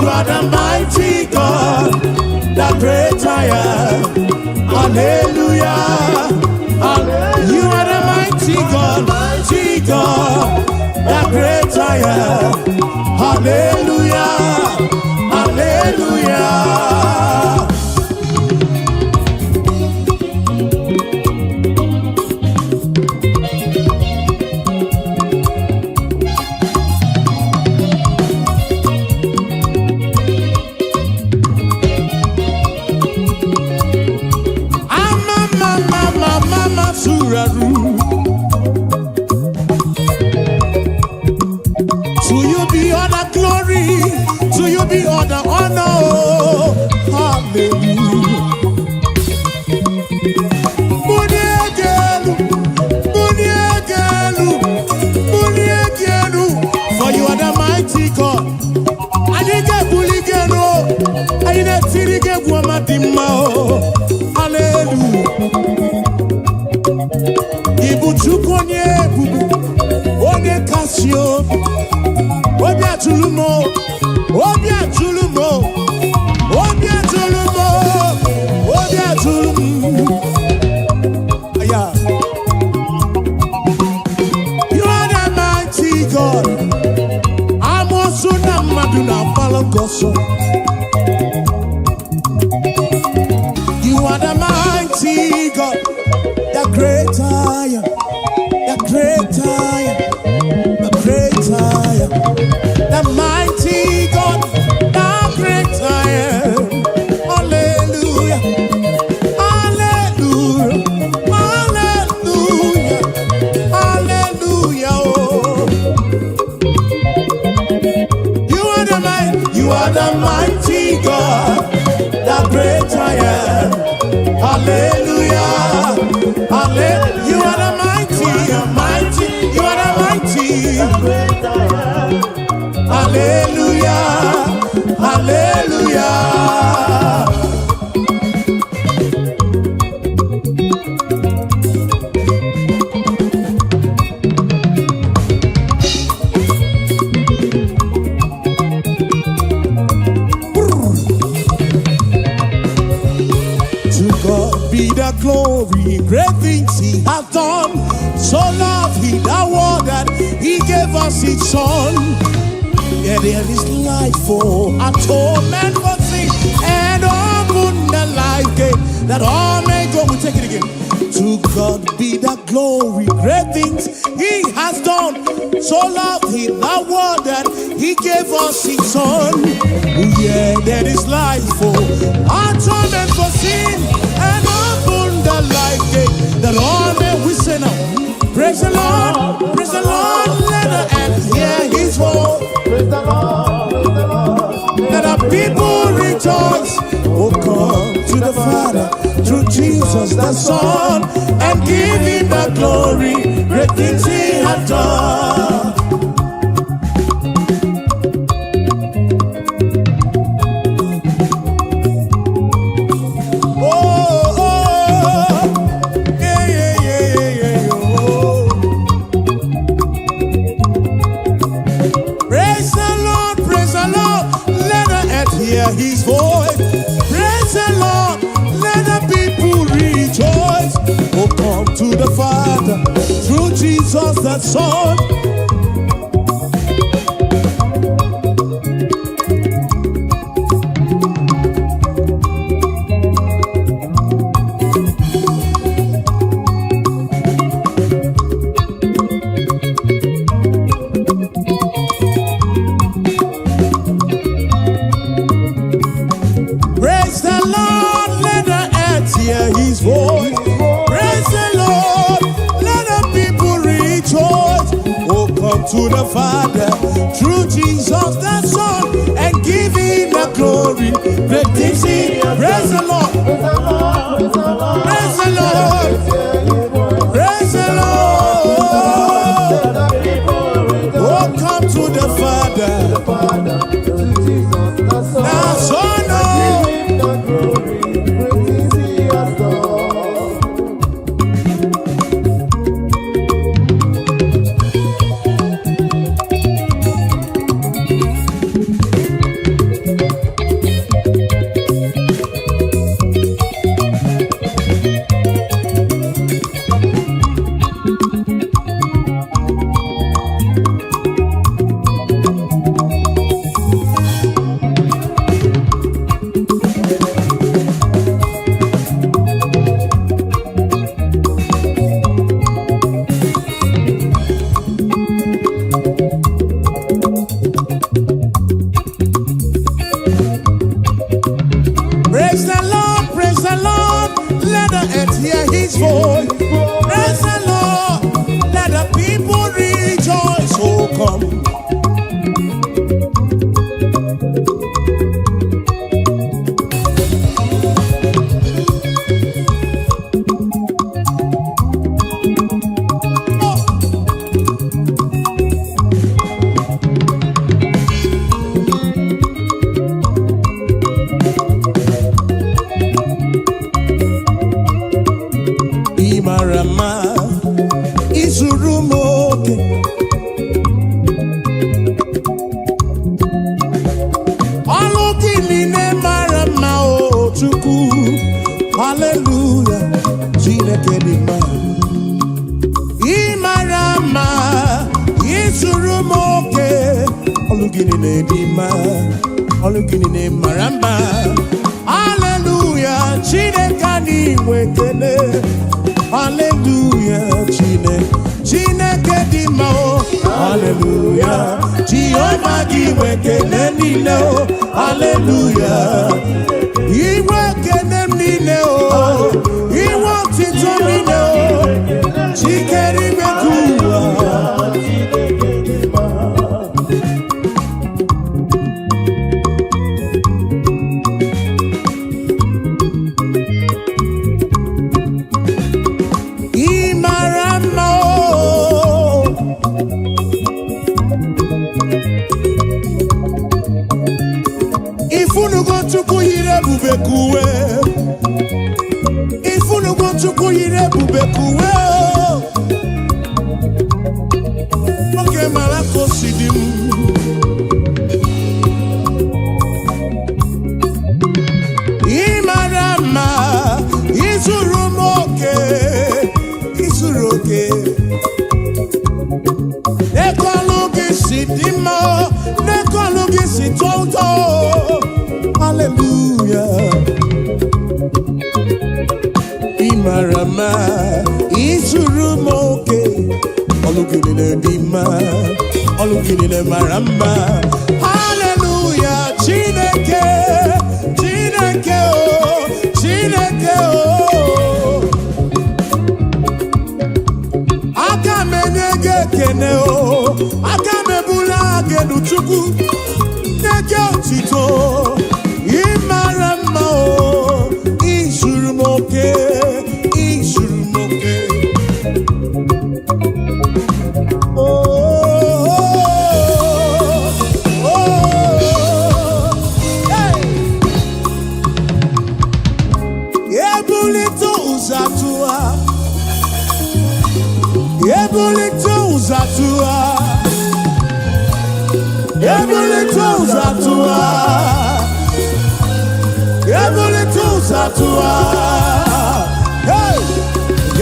are the mighty God, the great I am. Hallelujah. You are the mighty God, the great I am. Hallelujah. Hallelujah. To you be all the glory, to you be all the honor. Oh, hallelujah. For you are the mighty God. I didn't get bully girl. I didn't see the girl who am hallelujah. Ibu chukonye bubu, onye kasio, obia tulumo, obia tulumo, obia tulumo, obia tulumo. Yeah. You are the mighty God. I'm also not maduna palagoso. You are the mighty God. The great I am, the great I am, the great I am, the mighty God, the great I am. Hallelujah, hallelujah, hallelujah, hallelujah. Oh. You are the mighty God, the great I am. Hallelujah. Hallelujah. You are the mighty, you are the mighty. Hallelujah. Hallelujah. The glory, great things he has done. So loved he the world that he gave us his son. Yeah, there is life for atonement for sin, and open the life gate that all may go. We take it again. To God be the glory, great things he has done. So loved he the world that he gave us his son. Yeah, there is life for atonement for sin, and open the life gate that all may we say now. Praise the Lord, let the earth hear his voice. Praise the Lord, Let the people rejoice. Oh, come to the Father through Jesus the Son, and give him the glory, great things he has done. His voice, praise the Lord, let the people rejoice. Oh, come to the Father through Jesus the Son. His voice, praise the Lord, let the people rejoice. Oh, come to the Father through Jesus the Son, and give him the glory. Great things he, praise the Lord, praise the Lord, praise the Lord. Oh, come to the Father, the Son, Olugini ne dima, olugini ne maramba. Hallelujah, Chineke ni wekele. Hallelujah, Chineke dima o. Hallelujah, Jehovah di wekele nile o. Hallelujah, He wekele nile o. He wants it to nile o. Chikeri wekua. Chukwu yire bubekuwe. Ifunu go chukwu yire bubekuwe. Oke malako sidim. Imarama izurumoke izuroke. Nekologi sidimo nekologi sitonto. Hallelujah. Imarama izurumoke. Olugini dima, olugini marama. Hallelujah. Chineke, Chineke oh, Chineke oh. Akamenege kene oh, akamebula genu chuku. Nege otito. Imarama o, izurumoke, izurumoke. Oh, oh, oh, hey. Ebulito uzatua, ebulito uzatua, ebulito uzatua. Ebulito zatua, hey,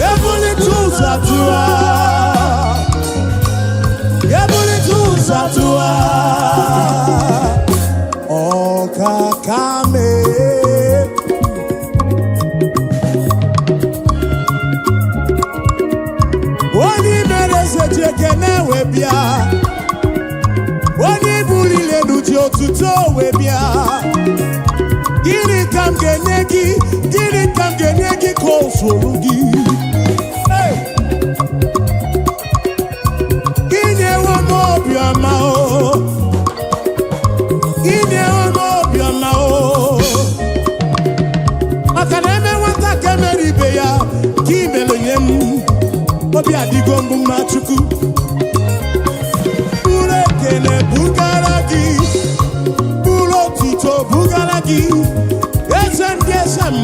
ebulito zatua, ebulito zatua, o kakame. Wani mereze jekene webia, wani bulile nuji otuto webia. Gini kam genegi konsolugi. Gini wono biama o. Gini wono biama o. Akademe wanta kemeri beya. Kimelo yem. Obi adigombu machuku. Bule kele bugaragi. Bulo tito bugaragi. Yesem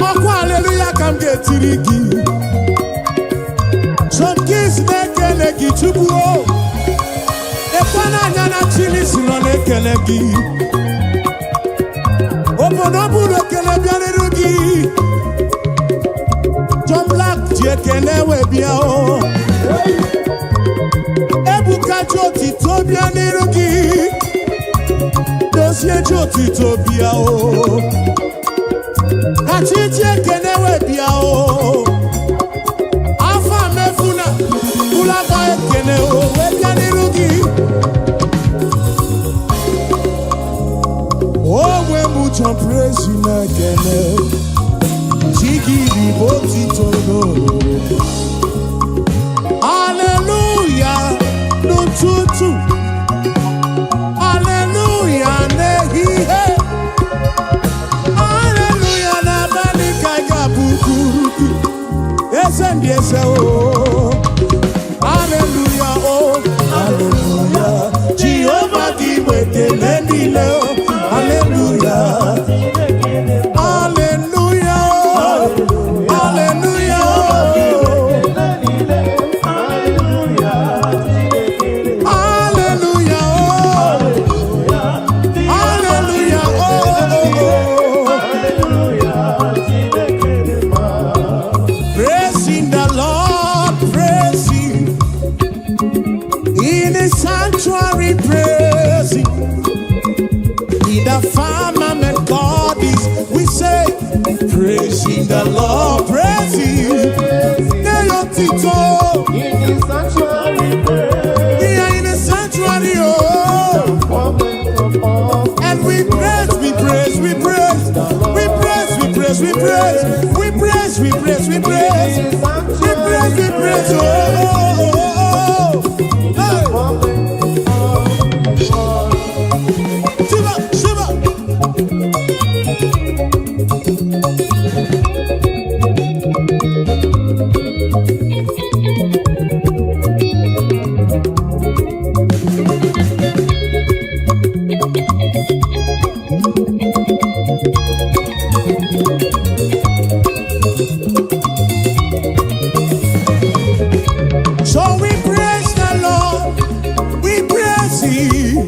Okwa hallelujah kam getirigi. Some kids nekele gi chubu o. Ekwana nyana chili sino nekele gi. Obonobu nekele bianerugi. John Black jekele webia o. Ebuka joti to bianerugi. Dosie joti to bia o. Kachiche kenewe bia o. Afa mefuna ulaba kene o webia nirugi. Oh we mucho praise na kene. Chigi riboti tono. Hallelujah no tutu. Hallelujah nehi he. Hallelujah na bani kaiga bukuruki. Esend yese oh. Hallelujah oh. Hallelujah. Jehovah di weke lendile oh. Hallelujah. Hallelujah oh. Hallelujah oh. sanctuary praising. In the firmament God is, we say, praising the Lord, praising. In His sanctuary, We are in the sanctuary, oh. And we praise, we praise, we praise, we praise, we praise, we praise, we praise, we praise, we praise, we praise, we praise, oh. Shiva, Shiva. So we praise the Lord, we praise Him,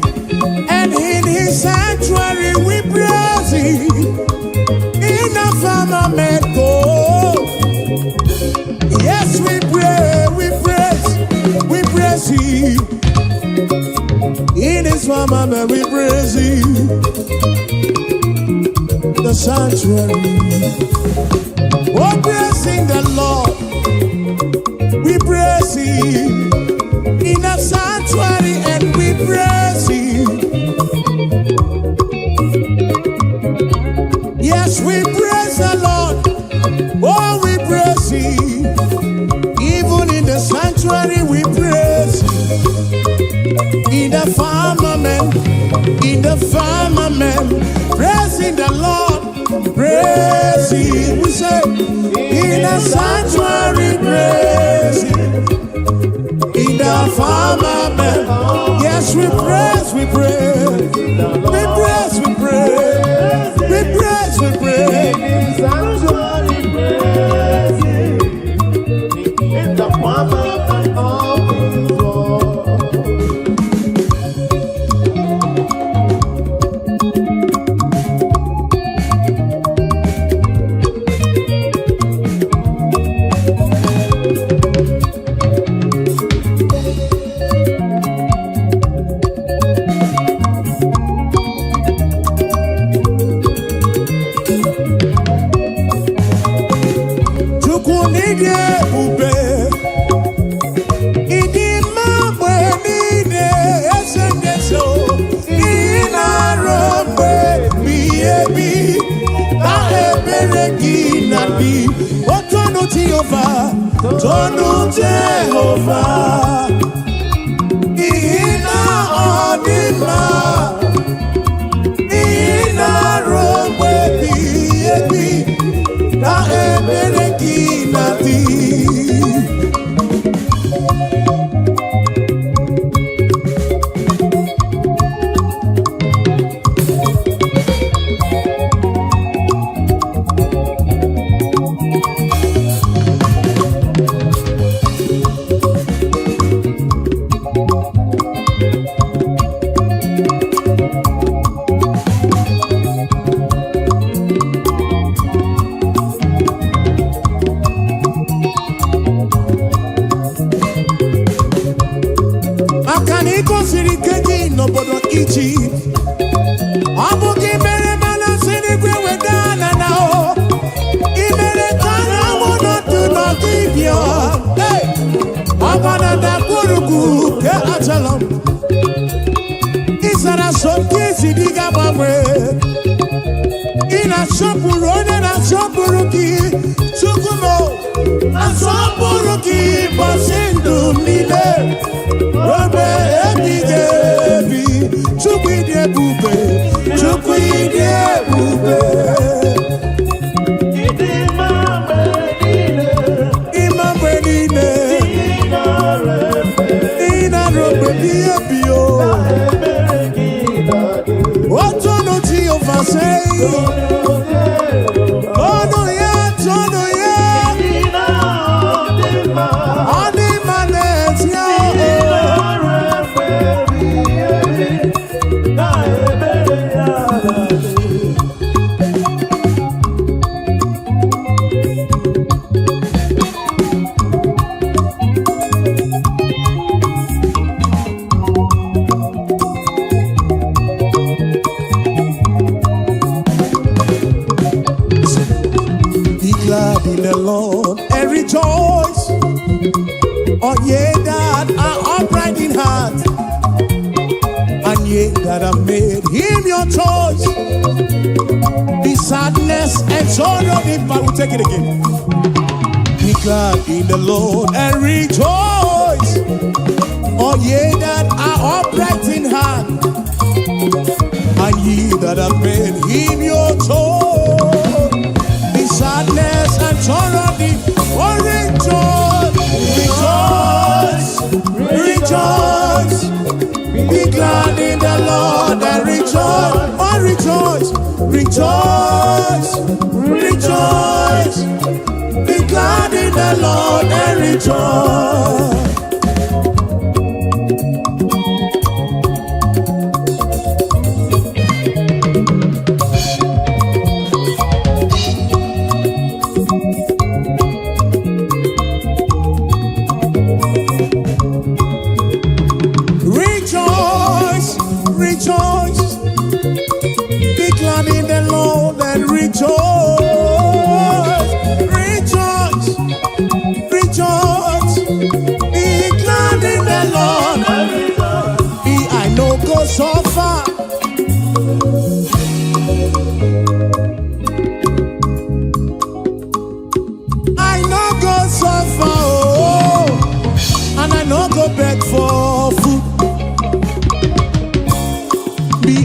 and in His sanctuary we praise Him. In the firmament God, yes we pray, we praise Him. In His firmament we praise Him. The sanctuary, oh praising the Lord. We praise Him in the sanctuary and we praise Him. Yes, we praise the Lord. Oh, we praise Him. Even in the sanctuary, we praise Him. In the firmament, praising the Lord, praise Him. We say, in the sanctuary, praise Him. In the firmament, yes, we praise, we praise, we praise, we praise, we praise, we praise. In His sanctuary, praise Him. In the firmament of His word. Tonu Jehovah, Ina Odima, Ina Romwe Biebi, Na Ebereki Nati. N'obodo Egypt, ọ bụ gị mere mana siri gwe wedana na o, ị mere ka na mụ n'otu n'ọdịbịa, ọ gbara na gburugburu ke achala m, ị sara sọmpi ezi dị ga-agbanwe, ị na-asọpụrụ onye na-asọpụrụ gị, Chukwu m na-asọpụrụ gị ụbọchị ndụ m niile, ruo ebighị ebi. Chukwu ịdị ebube, Chukwu ịdị ebube. Ịma mgbe niile, ị na-arụ mgbe ebighị ebi o. Otu ọnụ Jehova sị, ọnụ ya, ọnụ ya, ọ dị mma n'ezi ahụ. the Lord and rejoice. Oh, ye that are upright in heart, and ye that have made him your choice. Be sadness and sorrow in part. We'll take it again. Be glad in the Lord and rejoice. Oh, ye that are upright in heart, and ye that have made him your choice. Be sadness and sorrow in oh, rejoice, rejoice, rejoice. Be glad in the Lord and rejoice. Oh, rejoice, rejoice, rejoice. Be glad in the Lord and rejoice. Rejoice, rejoice. Be glad in the Lord and rejoice. Rejoice, rejoice. Be glad in the Lord and rejoice. I know go so far. I know go so far, oh, and I know go beg for food.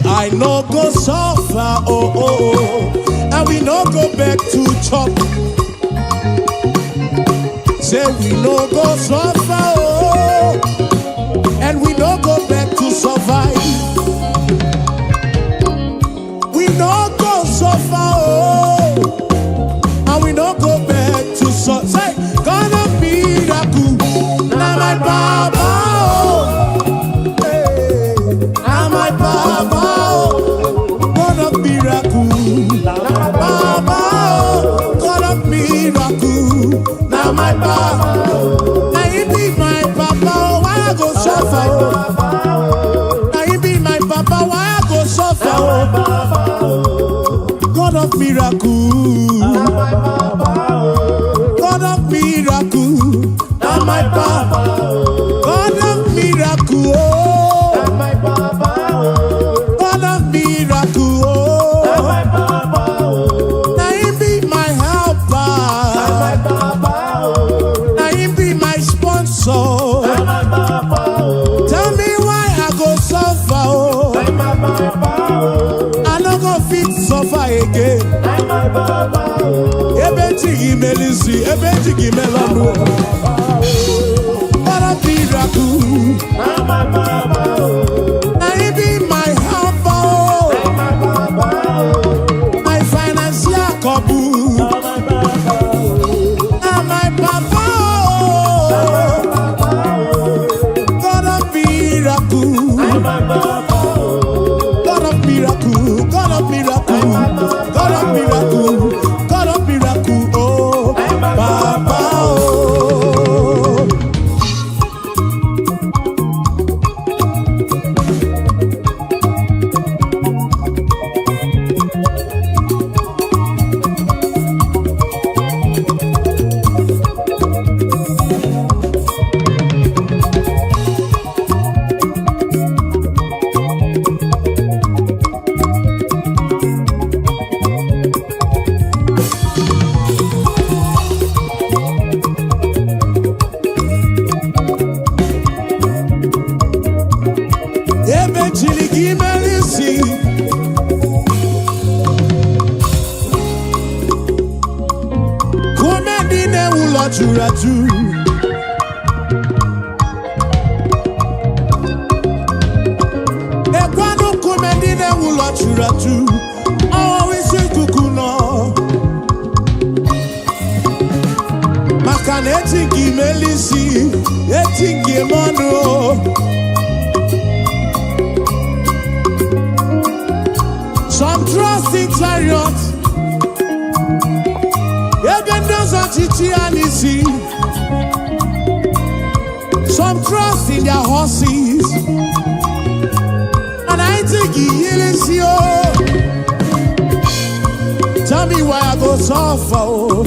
I no go suffer, oh, oh, oh, and we no go back to chop. Say we no go suffer, oh, and we no go back to survive. We no go suffer, oh, and we no go back to survive. Say, gonna be miracle, now my Baba, oh, hey, now my Baba. Now my Papa, now he be my Papa, why I go suffer? Now he be my Papa, why I go suffer? God of miracle, God of miracle, now my Papa, God of miracle, God of miracle, now he be my helper. So tell me why I go suffer, oh. I no go fit suffer again. Ebeti melisi, ebeti melano. What a miracle! Now he be my helper, my financial kabu. Now my Papa. God of miracle, God of miracle, God of miracle, God of miracle, oh, Papa, oh. Some trust in chariots, even those on Chichianisi. Some trust in their horses, and I think he is you. Tell me why I go suffer, oh.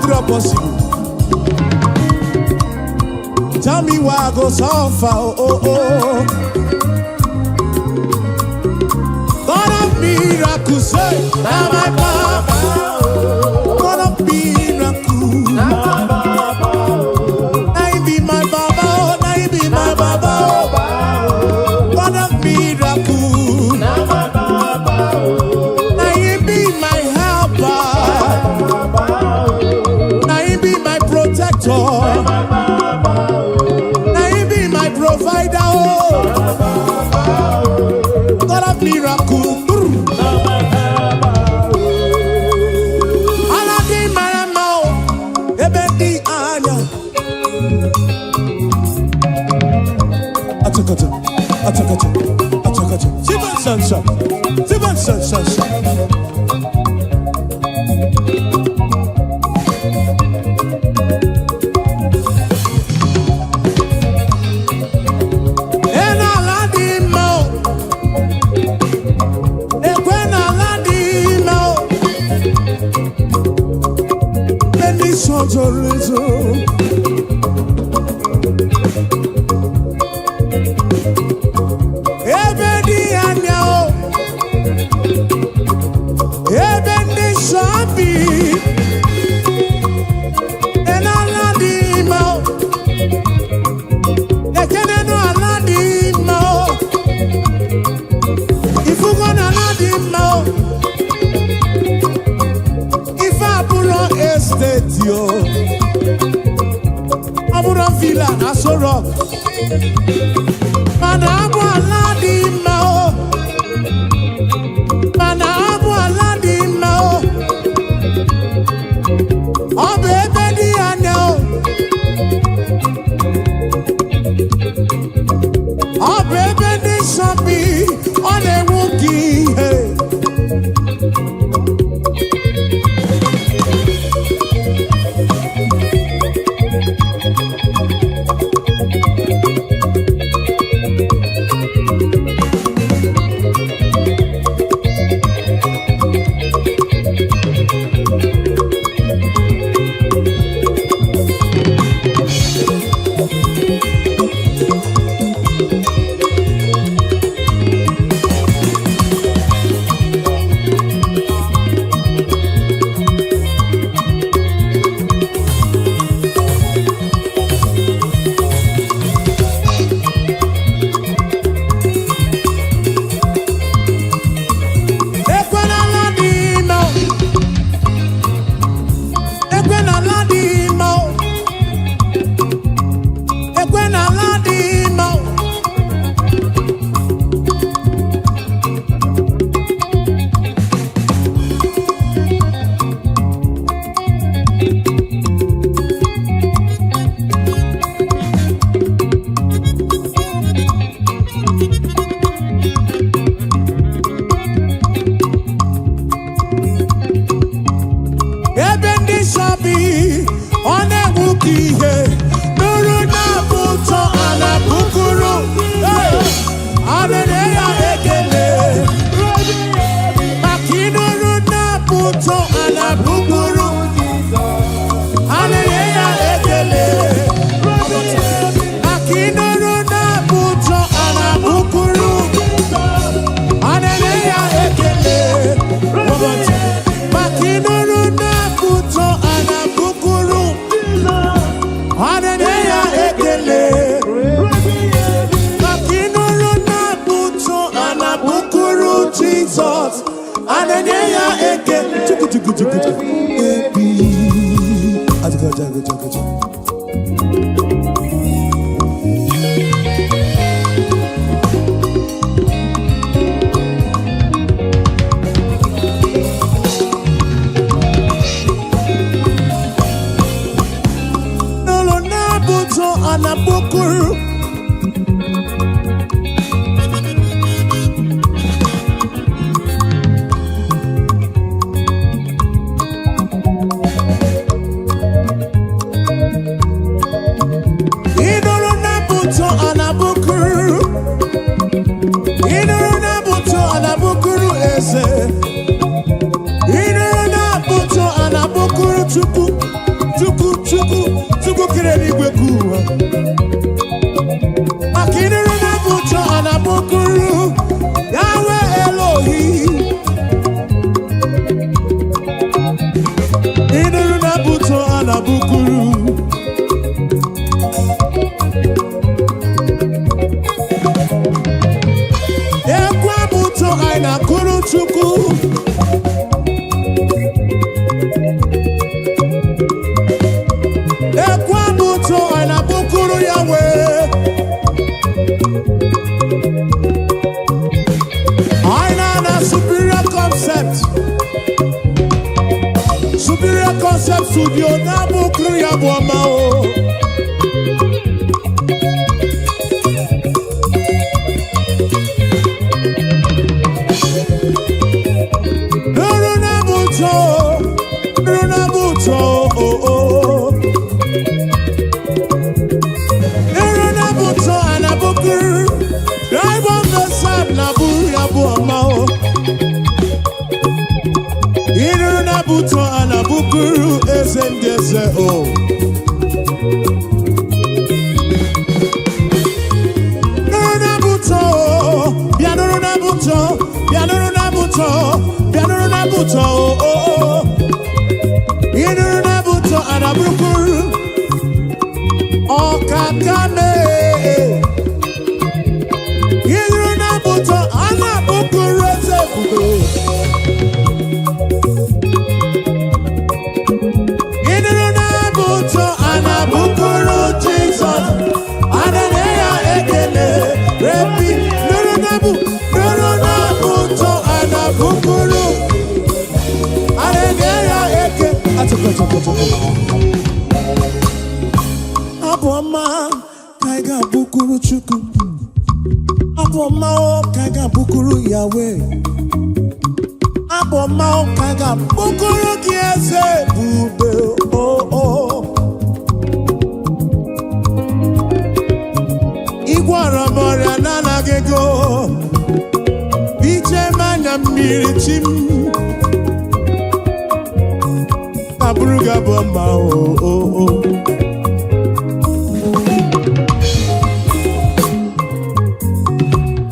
not possible. Tell me why I go so far. Oh, oh. God of miracles, say, now my Baba. God of miracles, now my Baba. Now he be my Baba, now he be my Baba. God of miracles, now my Baba. Now he be my helper, now he be my protector. Provider, oh, God of miracle. Aladi maramo, ebedi anya. Atakata. Sivan sansa. Villa, Aso Rock. Manabu Aladi Mao. Manabu Aladi Mao. Oh baby, I know. Oh baby, this should be on a wookie. Hey. Chukwu Makinuru na buto anabukuru Yahweh Elohim. Inuru na buto anabukuru. Ekwa buto aina kuru chuku. Ekwa buto anabukuru Yahweh. Aina na superior concept. Superior concept studio na bukuru ya buamao. Buto anabukuru esendese o. Nuruna buto, bianuruna buto, bianuruna buto, bianuruna buto o. Inuruna buto anabukuru okakame. Inuruna buto anabukuru esebudo. Anabukuru Jesus, Ananeya ekele, repi, nurunabu to anabukuru, Ananeya eke, Aboma, kaiga bukuru chuku, Aboma o kaiga bukuru Yahweh, Aboma o kaiga bukuru kiese bube oh. Igwara moria nana gego Biche mana mirichim Abruga bomba oh.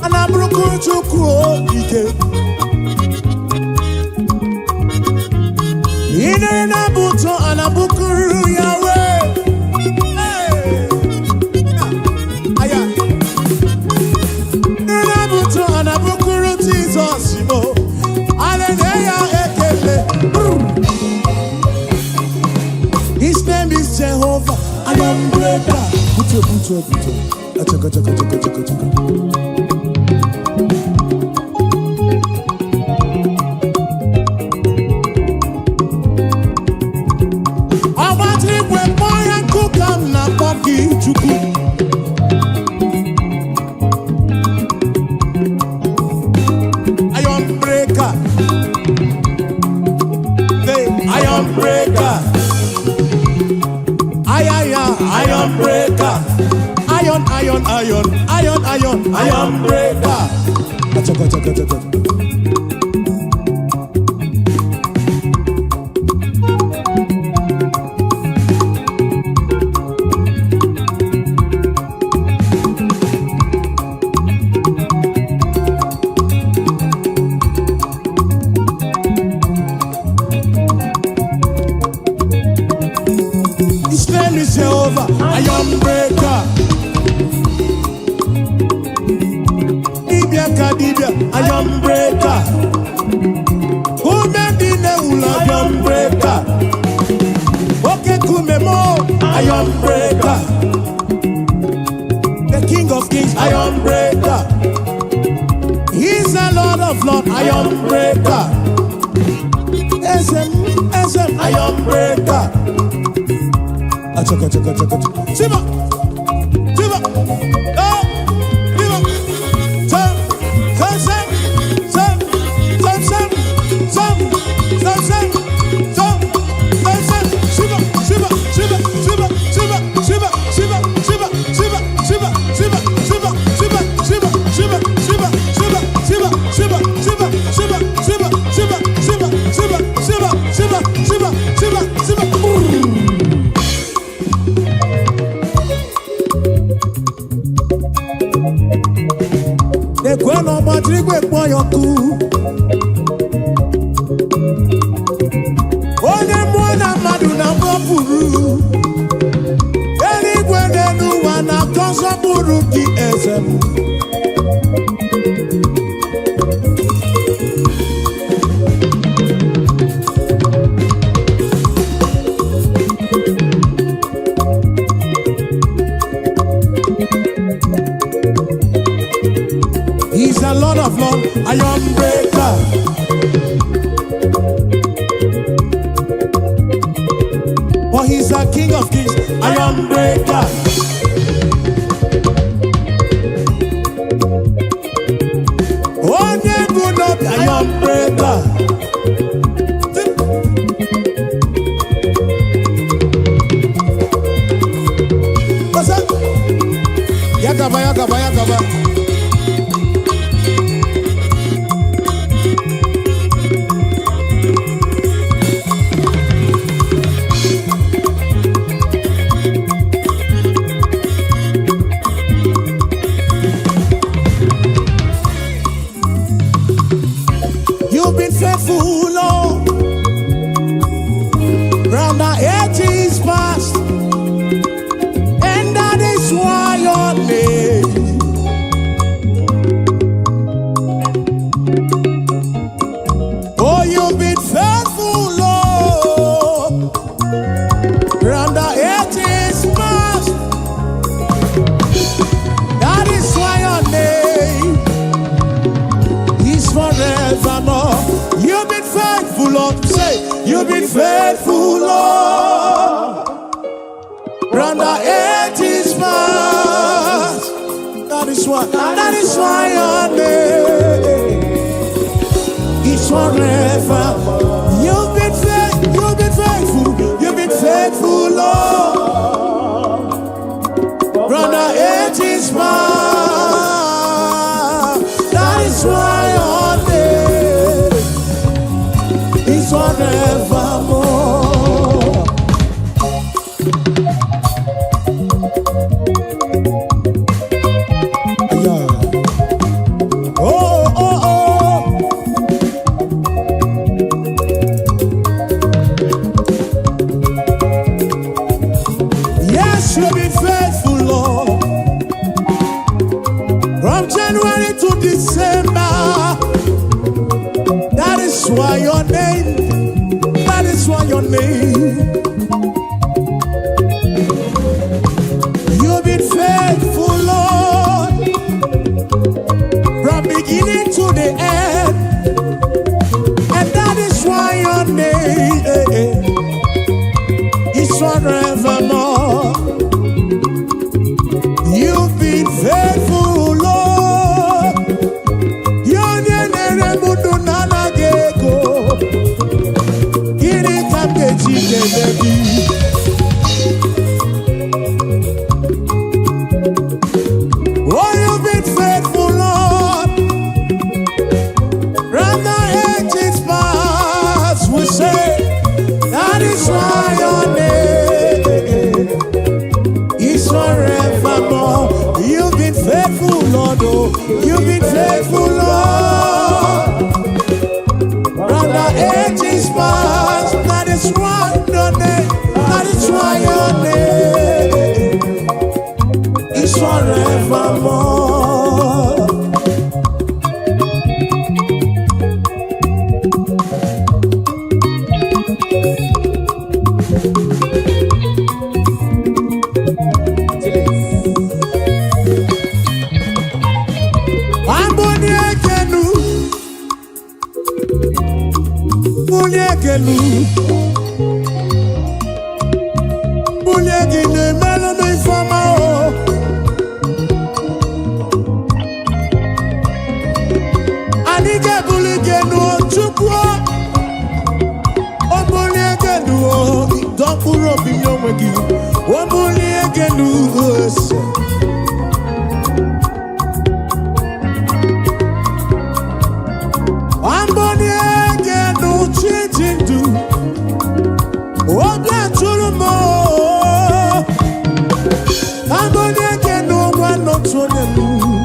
Anabruku chuku ike Ine na buto anabukuru Yahweh. His name is Jehovah. I am greater. Buto. Achaka. Abatri kwe moya kukam na paki chuku. Iron breaker. Iron breaker. Iron breaker. Iron breaker. Achaka. His name is Jehovah, Iron breaker. Dibia, Iron breaker. Who made the Iron breaker? Okay, Kumemo, Iron breaker. The King of Kings, Iron breaker. He's a Lord of Lords, Iron breaker. SM, Iron breaker. Achaka. Shiba. ekwe no matrigwe kpoyoku onye mwana madu na mbopuru eligwe nenu wana konsopuru ki ezemu He's a Lord of Lords, I am breaker. Oh, he's a King of Kings, I am breaker. Oh, yeah, good up, I am breaker. What's up? Yakaba, yakaba, yakaba. You've been faithful, Lord, round the ages past, and that is why your name. Oh, you've been faithful, Lord, round the ages past, that is why your name is forevermore. You've been faithful, Lord. Say, you've been faithful, Lord. Round the ages past. That is why your name is forever. You've been faithful, Lord. Round the ages past. That is why your name is forevermore. Yeah. Oh, oh, oh. Yes, you've been faithful, Lord. From January to December. That is why your name. That is why your name. You've been faithful, Lord, from beginning to the end, and that is why your name is forevermore. You've been faithful, Lord. Your name is Mudunanageko. Kiri kamgeji kebebi. Oh, you've been faithful, Lord. From the ages past, we say, that is why your name is forevermore. You've been faithful, Lord. Oh, you've been faithful, Lord. From the ages past, that is why your name, that is why your name is forevermore. Amboniekenu, Muniekenu, Muniekine melonu ifama o. Anike buligenu chukwu, Omuniekenu o. Dokuro biyomegi, Omuniekenu ose. Amboniekenu chichindu, Oga churumo. Amboniekenu wano tonemu.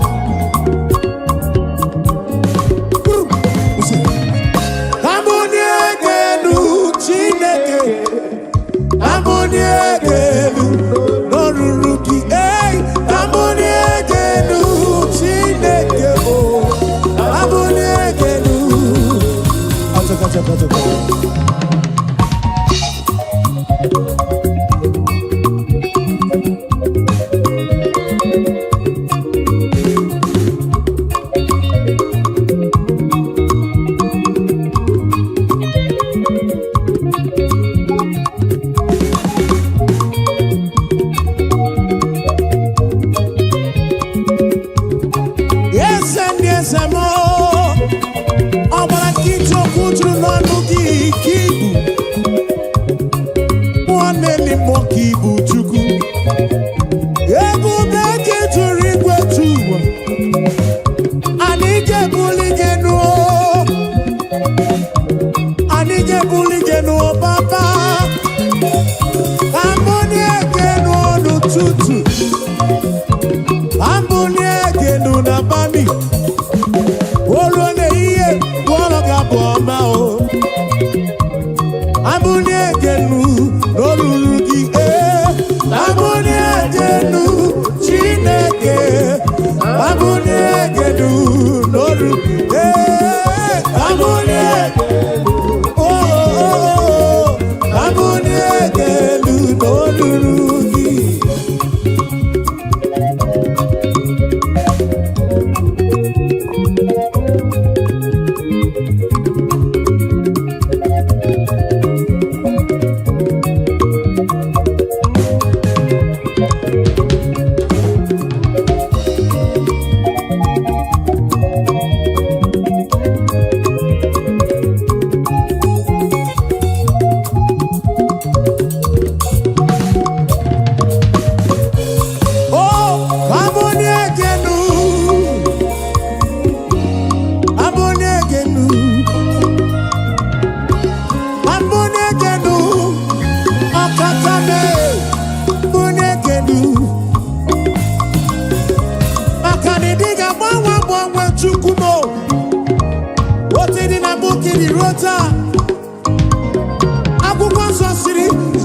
na bani. Olo ne iye, wala gabo mao. Abune genu, nolugi abune genu, chineke. Abune genu, nolugi abune genu, abune genu, nolugi.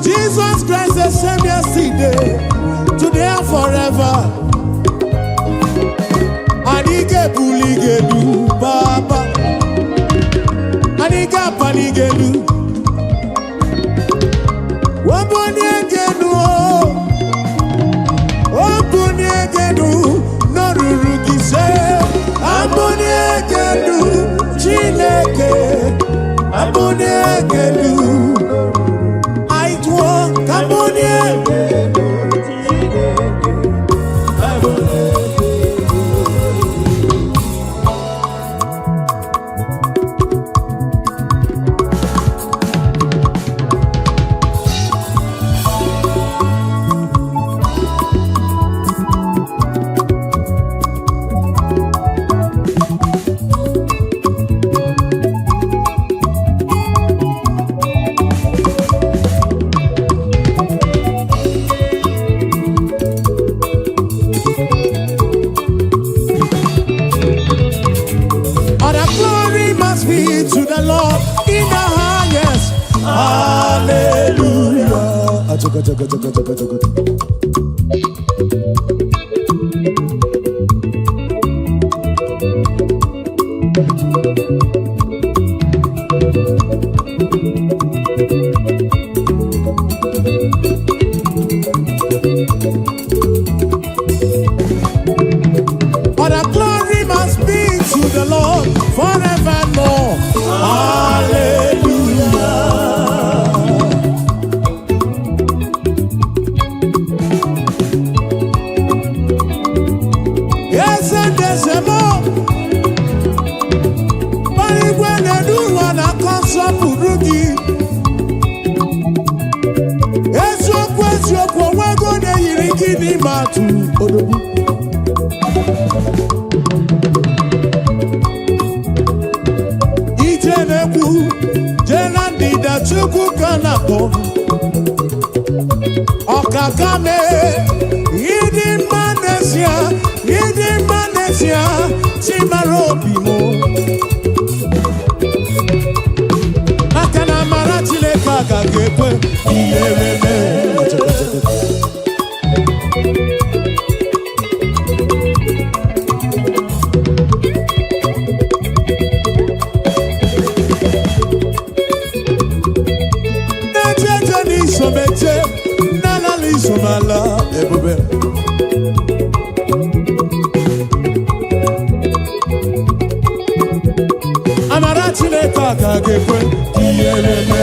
Jesus Christ the same yesterday, today and forever. Anige buligelu baba, aniga panigelu, waboniegenu, waboniegenu, norurugise, aboniegenu, chineke, aboniegenu. To the Lord in the highest. Hallelujah. But the glory must be to the Lord forevermore. Hallelujah. Yes, and there's a more. But when I do one, I can't stop Rugi. Yes, your question, we're going to hear it Matu. Jenandida chuku kanako okakame yidi manesia chimarobi mo akana marachile kagagekwe iyereme. Somala ebube amarachi le kaka gekwe iyeleme.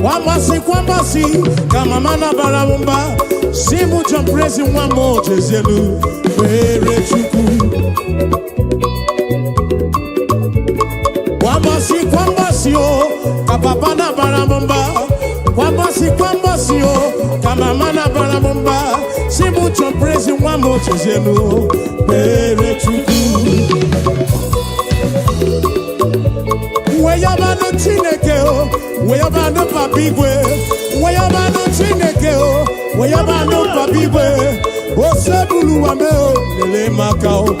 kwambasi, kama mana barabumba, simu champresi wamo chezelu, were chuku. Kwambasi o, kapapana barabumba, kwambasi o, kama mana barabumba, simu champresi wamo chezelu, were chuku. Weyabano Chineke o, weyabano papigwe, weyabano Chineke o, weyabano papigwe, osebulu wame o, lele maka o.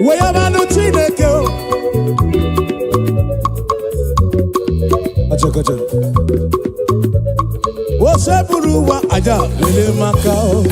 Weyabano Chineke o. Acha. Osebulu wa aja lele maka o.